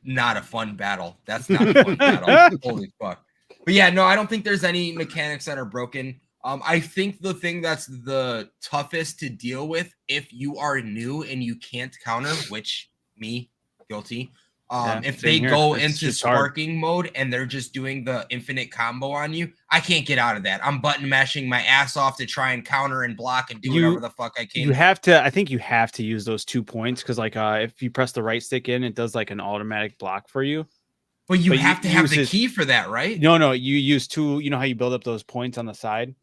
not a fun battle. That's not a fun battle. Holy fuck. But yeah, no, I don't think there's any mechanics that are broken. I think the thing that's the toughest to deal with if you are new and you can't counter, which me, guilty. If same they here. go It's into just hard. sparking mode and they're just doing the infinite combo on you, I can't get out of that. I'm button mashing my ass off to try and counter and block and do whatever the fuck I can. You have to. I think you have to use those 2 points because, like, if you press the right stick in, it does like an automatic block for you. But you but have you to have use the his- key for that, right? No, you use 2. You know how you build up those points on the side?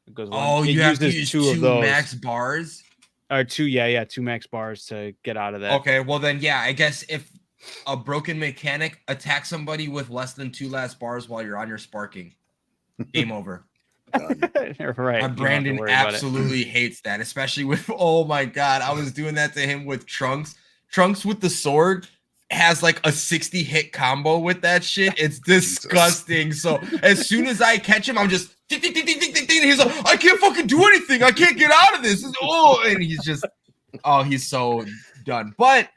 It goes. Oh, it you have to uses use 2 two of those. max bars. Or 2, yeah, 2 max bars to get out of that. Okay, well then, yeah, I guess if a broken mechanic attacks somebody with less than 2 last bars while you're on your sparking, game over. Right. Brandon absolutely hates that, especially with, oh my god, I was doing that to him with Trunks. Trunks with the sword has like a 60 hit combo with that shit. It's disgusting. So as soon as I catch him, I'm just ding, ding, ding, ding, ding, ding, ding. He's like, I can't fucking do anything. I can't get out of this. And he's just, he's so done. But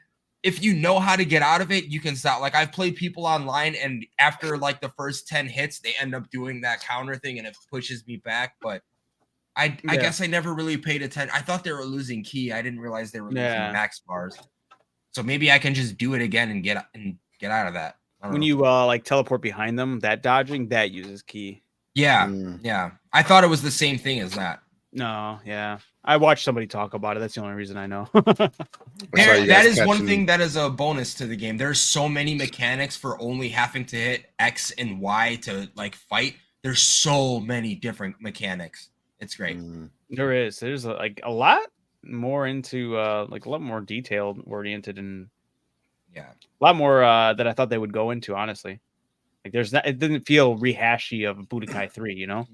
if you know how to get out of it, you can stop. Like I've played people online, and after like the first 10 hits, they end up doing that counter thing, and it pushes me back. But I guess I never really paid attention. I thought they were losing key. I didn't realize they were losing max bars. So maybe I can just do it again and get out of that. When you like teleport behind them, that dodging that uses key. Yeah. I thought it was the same thing as that. No, yeah. I watched somebody talk about it. That's the only reason I know. That is one thing that is a bonus to the game. There's so many mechanics for only having to hit X and Y to like fight. There's so many different mechanics. It's great. There is. There's like a lot more into like a lot more detailed oriented and a lot more that I thought they would go into, honestly. Like there's not, it didn't feel rehashy of Budokai 3, you know?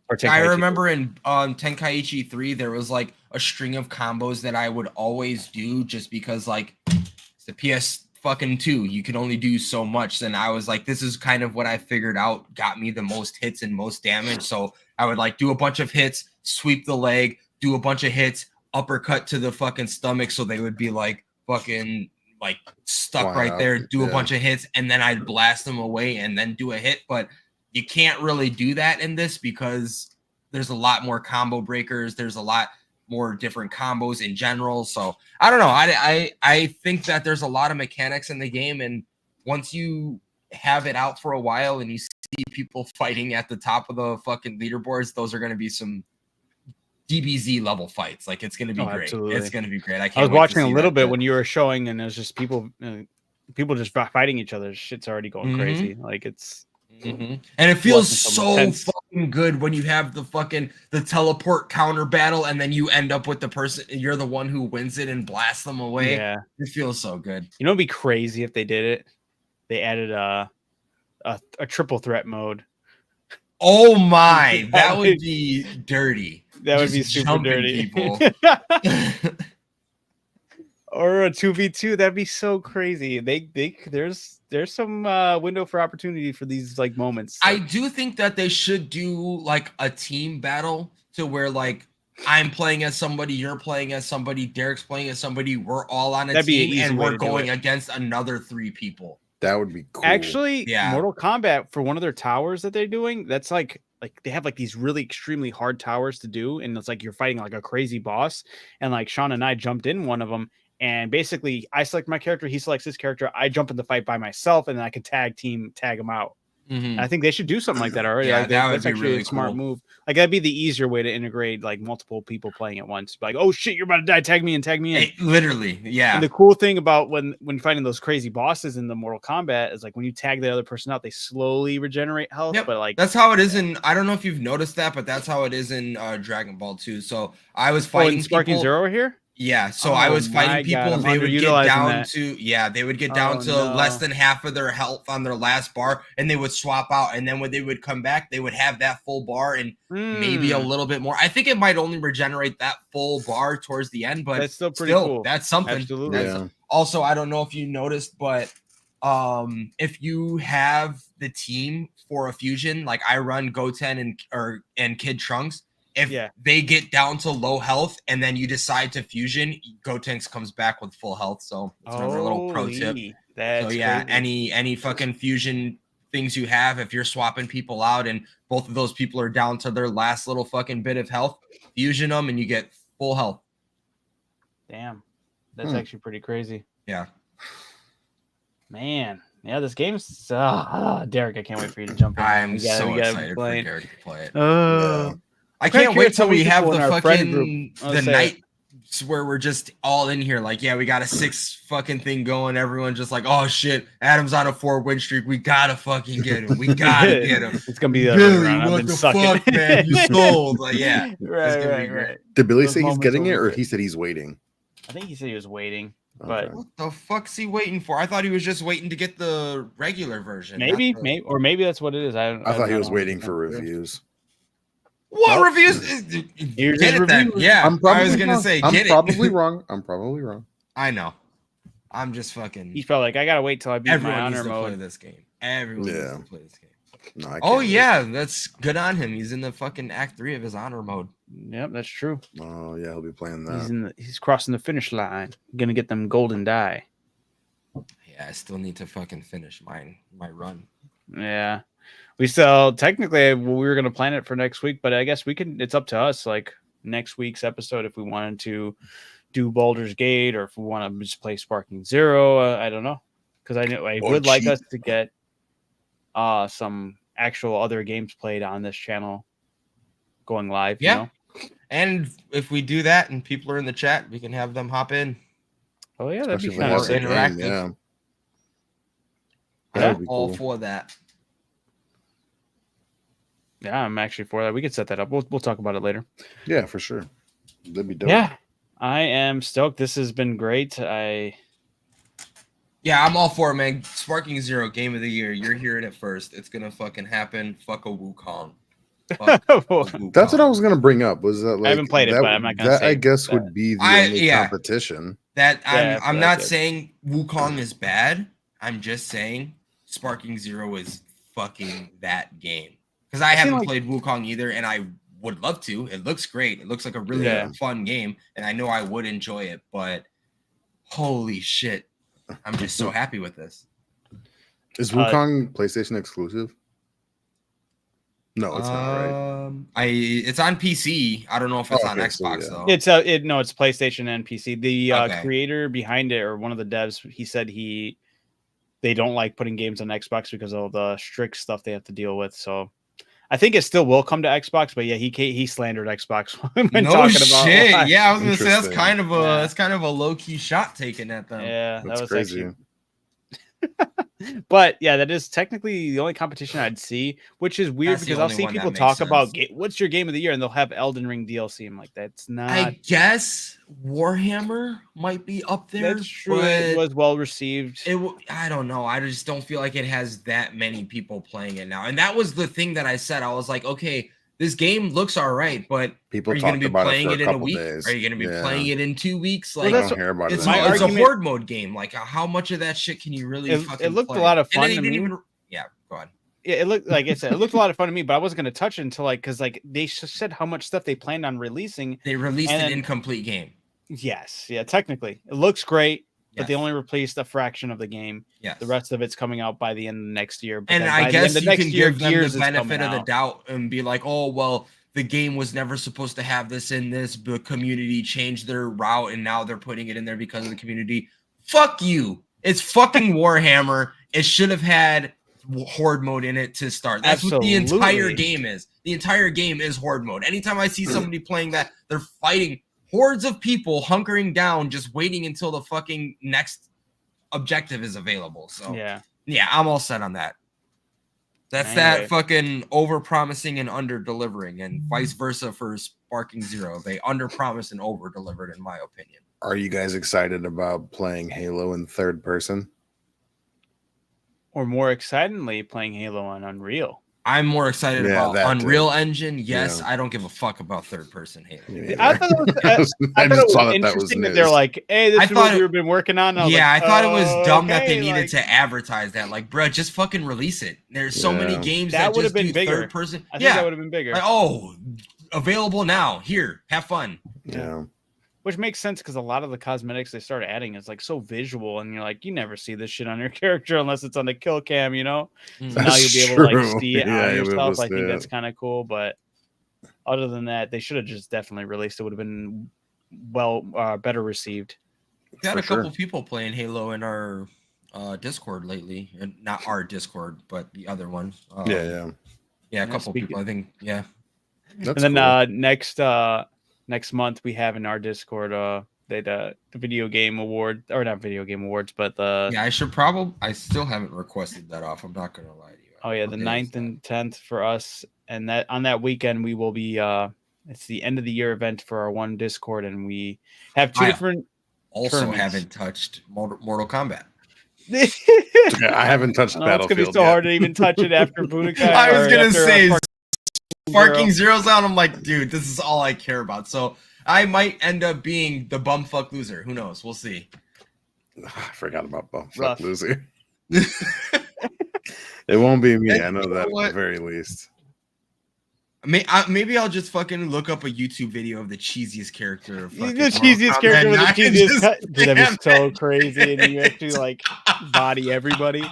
Or I remember in Tenkaichi 3 there was like a string of combos that I would always do just because like it's the PS fucking 2, you can only do so much. Then I was like, this is kind of what I figured out got me the most hits and most damage. So I would like do a bunch of hits, sweep the leg, do a bunch of hits, uppercut to the fucking stomach so they would be like fucking like stuck right there, do a bunch of hits, and then I'd blast them away and then do a hit. But you can't really do that in this because there's a lot more combo breakers. There's a lot more different combos in general. So I don't know. I think that there's a lot of mechanics in the game, and once you have it out for a while and you see people fighting at the top of the fucking leaderboards, those are going to be some DBZ level fights. Like it's going to be great. Absolutely. It's going to be great. I was watching a little bit when you were showing, and it was just people just fighting each other. Shit's already going crazy. Like it's. And it feels so fucking good when you have the teleport counter battle and then you end up with the person, you're the one who wins it and blasts them away. Yeah, it feels so good. You know, it'd be crazy if they did it. They added a triple threat mode. Oh my, that would be dirty. That would be super dirty. People. Or a 2v2, that'd be so crazy. There's some window for opportunity for these like moments. I do think that they should do like a team battle to where like I'm playing as somebody, you're playing as somebody, Derek's playing as somebody, we're all on a team and we're going against another 3 people. That would be cool. Actually, Mortal Kombat, for one of their towers that they're doing, that's like they have like these really extremely hard towers to do, and it's like you're fighting like a crazy boss. And like Sean and I jumped in one of them. And basically, I select my character, he selects his character, I jump in the fight by myself, and then I can tag him out. I think they should do something like that already. Yeah, like that's actually really a smart cool. move. Like that'd be the easier way to integrate like multiple people playing at once. Like, oh shit, you're about to die, tag me in. Literally, yeah. And the cool thing about when fighting those crazy bosses in the Mortal Kombat is like when you tag the other person out, they slowly regenerate health. But like that's how it is in. I don't know if you've noticed that, but that's how it is in Dragon Ball 2. So I was fighting Sparking Zero here. Yeah, so I was fighting people. God, they would get down that. they would get down to less than half of their health on their last bar, and they would swap out. And then when they would come back, they would have that full bar and maybe a little bit more. I think it might only regenerate that full bar towards the end, but that's still pretty cool. That's something. Absolutely. Also, I don't know if you noticed, but if you have the team for a fusion, like I run Goten and Kid Trunks. If they get down to low health and then you decide to fusion, Gotenks comes back with full health. So it's another little pro tip. So yeah, crazy. any fucking fusion things you have, if you're swapping people out and both of those people are down to their last little fucking bit of health, fusion them and you get full health. Damn, that's actually pretty crazy. Yeah, man. Yeah, this game's Derek. I can't wait for you to jump in. I'm so excited for Derek to play it. I Okay, can't wait till we have the fucking night where we're just all in here. Like, yeah, we got a 6 fucking thing going. Everyone just like, oh shit, Adam's on a 4-win streak. We gotta fucking get him. We gotta get him. It's gonna be Billy, what the fuck, man? You sold. Like, yeah, right. Did Billy say he's getting it, or he said he's waiting? I think he said he was waiting. But what the fuck's he waiting for? I thought he was just waiting to get the regular version. Maybe that's what it is. I thought he was waiting for reviews. What reviews? Here's get it then. Yeah, I was gonna say, I'm get probably it. wrong. I'm probably wrong. I know. I'm just fucking. He's probably like, I gotta wait till I beat everyone my needs honor to mode. play this game. Everyone needs to play this game. No, I can't oh wait. yeah, that's good on him. He's in the fucking Act 3 of his honor mode. Yep, that's true. Oh yeah, he'll be playing that. He's crossing the finish line. Gonna get them golden die. Yeah, I still need to fucking finish my run. Yeah. We still technically we were gonna plan it for next week, but I guess we can. It's up to us. Like next week's episode, if we wanted to do Baldur's Gate or if we want to just play Sparking Zero, I don't know, because I would like us to get some actual other games played on this channel going live. Yeah. You know? And if we do that and people are in the chat, we can have them hop in. Oh yeah, that'd be Especially if kind it of has a sick. interactive. game, yeah. I'm That would be all cool. for that. Yeah, I'm actually for that. We could set that up. We'll talk about it later. Yeah, for sure. That'd be dope. Yeah, I am stoked. This has been great. Yeah, I'm all for it, man. Sparking Zero, game of the year. You're hearing it first. It's gonna fucking happen. Fuck a Wukong. Fuck a Wukong. That's what I was gonna bring up. Was that like I haven't played it, that, but I'm not gonna that say I guess that. would be the only competition. That Yeah, I'm that's not it. saying Wukong is bad. I'm just saying Sparking Zero is fucking that game. Because I haven't played Wukong either, and I would love to. It looks great. It looks like a really fun game, and I know I would enjoy it, but holy shit. I'm just so happy with this. Is Wukong PlayStation exclusive? No, it's not, right? It's on PC. I don't know if it's on Xbox though. It's it's PlayStation and PC. The creator behind it, or one of the devs, he said they don't like putting games on Xbox because of the strict stuff they have to deal with. So I think it still will come to Xbox, but yeah, he slandered Xbox when talking about shit. Yeah, I was gonna say that's kind of a low key shot taken at them. Yeah, that's was crazy. But yeah, that is technically the only competition I'd see, which is weird because I'll see people talk about what's your game of the year, and they'll have Elden Ring DLC. I'm like, that's not. I guess Warhammer might be up there. That's true. It was well received. I don't know. I just don't feel like it has that many people playing it now. And that was the thing that I said. I was like, okay, this game looks all right, but people are you going to be playing it in a week? Days. Are you going to be playing it in 2 weeks? Like, I don't hear about it's a horde mode game. Like, how much of that shit can you really fucking It looked play? a lot of fun to me. Yeah, go on. Yeah, it looked like I said, it looked a lot of fun to me, but I wasn't going to touch it until because they said how much stuff they planned on releasing. They released an incomplete game. Yes, yeah, technically it looks great, but they only replaced a fraction of the game. Yes. The rest of it's coming out by the end of next year. But And I guess you can give them the benefit of the doubt and be like, oh, well, the game was never supposed to have this in this, but community changed their route and now they're putting it in there because of the community. Fuck you. It's fucking Warhammer. It should have had horde mode in it to start. That's what the entire game is. The entire game is horde mode. Anytime I see somebody playing that, they're fighting hordes of people hunkering down, just waiting until the fucking next objective is available. So yeah, I'm all set on that. That's that fucking over promising and under delivering, and vice versa for Sparking Zero. They under promised and over delivered, in my opinion. Are you guys excited about playing Halo in third person? Or more excitingly, playing Halo on Unreal. I'm more excited about Unreal Engine. Yes, I don't give a fuck about third person Halo. I thought it was interesting that they're like, hey, this is what we've been working on. I thought it was dumb that they needed to advertise that. Like, bro, just fucking release it. There's so many games that would have been bigger. Third person. I think that would have been bigger. Like, oh, available now. Here, have fun. Yeah. Which makes sense because a lot of the cosmetics they start adding is like so visual, and you're like, you never see this shit on your character unless it's on the kill cam, you know. So now you'll be able to like see it on yourself. I think that's kind of cool, but other than that, they should have just definitely released it. Would have been better received. We've got a couple people playing Halo in our Discord lately, and not our Discord, but the other one. Yeah, a couple people. I think, yeah. That's and then next month we have in our Discord the video game award, or not video game awards, but I still haven't requested that off. I'm not gonna lie to you. Oh yeah, the 9th and 10th for us, and that on that weekend we will be it's the end of the year event for our one Discord, and we have two different haven't touched Mortal Kombat. I haven't touched Battlefield. It's gonna be so hard to even touch it after Budokai. I was gonna say Sparking Zero's out. I'm like, dude, this is all I care about. So I might end up being the bumfuck loser. Who knows? We'll see. I forgot about bumfuck loser. It won't be me. I know that at the very least. Maybe I'll just fucking look up a YouTube video of the cheesiest character. The cheesiest character with the cheesiest cut. Dude, that'd be so crazy, and you actually like body everybody.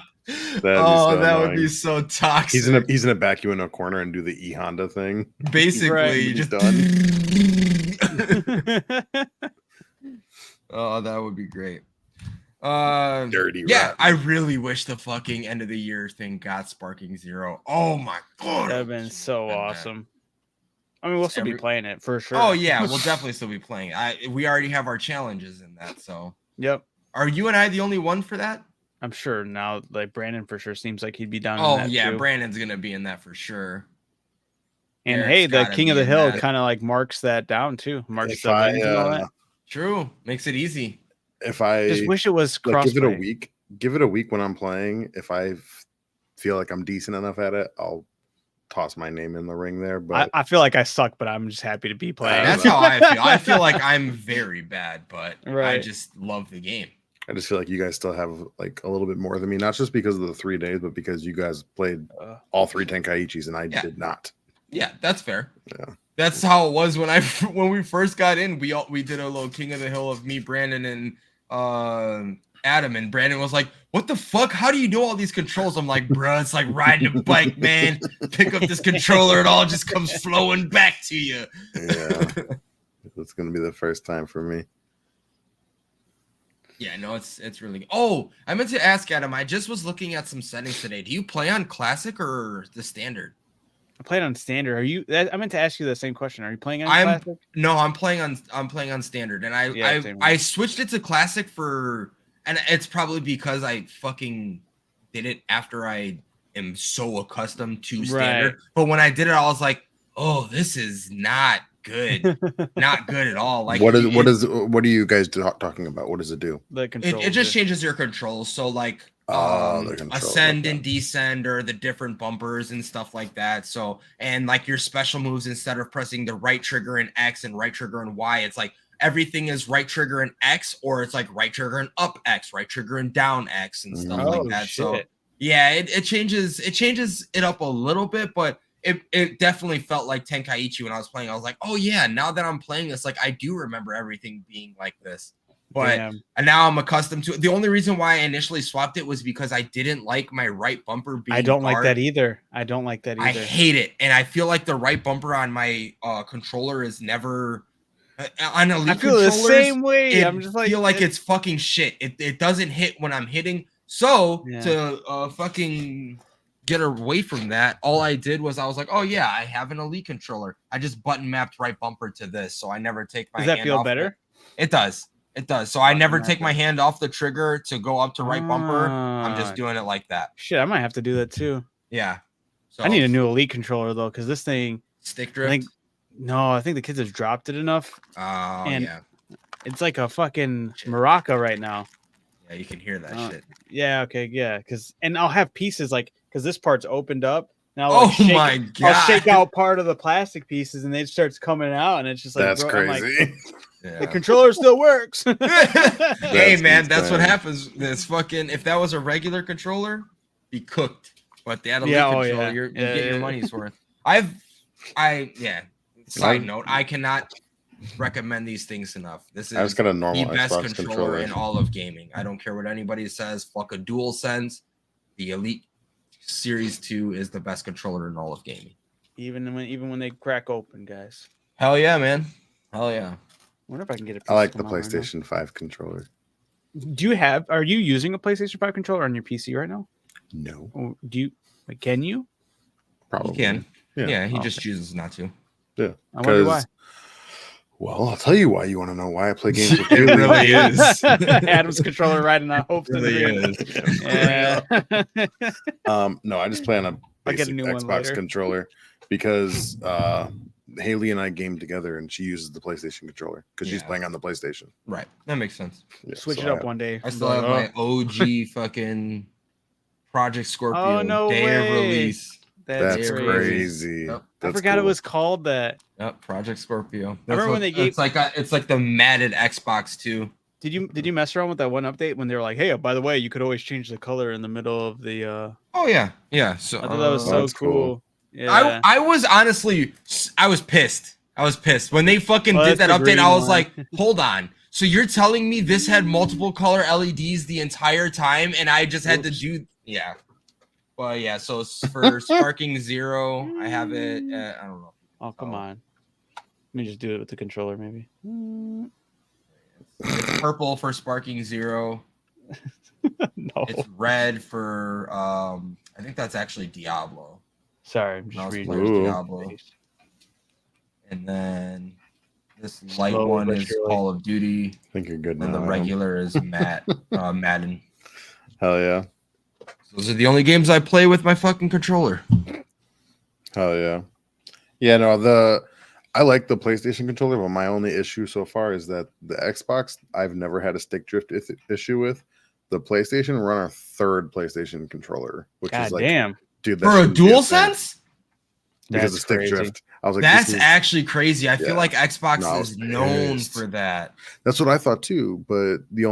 That would be so toxic. He's gonna back you in a corner and do the E Honda thing. Basically, just done. Oh, that would be great. Dirty. Yeah, rat. I really wish the fucking end of the year thing got Sparking Zero. Oh my god, that'd been so awesome. I mean, we'll still be playing it for sure. Oh yeah, we'll definitely still be playing. We already have our challenges in that. So Yep. Are you and I the only one for that? I'm sure now. Like Brandon for sure seems like he'd be down. Oh in that yeah, too. Brandon's gonna be in that for sure. And Eric's hey, the gotta King of be the in Hill that. kind of like marks that down too. Marks If the wins and all that. True, makes it easy. If I Just wish it was like, cross. give it a week when I'm playing. If I feel like I'm decent enough at it, I'll toss my name in the ring there. But I feel like I suck, but I'm just happy to be playing. That's how I feel. I feel like I'm very bad, but I Right. just love the game. I just feel like you guys still have like a little bit more than me, not just because of the 3 days, but because you guys played all 3 Tenkaichis and I did not. Yeah, that's fair. Yeah. That's how it was when we first got in. We did a little King of the Hill of me, Brandon, and Adam, and Brandon was like, "What the fuck? How do you know all these controls?" I'm like, "Bruh, it's like riding a bike, man. Pick up this controller, it all just comes flowing back to you." Yeah, it's gonna be the first time for me. Yeah, no, it's really. Oh, I meant to ask Adam. I just was looking at some settings today. Do you play on classic or the standard? I played on standard. Are you? I meant to ask you the same question. Are you playing on classic? No, I'm playing on standard, and I switched it to classic and it's probably because I fucking did it after I am so accustomed to standard. Right. But when I did it, I was like, oh, this is not good, not good at all. Like, what are you guys talking about? What does it do? The controls. It just changes your controls. So like. Ascend and descend or the different bumpers and stuff like that. So, and like your special moves, instead of pressing the right trigger and X and right trigger and Y, it's like everything is right trigger and X, or it's like right trigger and up X, right trigger and down X and stuff like that. Shit. So yeah, it changes it up a little bit, but it definitely felt like Tenkaichi when I was playing. I was like, oh yeah, now that I'm playing this, like I do remember everything being like this. But and now I'm accustomed to it. The only reason why I initially swapped it was because I didn't like my right bumper being I don't hard. like that either. I hate it. And I feel like the right bumper on my controller is never on elite I feel the same way. I'm just like, feel like it's fucking shit. It doesn't hit when I'm hitting. So to fucking get away from that, all I did was I was like, oh yeah, I have an elite controller. I just button mapped right bumper to this, so I never take my hand off. Does that feel better? It does. It does. So I never take my hand off the trigger to go up to right bumper. I'm just doing it like that. Shit, I might have to do that too. Yeah. So I need a new elite controller though, because this thing stick drift. I think the kids have dropped it enough. Oh yeah. It's like a fucking maraca right now. Yeah, you can hear that shit. Yeah. Okay. Yeah. And I'll have pieces because this part's opened up. Now, my god! I'll shake out part of the plastic pieces, and it starts coming out, and it's just like that's crazy. The controller still works. Hey man, that's what happens. This fucking if that was a regular controller, be cooked. But the elite controller, you get your money's worth. Side note, I cannot recommend these things enough. This is got a normal the best Xbox controller in all of gaming. I don't care what anybody says. Fuck a DualSense. The Elite Series 2 is the best controller in all of gaming. Even when they crack open, guys. Hell yeah, man. Hell yeah. I wonder if I can get it. I like the PlayStation 5 controller. Are you using a PlayStation 5 controller on your PC right now? No. Or can you? Probably. You can. Yeah, he just chooses not to. Yeah. I wonder why. Well, I'll tell you why. You want to know why I play games with you? It really is. Adam's controller riding on hope. Really is. Yeah. No, I just play on a basic Xbox controller because Haley and I game together, and she uses the PlayStation controller because she's playing on the PlayStation. Right. That makes sense. Yeah, Switch it up one day. I still have my OG fucking Project Scorpio of release. That's crazy. Yep. I forgot it was called that. Yep, Project Scorpio. I remember when they gave it's like the matted Xbox too. Did you mess around with that one update when they were like, hey, by the way, you could always change the color in the middle of the Oh yeah. So I thought that was so cool. Yeah. I was honestly pissed. I was pissed when they fucking did that update. I was like, hold on. So you're telling me this had multiple color LEDs the entire time and I just had to do Well, yeah, so for Sparking Zero, I have it I don't know. Oh, come on. Let me just do it with the controller, maybe. It's purple for Sparking Zero. No. It's red for I think that's actually Diablo. Sorry, I'm just reading. Diablo. And then this light Slowly one but is surely. Call of Duty. I think you're good now. And the Adam. regular is Madden. Hell yeah. Those are the only games I play with my fucking controller. Hell yeah. Yeah, no, I like the PlayStation controller, but my only issue so far is that the Xbox I've never had a stick drift issue with. The PlayStation, we're on our third PlayStation controller, which God is like, damn. dude, that For a shouldn't be dual thing sense? because That's of stick crazy. drift. I was like, That's this is, actually crazy. I Yeah. feel like Xbox No, I was is known pissed. for that. that's what I thought too. But the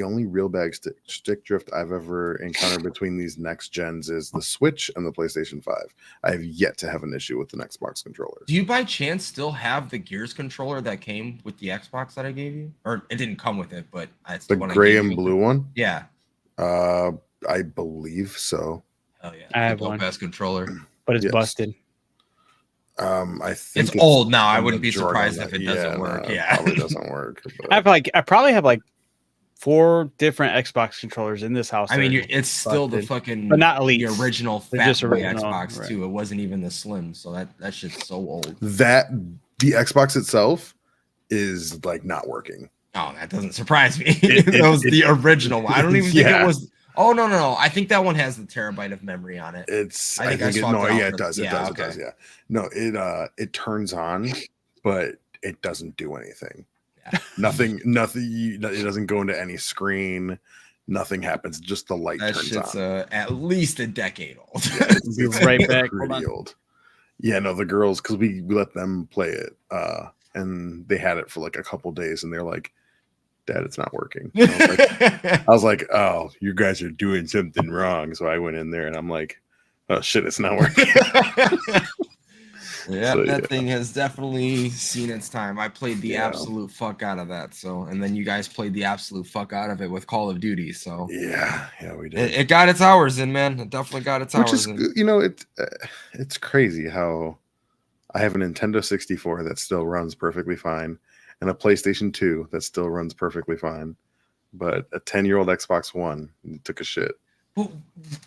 only real bag stick drift I've ever encountered between these next gens is the Switch and the PlayStation 5. I have yet to have an issue with the Xbox controllers. Do you by chance still have the Gears controller that came with the Xbox that I gave you? Or it didn't come with it, but it's The one I gray gave and you. blue one? Yeah. I believe so. Oh yeah. I have one. Best controller. But it's Yes. busted. I think It's old now. I the wouldn't be majority surprised of if that. it doesn't work. No, it Yeah. probably doesn't work. I probably have like 4 different Xbox controllers in this house. I mean, that are it's still the busted. fucking But not the Elites. original They're fat just boy original, Xbox right. too. It wasn't even the slim, so that shit's so old. that the Xbox itself is like not working. Oh, that doesn't surprise me. It- That was it- the original one. I don't even think Yeah. it was. Oh no! I think that one has the terabyte of memory on it. It's I think I swapped no, it out yeah, for- it does. It yeah, does. okay. It does. Yeah. No, it turns on, but it doesn't do anything. Yeah. Nothing. It doesn't go into any screen. Nothing happens. Just the light That turns shit's on. at least a decade old. Yeah, it's, Be it's right back. Hold pretty on. old. Yeah, no, the girls, because we let them play it, and they had it for like a couple days, and they're like, "Dad, it's not working." I was like, "Oh, you guys are doing something wrong." So I went in there, and I'm like, "Oh shit, it's not working." Yeah, So, that yeah. thing has definitely seen its time. I played the Yeah. absolute fuck out of that. So, and then you guys played the absolute fuck out of it with Call of Duty. So, Yeah, we did. it got its hours in, man. It definitely got its Which hours is, in. you know, it's crazy how I have a Nintendo 64 that still runs perfectly fine, and a PlayStation 2 that still runs perfectly fine, but a 10-year-old Xbox One took a shit. Well,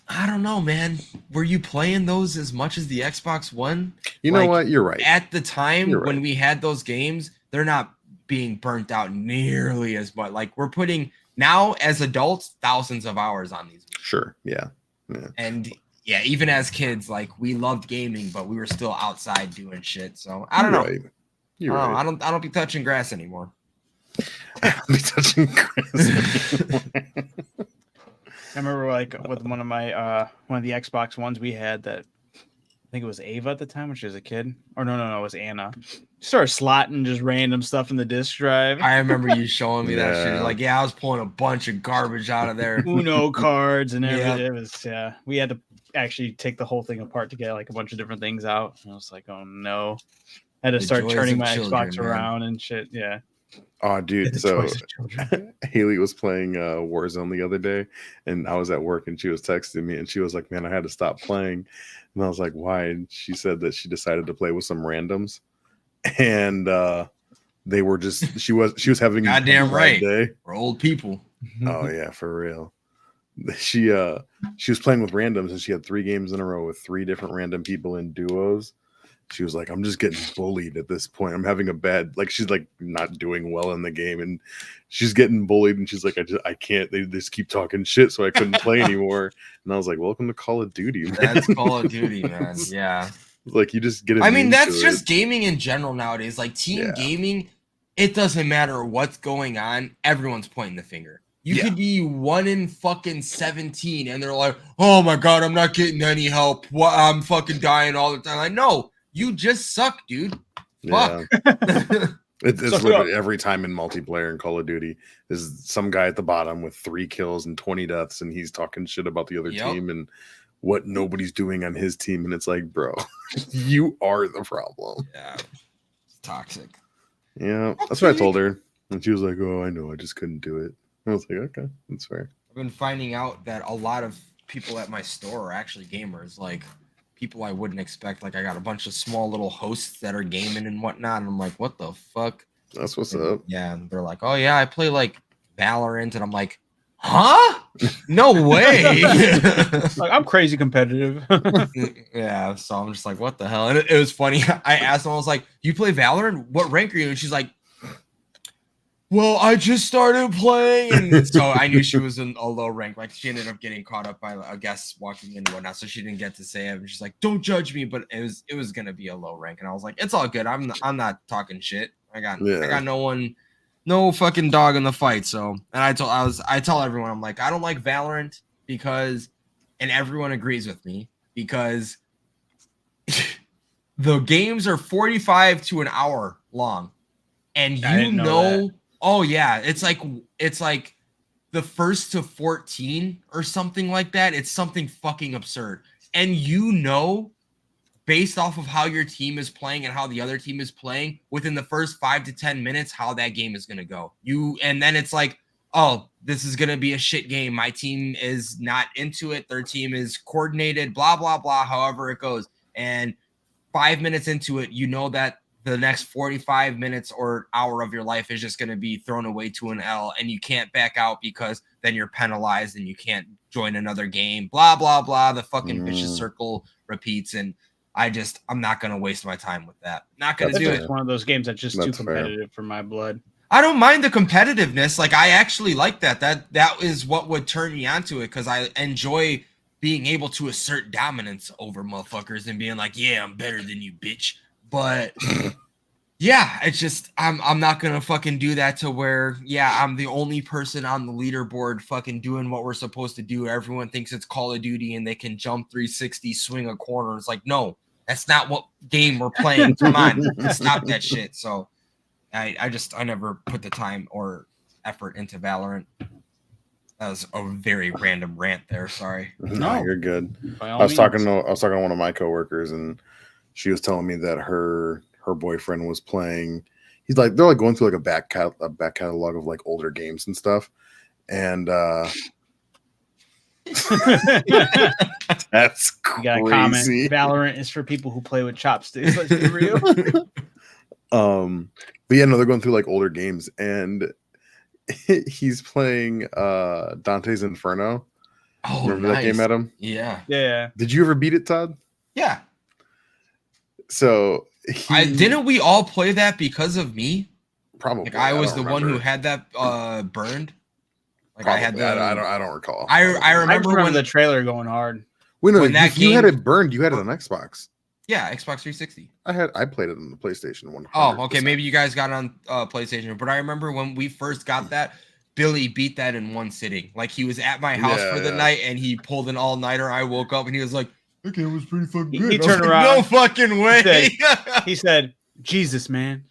I don't know, man. Were you playing those as much as the Xbox One? You know Like, what? You're right. At the time You're when right. we had those games, they're not being burnt out nearly as much. Like we're putting now as adults thousands of hours on these. Sure. Yeah. And yeah, even as kids, like we loved gaming, but we were still outside doing shit. So I don't know. Right. You're I right. don't be touching grass anymore. I'll be touching Chris. I remember like with one of the Xbox Ones we had that I think it was Ava at the time when she was a kid. Or no, it was Anna. Started slotting just random stuff in the disk drive. I remember you showing me that shit. Yeah. Like, yeah, I was pulling a bunch of garbage out of there. Uno cards and everything. Yeah. It was we had to actually take the whole thing apart to get like a bunch of different things out. And I was like, oh no. I had to The start joys turning of my children, Xbox man. around and shit. Yeah. Oh, dude. The So choice of children. Haley was playing Warzone the other day, and I was at work, and she was texting me, and she was like, "Man, I had to stop playing." And I was like, "Why?" And she said that she decided to play with some randoms, and they were just she was having a Goddamn bad right. day. We're old people. Oh yeah, for real. She was playing with randoms, and she had 3 games in a row with 3 different random people in duos. She was like, "I'm just getting bullied at this point. I'm having a bad, like, she's like not doing well in the game, and she's getting bullied, and she's like, I can't. They just keep talking shit, so I couldn't play anymore." And I was like, "Welcome to Call of Duty, man." That's Call of Duty, man. Yeah. Like, you just get. I mean, immune that's to just it. gaming in general nowadays. Like team Yeah. gaming, it doesn't matter what's going on. Everyone's pointing the finger. You Yeah. could be 1 in fucking 17, and they're like, "Oh my god, I'm not getting any help. What? I'm fucking dying all the time." Like, no, you just suck, dude. Yeah. Fuck. It's Suck it literally every time in multiplayer in Call of Duty is some guy at the bottom with 3 kills and 20 deaths, and he's talking shit about the other Yep. team and what nobody's doing on his team, and it's like, bro, you are the problem. Yeah, it's toxic. Yeah, that's what I told her, and she was like, "Oh, I know, I just couldn't do it." I was like, "Okay, that's fair." I've been finding out that a lot of people at my store are actually gamers, like people I wouldn't expect. Like I got a bunch of small little hosts that are gaming and whatnot, and I'm like, what the fuck? That's what's And, up. yeah, and they're like, oh yeah, I play like Valorant, and I'm like, huh? No way. Like, I'm crazy competitive. Yeah, so I'm just like, what the hell? And it was funny. I asked him, I was like, you play Valorant? What rank are you? And she's like, well, I just started playing. And so I knew she was in a low rank. Like, she ended up getting caught up by a guest walking in and whatnot. So she didn't get to say it. And she's like, don't judge me. But it was gonna be a low rank. And I was like, it's all good. I'm not talking shit. I got no fucking dog in the fight. So, and I tell everyone, I'm like, I don't like Valorant because, and everyone agrees with me, because the games are 45 to an hour long. And you know oh yeah, it's like the first to 14 or something like that. It's something fucking absurd. And you know, based off of how your team is playing and how the other team is playing, within the first 5 to 10 minutes, how that game is gonna go. And then it's like, oh, this is gonna be a shit game. My team is not into it. Their team is coordinated, blah, blah, blah, however it goes. And 5 minutes into it, you know that the next 45 minutes or hour of your life is just going to be thrown away to an L, and you can't back out because then you're penalized and you can't join another game, blah, blah, blah. The fucking vicious circle repeats. And I'm not going to waste my time with that. Not going to do it. It's one of those games that's just too competitive for my blood. I don't mind the competitiveness. Like, I actually like that. That is what would turn me onto it, because I enjoy being able to assert dominance over motherfuckers and being like, yeah, I'm better than you, bitch. But yeah, it's just I'm not gonna fucking do that to where, yeah, I'm the only person on the leaderboard fucking doing what we're supposed to do. Everyone thinks it's Call of Duty and they can jump 360, swing a corner. It's like, no, that's not what game we're playing. Come on, stop that shit. So I never put the time or effort into Valorant. That was a very random rant there. Sorry. No, you're good. I was talking to one of my coworkers, and she was telling me that her boyfriend was playing. They're like going through like a back catalog of like older games and stuff, and that's crazy. You got a comment. Valorant is for people who play with chopsticks. Let's be real. But yeah, no, they're going through like older games, and he's playing Dante's Inferno. Oh, remember that game, Adam? Yeah. Did you ever beat it, Todd? Yeah. So didn't we all play that because of me? Probably. Like, I was the one who had that burned. Like, probably. I had that. I don't recall. I remember when the trailer going hard. Wait, no, if you had it burned, you had it on Xbox. Yeah, Xbox 360. I played it on the PlayStation 1. Oh, okay. Maybe you guys got it on PlayStation, but I remember when we first got that, Billy beat that in one sitting. Like, he was at my house for the night, and he pulled an all-nighter. I woke up and he was like, "Okay, it was pretty fucking good." He turned around. No fucking way. He said, "Jesus, man."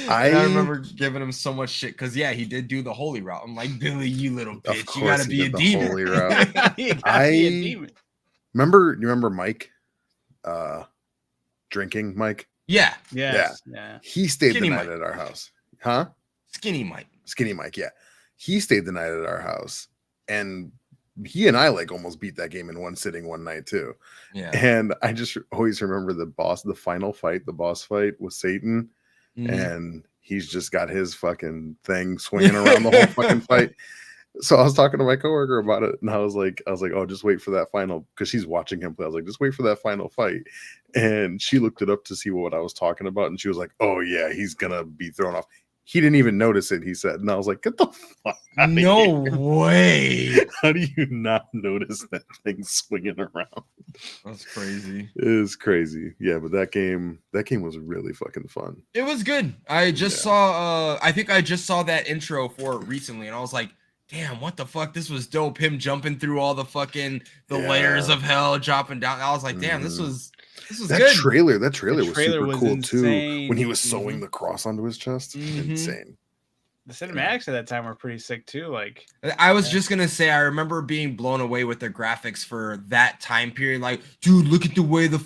I remember giving him so much shit because, yeah, he did do the holy route. I'm like, Billy, you little bitch, you gotta be a demon. Holy route. You gotta be a demon. You remember Mike? Drinking Mike? Yeah. Yeah. He stayed the night at our house. Huh? Skinny Mike, yeah. He stayed the night at our house, and he and I like almost beat that game in one sitting one night too. Yeah. And I just always remember the final fight, the boss fight with Satan, and he's just got his fucking thing swinging around the whole fucking fight. So I was talking to my coworker about it, and I was like, oh, just wait for that final, because she's watching him play. I was like, just wait for that final fight. And she looked it up to see what I was talking about, and she was like, oh yeah, he's gonna be thrown off. He didn't even notice it, he said. And I was like, get the fuck out of No here. way. How do you not notice that thing swinging around? That's crazy. It is crazy. Yeah, but that game was really fucking fun. It was good. I just saw I think I just saw that intro for it recently, and I was like, damn, what the fuck? This was dope. Him jumping through all the fucking layers of hell, dropping down. I was like, damn, this was that good. That trailer was super cool insane. too. When he was sewing the cross onto his chest. Insane. The cinematics at that time were pretty sick too. Like, I was just gonna say, I remember being blown away with the graphics for that time period. Like, dude, look at the way the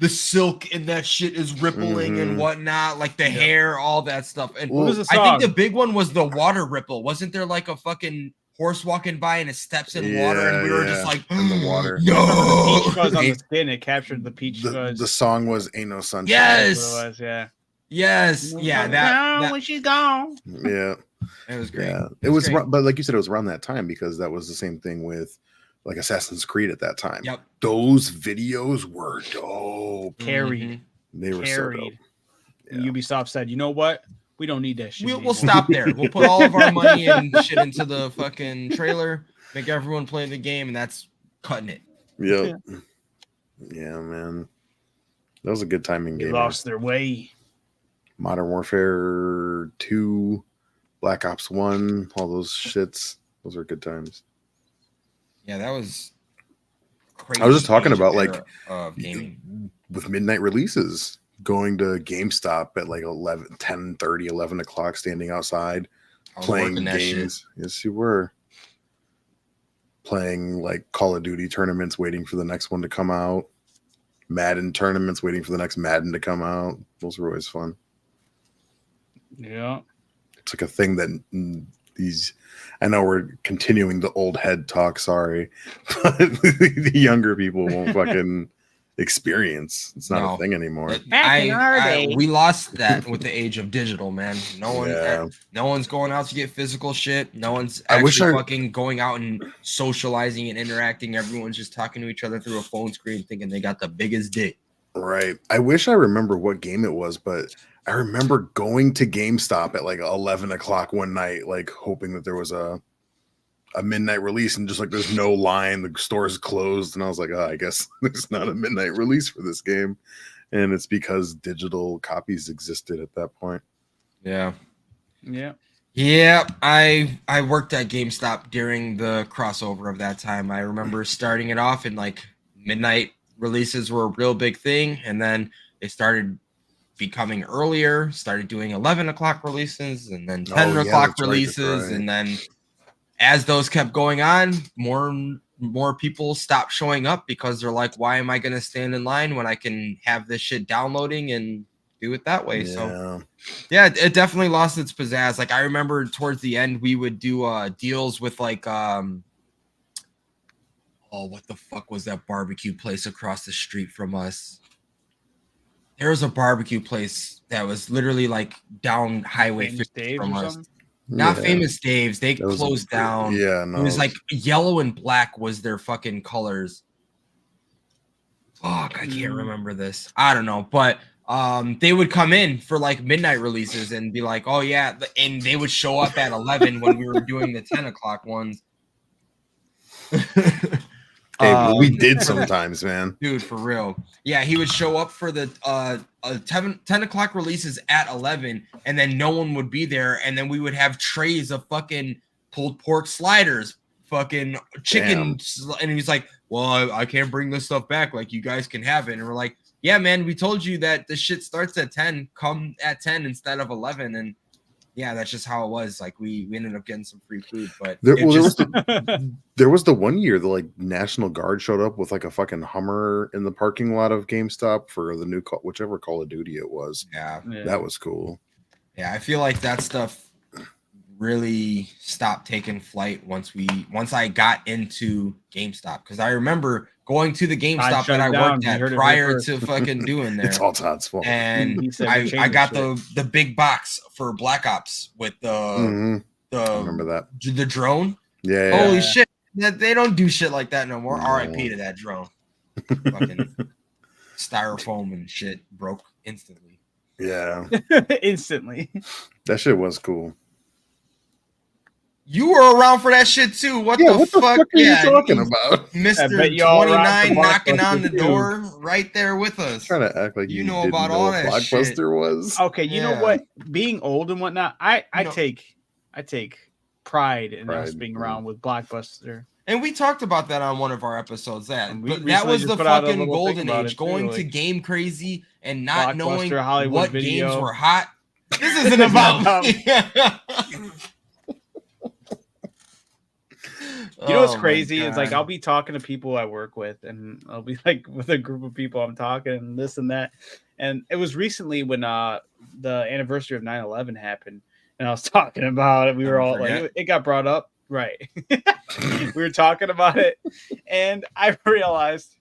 silk and that shit is rippling and whatnot. Like the hair, all that stuff. And I think the big one was the water ripple. Wasn't there like a fucking horse walking by and it steps in water, and we were just like, in the water. No, the peach fuzz on the skin. It captured the peach fuzz. The song was "Ain't No Sunshine." Yes, that's what it was, yeah. Yes, yeah. That when she's gone. Yeah. It was great. Yeah, it was but like you said, it was around that time because that was the same thing with like Assassin's Creed at that time. Yep. Those videos were dope. Carried. They were so dope. And Ubisoft said, you know what? We don't need that shit. We'll stop there. We'll put all of our money and shit into the fucking trailer, make everyone play the game, and that's cutting it. Yep. Yeah, man. That was a good time in They game. lost their way. Modern Warfare 2, Black Ops 1, all those shits. Those were good times. Yeah, that was crazy. I was just talking about like gaming with midnight releases, going to GameStop at like 10:30, 11 o'clock, standing outside playing games. Yes, you were. Playing like Call of Duty tournaments, waiting for the next one to come out. Madden tournaments, waiting for the next Madden to come out. Those were always fun. Yeah. It's like a thing that these, I know we're continuing the old head talk, sorry, but the younger people won't fucking experience. It's not a thing anymore. We lost that with the age of digital, man. No one's going out to get physical shit. No one's actually fucking going out and socializing and interacting. Everyone's just talking to each other through a phone screen, thinking they got the biggest dick. Right. I wish I remember what game it was, but I remember going to GameStop at like 11 o'clock one night, like hoping that there was a midnight release, and just like there's no line, the store's closed, and I was like, oh, I guess there's not a midnight release for this game, and it's because digital copies existed at that point. Yeah. I worked at GameStop during the crossover of that time. I remember starting it off, and like midnight releases were a real big thing, and then they started becoming earlier, started doing 11 o'clock releases, and then 10 o'clock releases, and then as those kept going on, more people stopped showing up because they're like, why am I going to stand in line when I can have this shit downloading and do it that way? So yeah, it definitely lost its pizzazz. Like I remember towards the end, we would do deals with like, what the fuck was that barbecue place across the street from us? There was a barbecue place that was literally like down Highway 50 from us. Not Famous Dave's. They closed down. Yeah, no. It was like yellow and black was their fucking colors. Fuck, I can't remember this. I don't know, but they would come in for like midnight releases and be like, oh yeah, and they would show up at 11 when we were doing the 10 o'clock ones. Hey, we did sometimes, man. Dude, for real. Yeah, he would show up for the 10 o'clock releases at 11, and then no one would be there, and then we would have trays of fucking pulled pork sliders, fucking chicken, and he's like, well, I can't bring this stuff back, like, you guys can have it, and we're like, yeah, man, we told you that the shit starts at 10, come at 10 instead of 11, and yeah, that's just how it was. Like we ended up getting some free food, but there was the one year the like National Guard showed up with like a fucking Hummer in the parking lot of GameStop for the new whichever Call of Duty it was. Yeah, that was cool. Yeah, I feel like that stuff really stopped taking flight once I got into GameStop, because I remember going to the GameStop that I worked at prior to fucking doing there. It's all Todd's fault. And I got the big box for Black Ops with the I remember that, the drone. Yeah. Holy shit. They don't do shit like that no more. RIP to that drone. Fucking styrofoam and shit broke instantly. Yeah. Instantly. That shit was cool. You were around for that shit too. What the fuck are you talking about? Mr. 29 knocking on the door right there with us. Trying to act like you know about all that Blockbuster shit. Was. Okay, you know what? Being old and whatnot, I take pride in us being around with Blockbuster. And we talked about that on one of our episodes. That was the put out fucking golden age, going to Game Crazy and not knowing Hollywood what Video. games were hot. This isn't about. You know what's crazy? It's like I'll be talking to people I work with, and I'll be like with a group of people I'm talking and this and that. And it was recently when the anniversary of 9/11 happened, and I was talking about it. We were all like, it got brought up, right? We were talking about it, and I realized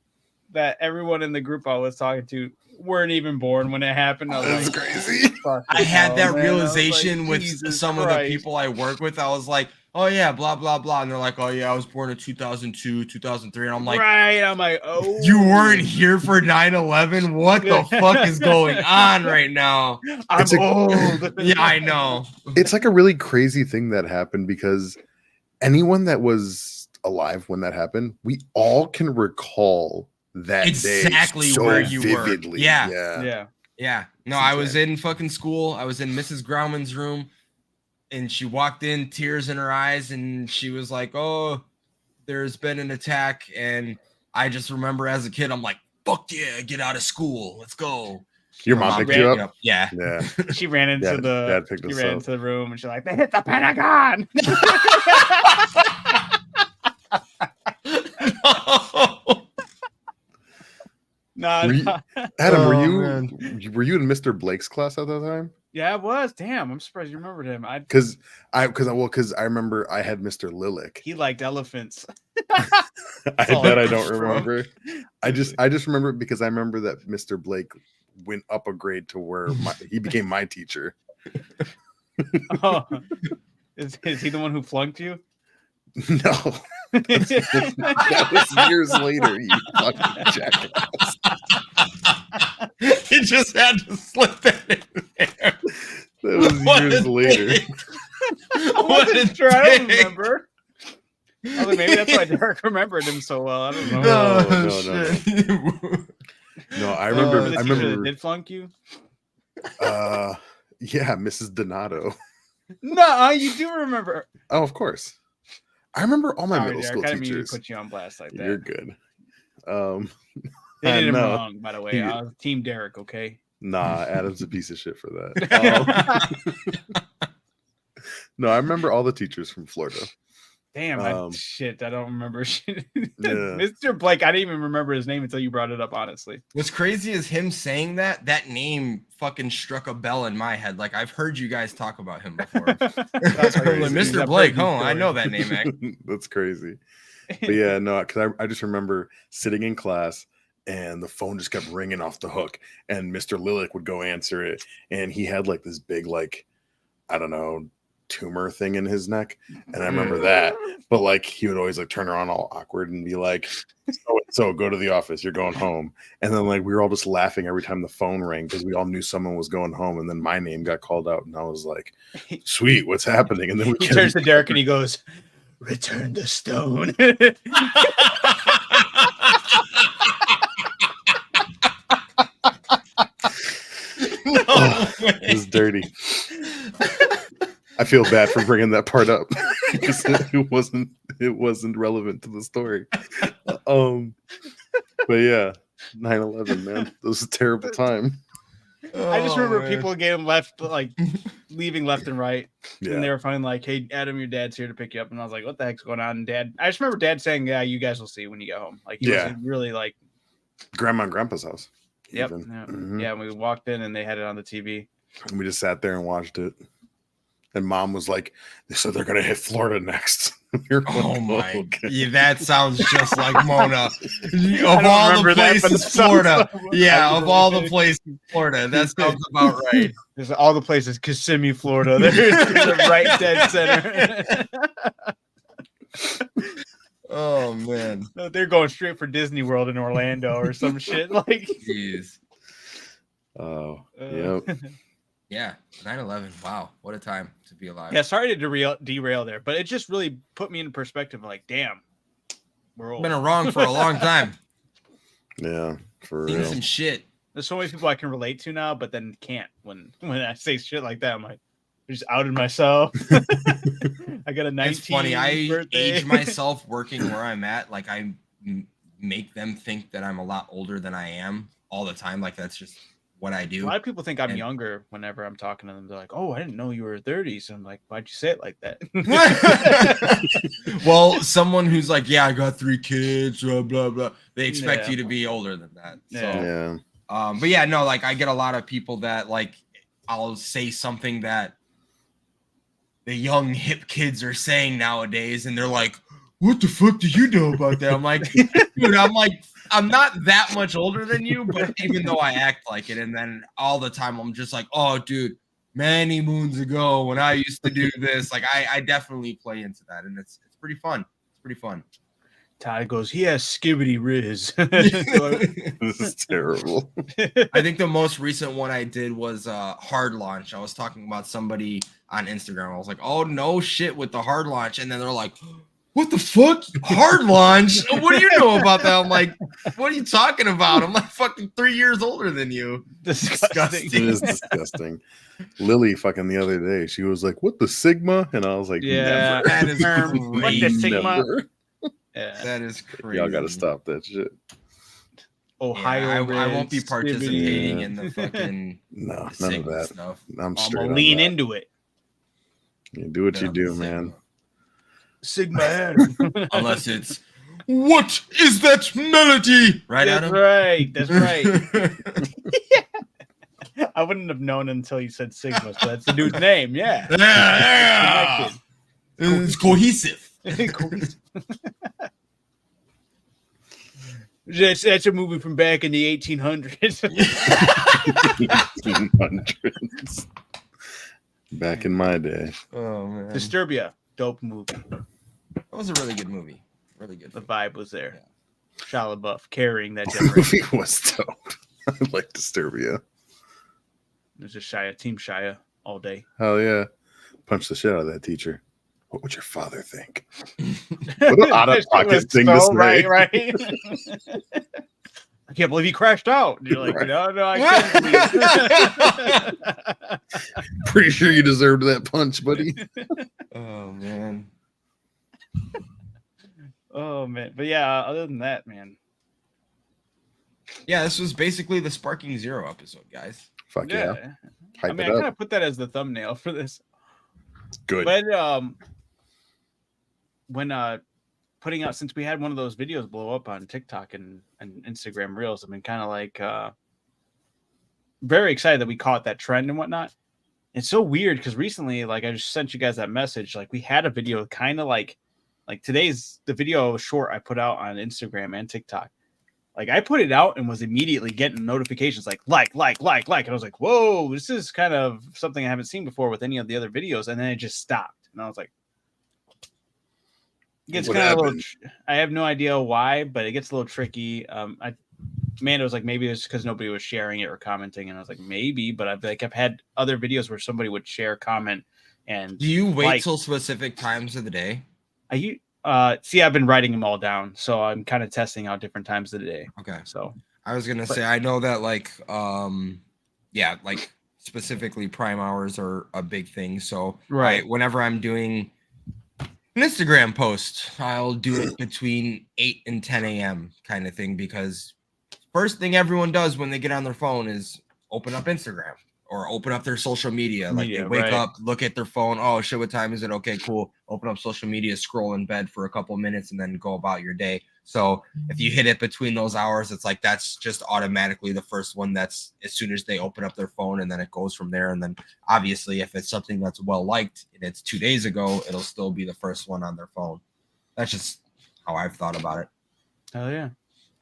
that everyone in the group I was talking to weren't even born when it happened. I was That's like, crazy. I had hell, that man. I was realization like, with Jesus some of Christ. the people I work with. I was like, oh yeah, blah blah blah, and they're like, oh yeah, I was born in 2002, 2003, and I'm like, right. I'm like, oh, you weren't here for 9/11. What the fuck is going on right now? I'm old. Yeah, I know. It's like a really crazy thing that happened because anyone that was alive when that happened, we all can recall that Exactly day so where you were. vividly. Yeah. Yeah. No, It's I was insane. in fucking school. I was in Mrs. Grauman's room, and she walked in, tears in her eyes, and she was like, oh, there's been an attack. And I just remember as a kid, I'm like, fuck yeah, get out of school. Let's go. Your Her mom picked ran you me up? Yeah. Yeah. She ran into Dad picked she us ran up. into the room and she's like, they hit the Pentagon. No, Were you- no. Adam, Oh, were man. you in Mr. Blake's class at that time? Yeah, it was. Damn, I'm surprised you remembered him. Because I remember I had Mr. Lilac. He liked elephants. I all bet I I don't remember. remember. I just remember it because I remember that Mr. Blake went up a grade to where he became my teacher. Oh. Is he the one who flunked you? No, that was years later. You fucking jackass. You just had to slip that in there. That was What years a later. dick. I What wasn't a sure. I don't dick. remember. I was like, maybe that's why Derek remembered him so well. I don't know. No, Oh, no. shit. No, I remember. Remember the I teacher that remember. did flunk you? Yeah, Mrs. Donato. No, you do remember. Oh, of course. I remember all my Sorry, middle Derek, school I didn't mean to teachers. put you on blast like that. You're good. They did him no. wrong, by the way. He- I was Team Derek, okay? Nah, Adam's a piece of shit for that. No, I remember all the teachers from Florida. Damn, Um, shit, I don't remember shit. Yeah. Mr. Blake, I didn't even remember his name until you brought it up, honestly. What's crazy is him saying that name fucking struck a bell in my head. Like, I've heard you guys talk about him before. That's That's Like, crazy. Mr. I've Blake, heard oh, these I know stories. that name, man. That's crazy. But yeah, no, because I just remember sitting in class and the phone just kept ringing off the hook, and Mr. Lilac would go answer it, and he had like this big, like, I don't know, tumor thing in his neck, and I remember that. But like he would always like turn around all awkward and be like, so go to the office, you're going home. And then like we were all just laughing every time the phone rang because we all knew someone was going home, and then my name got called out, and I was like, sweet, what's happening? And then we He turns to Derek and he goes, "Return the stone." Oh, it was dirty. I feel bad for bringing that part up because it wasn't relevant to the story. But yeah, 9/11, man, that was a terrible time. I just remember man. people getting left, like leaving left and right. And they Yeah, were finally like, "Hey, Adam, your dad's here to pick you up." And I was like, "What the heck's going on?" And Dad, I just remember Dad saying, "Yeah, you guys will see when you get home." Like, he Yeah. was really like, grandma and grandpa's house. "Yep, even. yeah." Mhm. Yeah, we walked in and they had it on the TV. And we just sat there and watched it. And Mom was like, "So they're gonna hit Florida next." We were Oh like, my! okay. Yeah, that sounds just like Mona. Of don't all the remember that, but places, it sounds Florida. so- Yeah, I of all the really- places, Florida. That sounds about right. There's all the places, Kissimmee, Florida. They're right dead center. Oh man, No, they're going straight for Disney World in Orlando or some shit. Like, jeez. Oh, Uh, yep. Yeah, 9/11. Wow, what a time to be alive. yeah, sorry to derail there, but it just really put me in perspective. Like, damn, we're old. Been wrong for a long time. Yeah, for Seen real. some shit. There's so many people I can relate to now, but then can't when I say shit like that. I'm like, I just outed myself. I got a 19. It's funny. I birthday. age myself working where I'm at. Like I make them think that I'm a lot older than I am all the time. Like that's just what I A do. lot of people think I'm And- younger whenever I'm talking to them. They're like, "Oh, I didn't know you were 30s." I'm like, "Why'd you say it like that?" Well, someone who's like, yeah, I got 3 kids, blah blah blah. They expect Yeah. you to be older than that. So, Yeah. Yeah. but yeah, no, like I get a lot of people that like I'll say something that the young hip kids are saying nowadays, and they're like, "What the fuck do you know about that?" I'm like, dude, I'm like I'm not that much older than you, but even though I act like it, and then all the time I'm just like, oh, dude, many moons ago when I used to do this, like I definitely play into that, and it's pretty fun. It's pretty fun. Todd goes, he has skibbity riz. This is terrible. I think the most recent one I did was hard launch. I was talking about somebody on Instagram. I was like, oh no shit with the hard launch, and then they're like, what the fuck? Hard launch? What do you know about that? I'm like, what are you talking about? I'm like fucking 3 years older than you. Disgusting. It is disgusting. Lily fucking the other day, she was like, what the Sigma? And I was like, Yeah, never. That is what the crazy. Sigma? Never. Yeah. That is crazy. Y'all gotta stop that shit. Ohio. I won't be Riz, participating Yeah. in the fucking No, none of Sigma that. stuff. I'm straight I'm on lean that. into it. You do what you Yeah, do, Sigma. man. Sigma Adam. Unless it's, what is that melody? Right, That's Adam? right. That's right. I wouldn't have known until you said Sigma, so that's the dude's name. Yeah. Yeah. It's cohesive. That's a movie from back in the 1800s. 1800s. Back in my day. Oh man, Disturbia, dope movie. that was a really good movie. Really good. The movie. vibe was there. Shia LaBeouf carrying that The generation. movie was dope. I like Disturbia. It was just Shia, Team Shia all day. Hell yeah. Punch the shit out of that teacher. What would your father think? What an out of pocket thing to say. Right. I can't believe he crashed out. And you're like, Right. no, I can't. Pretty sure you deserved that punch, buddy. Oh man. Oh man, but yeah. Other than that, man. Yeah, this was basically the Sparking Zero episode, guys. Fuck yeah. I Hype mean, I it kind up. of put that as the thumbnail for this. Good. But when putting out, since we had one of those videos blow up on TikTok and Instagram Reels, I've been kind of like very excited that we caught that trend and whatnot. It's so weird because recently, like I just sent you guys that message, like we had a video kind of like today's the video short I put out on Instagram and TikTok. Like I put it out and was immediately getting notifications like. And I was like, whoa, this is kind of something I haven't seen before with any of the other videos. And then it just stopped. And I was like, it gets What kind of a little, happened? I have no idea why, but it gets a little tricky. Amanda was like, maybe it's because nobody was sharing it or commenting. And I was like, maybe, but I've had other videos where somebody would share, comment, and Do you wait like, till specific times of the day? see, I've been writing them all down, so I'm kind of testing out different times of the day. Okay. So I was gonna say I know that like like specifically prime hours are a big thing. So Right. whenever I'm doing an Instagram post, I'll do it between 8 and 10 a.m. kind of thing, because first thing everyone does when they get on their phone is open up Instagram or open up their social media. Like they wake right. up, look at their phone. Oh shit, what time is it? Okay, cool. Open up social media, scroll in bed for a couple minutes, and then go about your day. So if you hit it between those hours, it's like that's just automatically the first one. That's as soon as they open up their phone, and then it goes from there. And then obviously, if it's something that's well liked and it's 2 days ago, it'll still be the first one on their phone. That's just how I've thought about it. Oh yeah.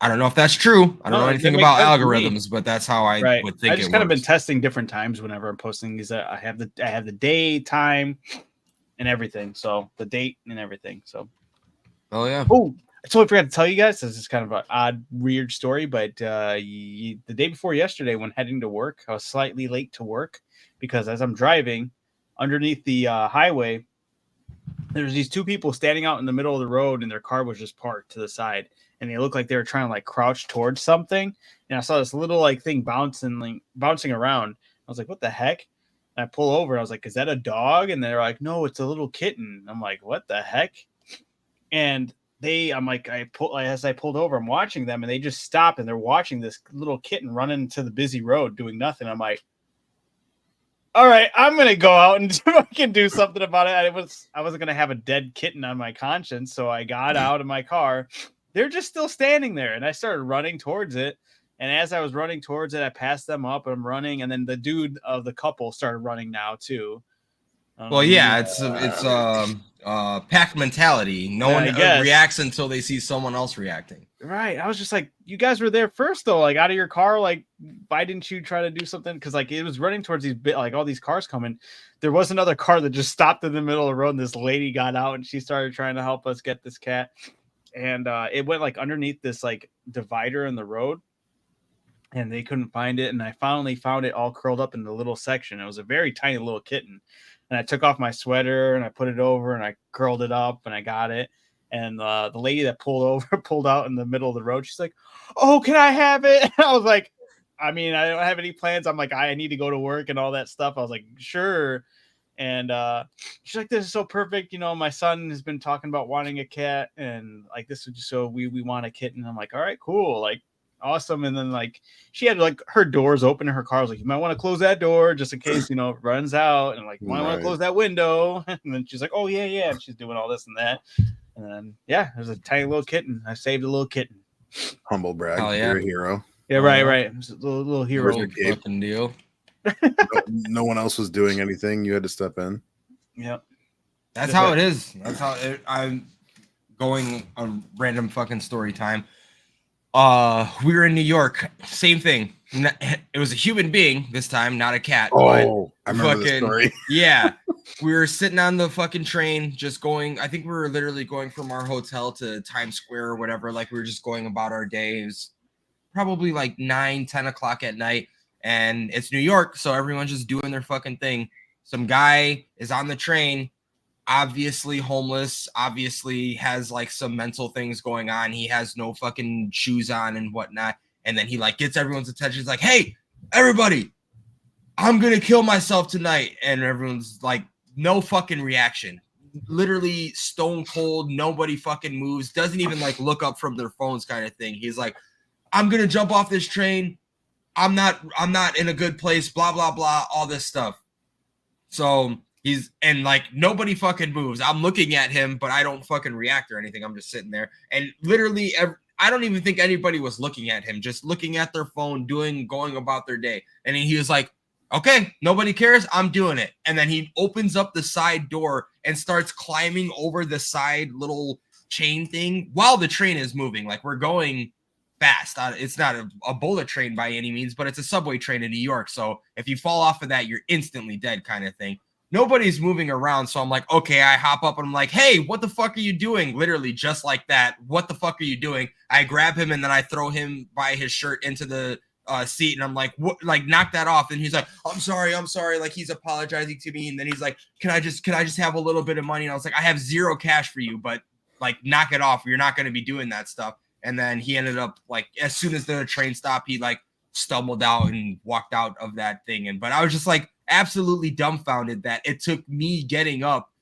I don't know if that's true. I don't know No, anything it makes about sense to me. algorithms, but that's how I would think I just it kind of been works. testing different times whenever I'm posting. Is that I have the day, time, and everything. So the date and everything. So Oh yeah. oh, I totally forgot to tell you guys. This is kind of an odd, weird story, but the day before yesterday, when heading to work, I was slightly late to work because as I'm driving underneath the highway, there's these two people standing out in the middle of the road, and their car was just parked to the side. And they looked like they were trying to like crouch towards something. And I saw this little like thing bouncing around. I was like, what the heck? And I pull over. And I was like, is that a dog? And they're like, no, it's a little kitten. I'm like, what the heck? And as I pulled over, I'm watching them, and they just stopped, and they're watching this little kitten running into the busy road doing nothing. I'm like, all right, I'm gonna go out and I can do something about it. I wasn't gonna have a dead kitten on my conscience, so I got out of my car. They're just still standing there, and I started running towards it. And as I was running towards it, I passed them up, and I'm running, and then the dude of the couple started running now too. Well, yeah, it's pack mentality. No one reacts until they see someone else reacting. Right. I was just like, you guys were there first though, like out of your car. Like, why didn't you try to do something? Because like it was running towards these like all these cars coming. There was another car that just stopped in the middle of the road, and this lady got out and she started trying to help us get this cat. And it went like underneath this like divider in the road, and they couldn't find it. And I finally found it all curled up in the little section. It was a very tiny little kitten. And I took off my sweater and I put it over and I curled it up and I got it. And the lady that pulled out in the middle of the road. She's like, "Oh, can I have it?" I was like, I mean, I don't have any plans. I'm like, I need to go to work and all that stuff. I was like, sure. And she's like, "This is so perfect. You know, my son has been talking about wanting a cat, and like this is just so we want a kitten." I'm like, all right, cool. Like, awesome. And then like she had like her doors open in her car. I was like, "You might want to close that door just in case, you know, it runs out." And like, "You might want to close that window." And then she's like, "Oh yeah." And she's doing all this and that. And then yeah, there's a tiny little kitten. I saved a little kitten. Humble brag. Oh, yeah. You're a hero. Yeah, right. It was a little hero. Fucking deal. No one else was doing anything. You had to step in. Yeah. That's how it is. That's how I'm going a random fucking story time. We were in New York. Same thing. It was a human being this time, not a cat. Oh, I remember the story. Yeah. We were sitting on the fucking train, just going. I think we were literally going from our hotel to Times Square or whatever. Like we were just going about our day. It was probably like 9-10 o'clock at night. And it's New York, so everyone's just doing their fucking thing. Some guy is on the train, obviously homeless, obviously has like some mental things going on. He has no fucking shoes on and whatnot. And then he like gets everyone's attention. He's like, "Hey, everybody, I'm going to kill myself tonight." And everyone's like, no fucking reaction. Literally stone cold. Nobody fucking moves. Doesn't even like look up from their phones kind of thing. He's like, "I'm going to jump off this train. I'm not in a good place, blah, blah, blah, all this stuff." So and like nobody fucking moves. I'm looking at him, but I don't fucking react or anything. I'm just sitting there. And literally, I don't even think anybody was looking at him, just looking at their phone, going about their day. And he was like, "Okay, nobody cares. I'm doing it." And then he opens up the side door and starts climbing over the side little chain thing while the train is moving. Like we're going fast. It's not a bullet train by any means, but it's a subway train in New York. So if you fall off of that, you're instantly dead kind of thing. Nobody's moving around. So I'm like, okay, I hop up and I'm like, "Hey, what the fuck are you doing?" Literally just like that. "What the fuck are you doing?" I grab him and then I throw him by his shirt into the seat. And I'm like, "What? Like knock that off." And he's like, I'm sorry. Like he's apologizing to me. And then he's like, can I just have a little bit of money?" And I was like, "I have zero cash for you, but like knock it off. You're not going to be doing that stuff." And then he ended up like, as soon as the train stopped, he like stumbled out and walked out of that thing. But I was just like absolutely dumbfounded that it took me getting up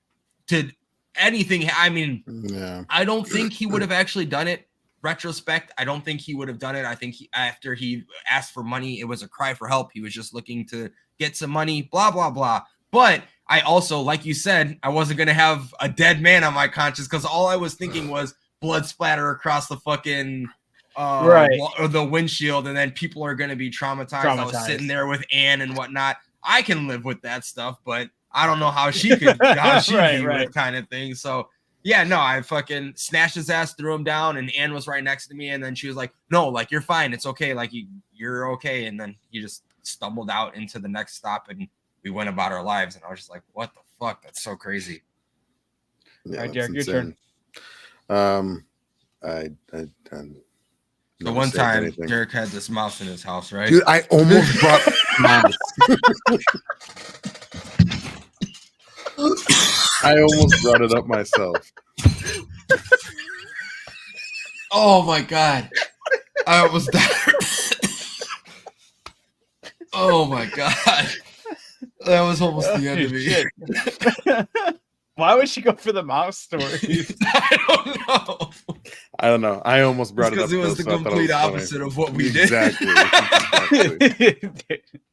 to anything. I mean, yeah. I don't think he would have actually done it. Retrospect, I don't think he would have done it. I think after he asked for money, it was a cry for help. He was just looking to get some money, blah, blah, blah. But I also, like you said, I wasn't going to have a dead man on my conscience because all I was thinking was blood splatter across the fucking or the windshield, and then people are going to be traumatized. I was sitting there with Ann and whatnot. I can live with that stuff, but I don't know how she could with kind of thing. So yeah, no, I fucking snatched his ass, threw him down, and Ann was right next to me, and then she was like, "No, like you're fine, it's okay, like you're okay." And then he just stumbled out into the next stop, and we went about our lives. And I was just like, "What the fuck? That's so crazy." Yeah, all right, Derek, your turn. The one time anything. Derek had this mouse in his house, right? Dude, I almost brought mouse. I almost brought it up myself. Oh my god. I almost died. Oh my god. That was almost the end of me. Why would she go for the mouse story? I don't know. I almost brought it up because it was the complete opposite of what we did. Exactly.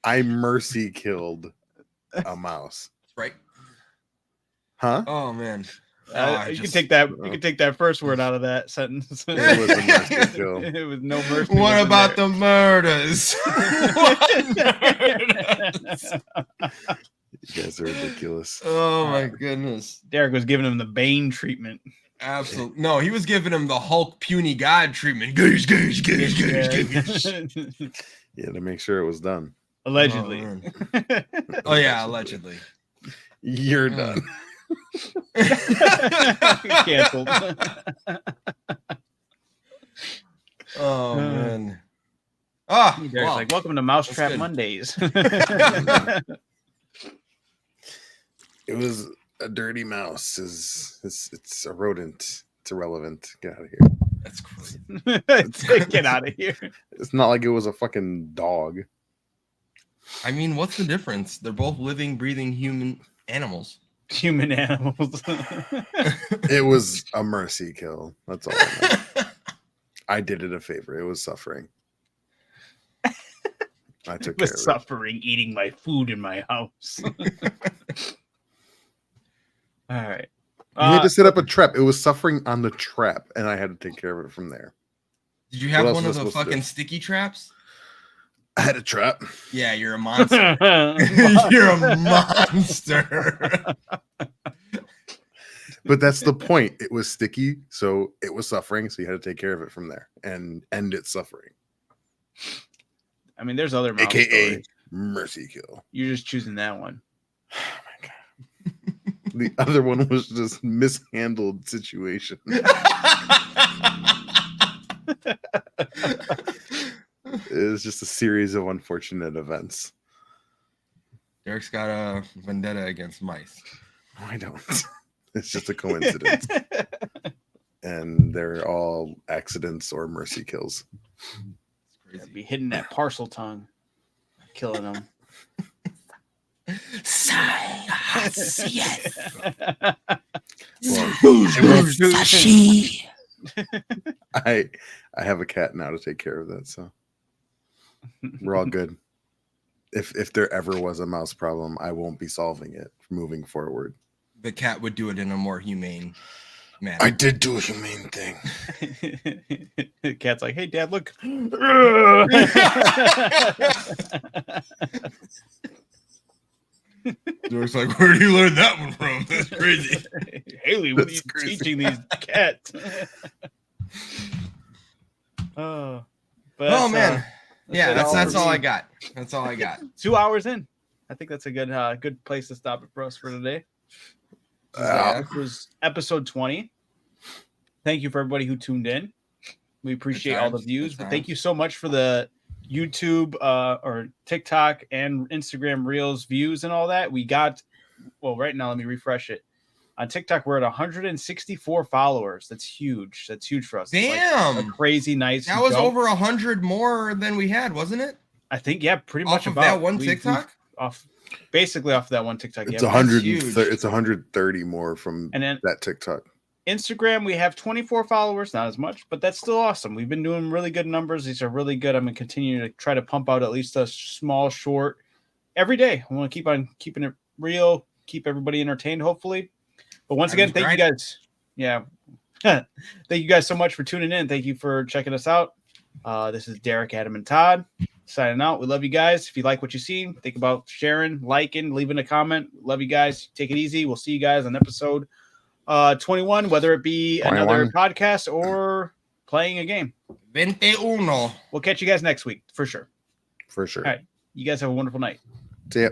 I mercy killed a mouse. Right. Huh? Oh man. You can take that. You can take that first word out of that sentence. It was a mercy kill. It was no mercy. What about the murders? You guys are ridiculous. Oh my goodness. Derek was giving him the Bane treatment. Absolutely. No, he was giving him the Hulk puny god treatment. Goose. Yeah, to make sure it was done. Allegedly. Oh yeah, allegedly. You're done. Canceled. Oh man. Ah, Derek's well, like, welcome to Mousetrap good. Mondays. It was a dirty mouse. It's a rodent. It's irrelevant. Get out of here. that's crazy. Get out of here. It's not like it was a fucking dog. I mean, what's the difference? They're both living, breathing human animals. Human animals. It was a mercy kill. That's all I know. I did it a favor. It was suffering. I took care of it. Suffering eating my food in my house. All right. You had to set up a trap. It was suffering on the trap, and I had to take care of it from there. Did you have What else one of was I the supposed to fucking do? sticky traps? I had a trap. Yeah, you're a monster. You're a monster. But that's the point. It was sticky, so it was suffering, so you had to take care of it from there and end its suffering. I mean, there's other mouse AKA stories. mercy kill. You're just choosing that one. Oh my god. The other one was just mishandled situation. It was just a series of unfortunate events. Derek's got a vendetta against mice. No, I don't. It's just a coincidence. And they're all accidents or mercy kills. It's crazy. Be hitting that parcel tongue, killing them. I have a cat now to take care of that, so we're all good. If there ever was a mouse problem, I won't be solving it moving forward. The cat would do it in a more humane manner. I did do a humane thing. The cat's like, hey, Dad, look. Derek's like, where did you learn that one from? That's crazy. Haley, what are That's you crazy. teaching these cats? Oh, but Oh man. Yeah, it that's all for I me. got. That's all I got. 2 hours in. I think that's a good place to stop it for us for today. This was episode 20. Thank you for everybody who tuned in. We appreciate all the times, views, good but thank you so much for the YouTube or TikTok and Instagram Reels views and all that. We got, well, right now, let me refresh it. On TikTok, we're at 164 followers. That's huge. That's huge for us. It's like Damn. a crazy nice. That was jump. over 100 more than we had, wasn't it? I think, yeah, pretty Off much of about that one we've TikTok? basically off that one TikTok. It's yeah. 100. huge. It's 130 more from And then that TikTok. Instagram, we have 24 followers, not as much, but that's still awesome. We've been doing really good numbers. These are really good. I'm going to continue to try to pump out at least a small short every day. I want to keep on keeping it real, keep everybody entertained, hopefully. But once again, thank you guys. Yeah. Thank you guys so much for tuning in. Thank you for checking us out. This is Derek, Adam, and Todd signing out. We love you guys. If you like what you see, think about sharing, liking, leaving a comment. Love you guys. Take it easy. We'll see you guys on episode 21, whether it be 21. another podcast or playing a game. 21. We'll catch you guys next week for sure. For sure. All right. You guys have a wonderful night. See ya.